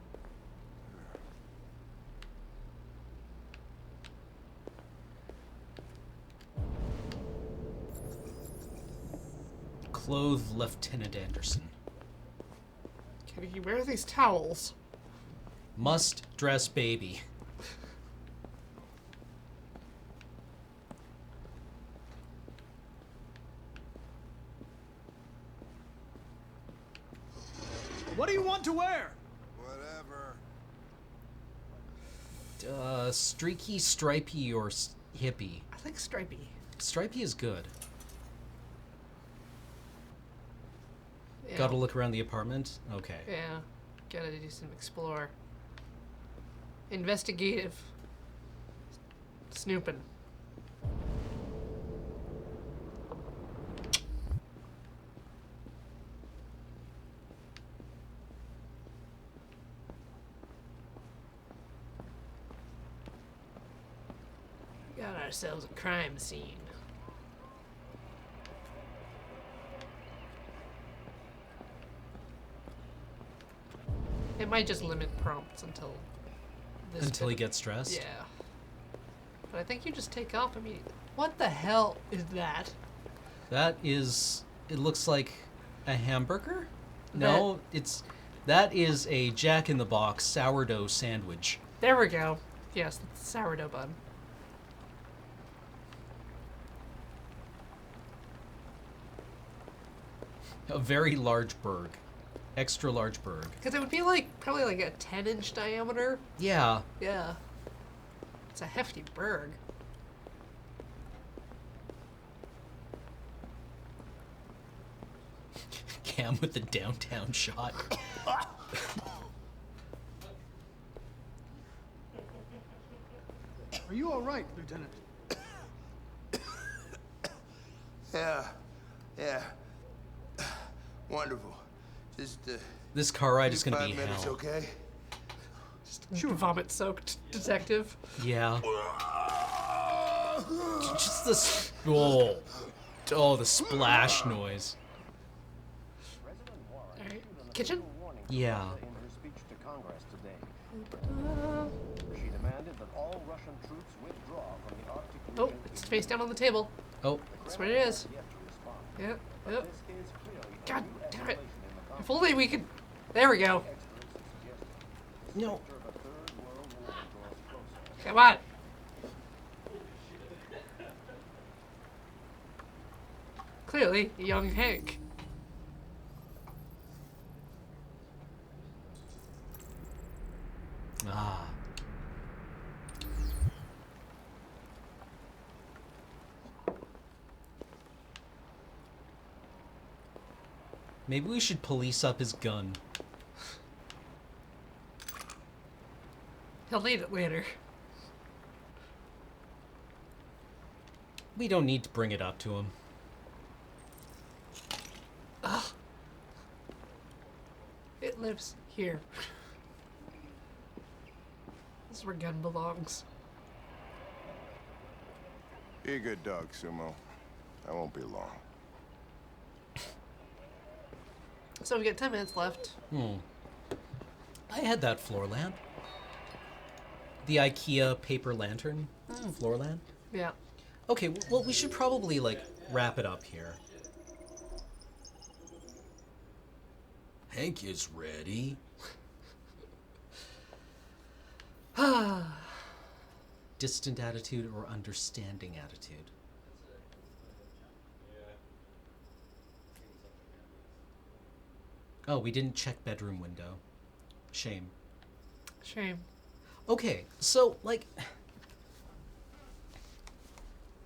Clothed Lieutenant Anderson. Can he wear these towels? Must dress baby. What do you want to wear? Whatever. Streaky, stripy, or hippie? I think stripy. Stripy is good. Yeah. Gotta look around the apartment? Okay. Yeah. Gotta do some explore. Investigative. Snooping. Got ourselves a crime scene. It might just limit prompts until this Until he bit. gets dressed? Yeah. But I think you just take off immediately. What the hell is that? That is... It looks like a hamburger? No, that is a Jack-in-the-Box sourdough sandwich. There we go. Yes, that's sourdough bun. A very large burg. Extra large burg. Because it would be like, probably like a 10-inch diameter. Yeah. Yeah. It's a hefty burg. Cam with the downtown shot. Are you all right, Lieutenant? Yeah. Wonderful. Just, This car ride is gonna 5 be minutes, hell. okay? Vomit-soaked detective. Yeah. Just the... Oh, the splash noise. Alright. Kitchen? Yeah. In her speech to Congress today, she demanded that all Russian troops withdraw from the Arctic Oh, it's face down on the table. Oh. That's what it is. Yep, yep. God damn it. If only we could... There we go. No. Come on. Clearly, young Hank. Ah. Maybe we should police up his gun. He'll need it later. We don't need to bring it up to him. Ugh. It lives here. This is where gun belongs. Be a good dog, Sumo. I won't be long. So we got 10 minutes left. I had that floor lamp. The IKEA paper lantern floor lamp. Yeah. Okay, well, we should probably, like, wrap it up here. Hank is ready. Distant attitude or understanding attitude? Oh, we didn't check bedroom window. Shame. Shame. Okay, so, like...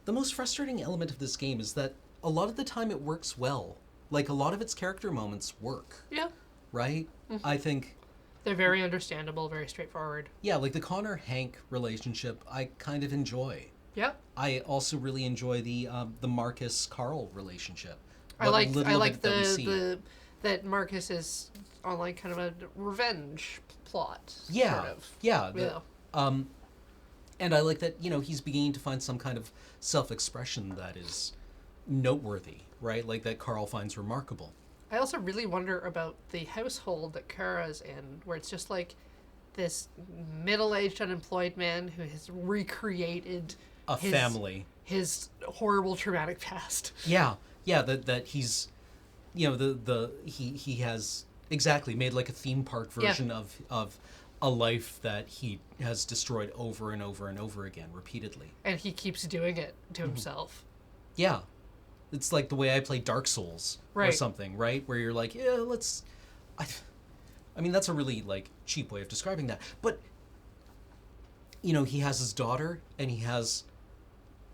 The most frustrating element of this game is that a lot of the time it works well. Like, a lot of its character moments work. Yeah. Right? Mhm. I think... They're very understandable, very straightforward. Yeah, like the Connor-Hank relationship, I kind of enjoy. Yeah. I also really enjoy the Marcus-Carl relationship. I like that that Marcus is on like kind of a revenge plot. Yeah, Sort of. yeah. Yeah. And I like that, you know, he's beginning to find some kind of self-expression that is noteworthy, right? Like that Carl finds remarkable. I also really wonder about the household that Kara's in, where it's just like this middle-aged unemployed man who has recreated A family. His horrible traumatic past. Yeah, that he's, you know, he has exactly made like a theme park version of a life that he has destroyed over and over and over again repeatedly. And he keeps doing it to himself. Yeah. It's like the way I play Dark Souls or Right. something, right? Where you're like, yeah, let's... I mean, that's a really, like, cheap way of describing that. But, you know, he has his daughter, and he has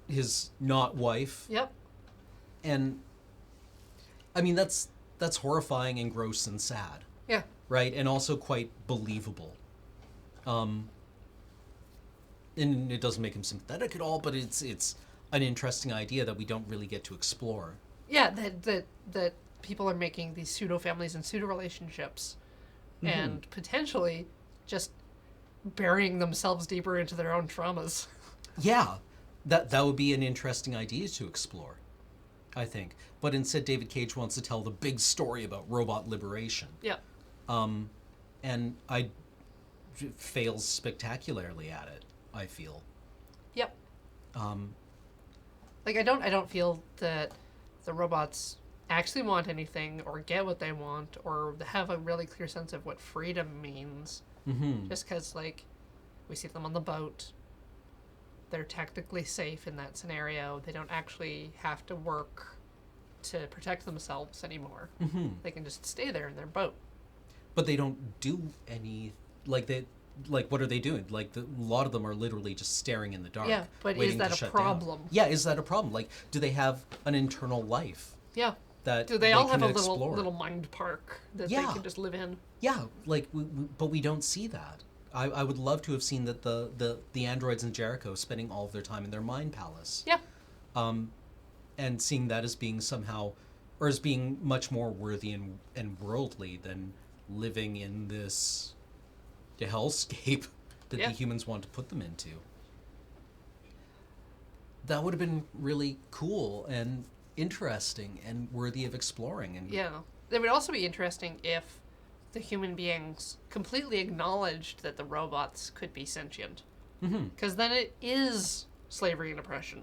his not wife. Yep. And, I mean, that's horrifying and gross and sad. Yeah. Right? And also quite believable. And it doesn't make him sympathetic at all, but it's an interesting idea that we don't really get to explore. Yeah, that people are making these pseudo families and pseudo relationships, and potentially just burying themselves deeper into their own traumas. Yeah, that would be an interesting idea to explore, I think. But instead, David Cage wants to tell the big story about robot liberation. Yeah. And fails spectacularly at it, I feel. Yep. Like I don't feel that the robots actually want anything or get what they want or have a really clear sense of what freedom means. Just because, like, we see them on the boat. They're technically safe in that scenario. They don't actually have to work to protect themselves anymore. They can just stay there in their boat. But they don't do any... Like, what are they doing? Like, a lot of them are literally just staring in the dark. Yeah, but is waiting that to a shut problem? Down. Yeah, is that a problem? Like, do they have an internal life? Yeah. That Do they all have a explore? little mind park that they Yeah. can just live in? Yeah, like, but we don't see that. I would love to have seen that the androids in Jericho spending all of their time in their mind palace. Yeah. And seeing that as being somehow, or as being much more worthy and worldly than living in this hellscape that the humans want to put them into. That would have been really cool and interesting and worthy of exploring. And Yeah. It would also be interesting if the human beings completely acknowledged that the robots could be sentient. Because then it is slavery and oppression.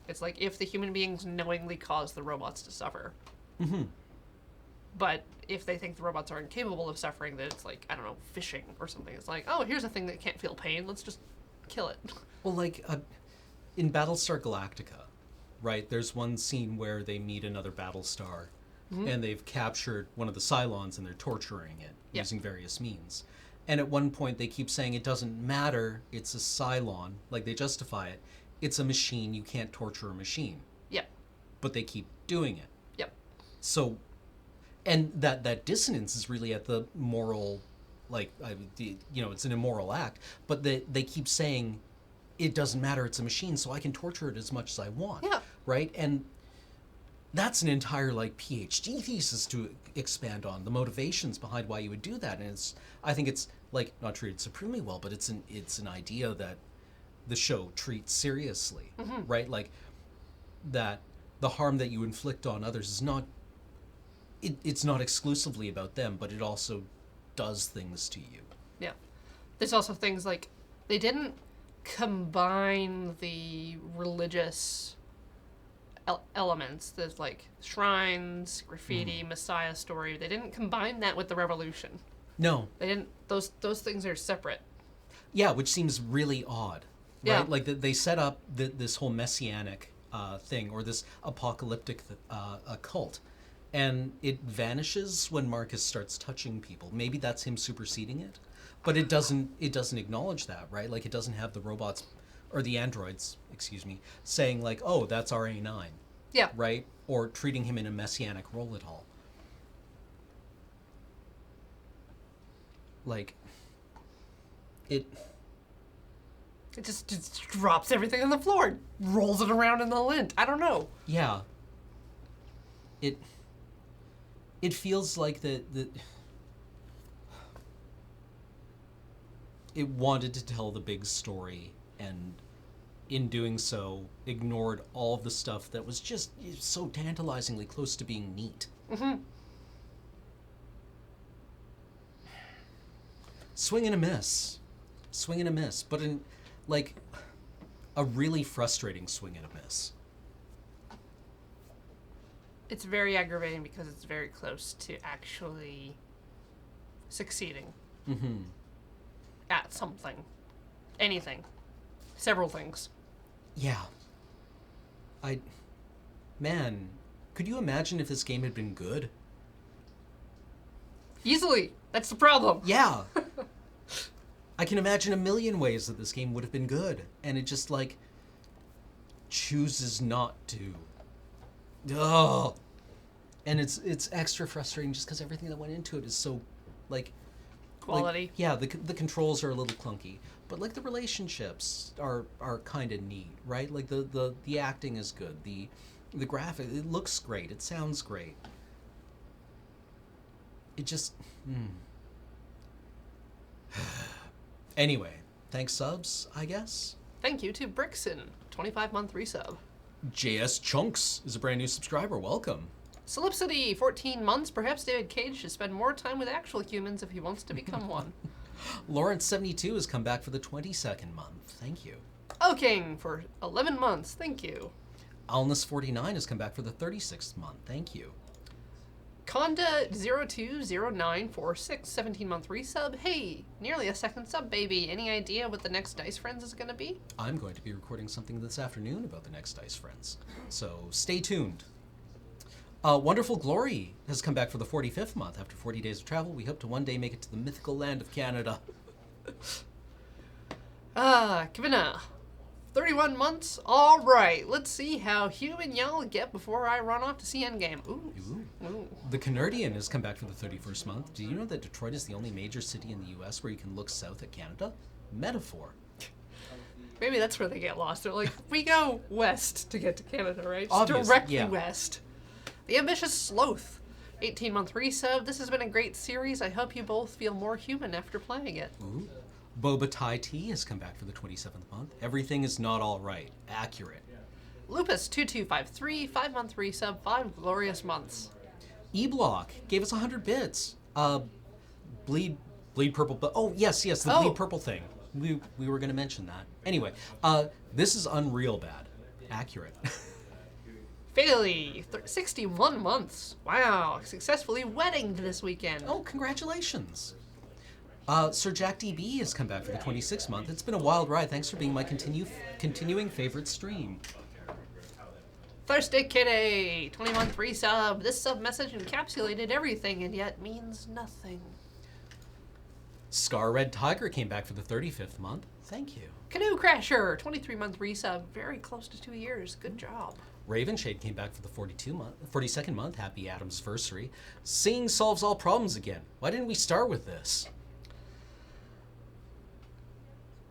It's like if the human beings knowingly cause the robots to suffer. But if they think the robots are incapable of suffering, then it's like, I don't know, fishing or something. It's like, oh, here's a thing that can't feel pain. Let's just kill it. Well, like, in Battlestar Galactica, right, there's one scene where they meet another Battlestar, and they've captured one of the Cylons, and they're torturing it using various means. And at one point, they keep saying it doesn't matter, it's a Cylon. Like, they justify it. It's a machine, you can't torture a machine. Yep. But they keep doing it. Yep. So, And that dissonance is really at the moral, like, it's an immoral act, but they keep saying, it doesn't matter, it's a machine, so I can torture it as much as I want. Yeah. Right? And that's an entire, like, PhD thesis to expand on, the motivations behind why you would do that. And I think it's, like, not treated supremely well, but it's an idea that the show treats seriously, right? Like, that the harm that you inflict on others is not, it's not exclusively about them, but it also does things to you. Yeah. There's also things like, they didn't combine the religious elements. There's like shrines, graffiti, Messiah story. They didn't combine that with the revolution. No. They didn't, those things are separate. Yeah, which seems really odd. Right? Yeah. Like they set up this whole messianic thing, or this apocalyptic cult, and it vanishes when Marcus starts touching people. Maybe that's him superseding it, but it doesn't acknowledge that, right? Like, it doesn't have the robots, or the androids, excuse me, saying like, oh, that's RA9. Yeah. Right? Or treating him in a messianic role at all. Like, it just drops everything on the floor, rolls it around in the lint. I don't know. Yeah. It feels like it wanted to tell the big story, and in doing so ignored all of the stuff that was just so tantalizingly close to being neat. Swing and a miss, but in, like, a really frustrating swing and a miss. It's very aggravating because it's very close to actually succeeding at something, anything, several things. Yeah. Man, could you imagine if this game had been good? Easily. That's the problem. Yeah. I can imagine a million ways that this game would have been good, and it just, like, chooses not to. Ugh. And it's extra frustrating just because everything that went into it is so, like, quality. Like, yeah, the controls are a little clunky, but, like, the relationships are kind of neat, right? Like, the acting is good, the graphic, it looks great, it sounds great. It just Anyway, thanks subs, I guess. Thank you to Brixon, 25-month resub. JS Chunks is a brand new subscriber. Welcome. Solipsity, 14 months. Perhaps David Cage should spend more time with actual humans if he wants to become one. Lawrence72 has come back for the 22nd month. Thank you. King for 11 months. Thank you. Alnus49 has come back for the 36th month. Thank you. Conda020946, 17-month resub. Hey, nearly a second sub, baby. Any idea what the next Dice Friends is going to be? I'm going to be recording something this afternoon about the next Dice Friends, so stay tuned. Wonderful Glory has come back for the 45th month. After 40 days of travel, we hope to one day make it to the mythical land of Canada. Kavina, 31 months? Alright, let's see how human y'all get before I run off to see Endgame. Ooh. The Canardian has come back for the 31st month. Do you know that Detroit is the only major city in the US where you can look south at Canada? Metaphor. Maybe that's where they get lost. They're like, we go west to get to Canada, right? Obvious, Directly yeah. west. The Ambitious Sloth, 18-month resub. This has been a great series. I hope you both feel more human after playing it. Ooh. Boba Tai T has come back for the 27th month. Everything is not all right. Accurate. Lupus2253, 5-month resub, 5 glorious months. E-Block gave us 100 bits. Bleed purple, but oh yes, the bleed purple thing. We were going to mention that. Anyway, this is unreal bad. Accurate. Fairly, 61 months. Wow, successfully weddinged this weekend. Oh, congratulations. Sir Jack DB has come back for the 26th month. It's been a wild ride. Thanks for being my continuing favorite stream. Thursday Kitty, 20-month resub. This sub message encapsulated everything and yet means nothing. Scar Red Tiger came back for the 35th month. Thank you. Canoe Crasher, 23-month resub. Very close to 2 years. Good job. Ravenshade came back for the 42nd month. Happy Adamsversary. Singing solves all problems again. Why didn't we start with this?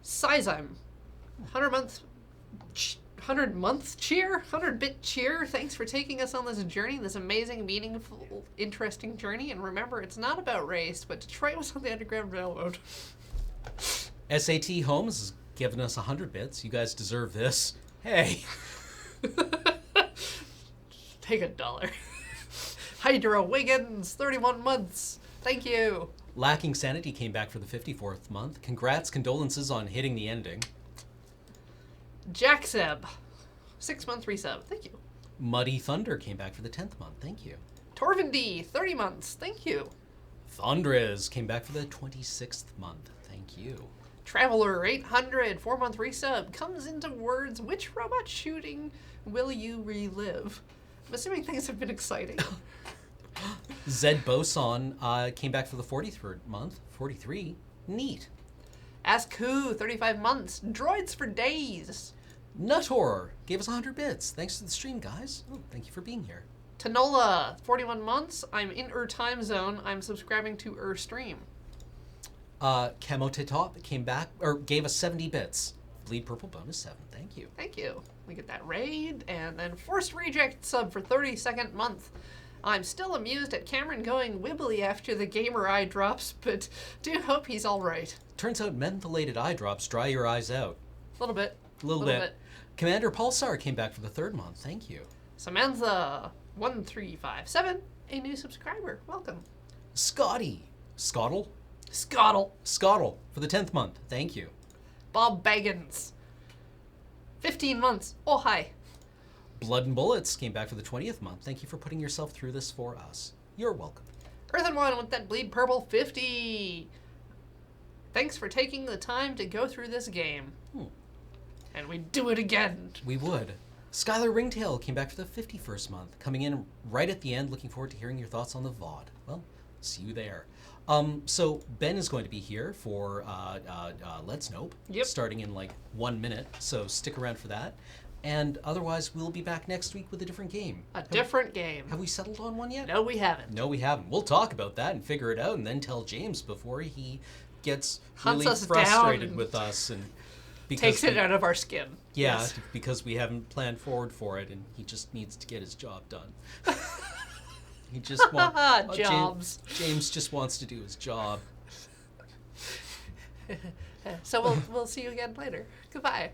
Sizeim, 100-month cheer, 100-bit cheer. Thanks for taking us on this journey, this amazing, meaningful, interesting journey. And remember, it's not about race, but Detroit was on the Underground Railroad. SAT Holmes has given us 100 bits. You guys deserve this. Hey. Take $1. Hydra Wiggins, 31 months. Thank you. Lacking Sanity came back for the 54th month. Congrats, condolences on hitting the ending. Jackseb, 6-month resub. Thank you. Muddy Thunder came back for the 10th month. Thank you. Torvin D, 30 months. Thank you. Thundriz came back for the 26th month. Thank you. Traveler, 800, 4-month resub. Comes into words, which robot shooting will you relive? I'm assuming things have been exciting. Zed Boson came back for the 43rd month. 43. Neat. Ask Who, 35 months. Droids for days. Nuthor gave us 100 bits. Thanks to the stream, guys. Oh, thank you for being here. Tanola, 41 months. I'm in time zone. I'm subscribing to stream. Camotitop came back, or gave us 70 bits. Bleed Purple bonus 7. Thank you. Thank you. We get that raid, and then Forced Reject sub for 32nd month. I'm still amused at Cameron going wibbly after the gamer eye drops, but do hope he's alright. Turns out mentholated eye drops dry your eyes out. A little bit. A little bit. Commander Pulsar came back for the 3rd month. Thank you. Samantha, 1357, a new subscriber. Welcome. Scotty. Scottle for the 10th month. Thank you. Bob Baggins, 15 months. Oh, hi. Blood and Bullets came back for the 20th month. Thank you for putting yourself through this for us. You're welcome. Earth and One with that Bleed Purple 50. Thanks for taking the time to go through this game. And we'd do it again. We would. Skylar Ringtail came back for the 51st month, coming in right at the end. Looking forward to hearing your thoughts on the VOD. Well, see you there. So Ben is going to be here for Let's Nope, starting in like 1 minute. So stick around for that. And otherwise, we'll be back next week with a different game. Different game. Have we settled on one yet? No, we haven't. No, we haven't. We'll talk about that and figure it out, and then tell James before he gets Hunts really us frustrated down with us and takes it out of our skin. Yeah, Yes. because we haven't planned forward for it, and he just needs to get his job done. He just wants Jobs. James just wants to do his job. So we'll see you again later. Goodbye.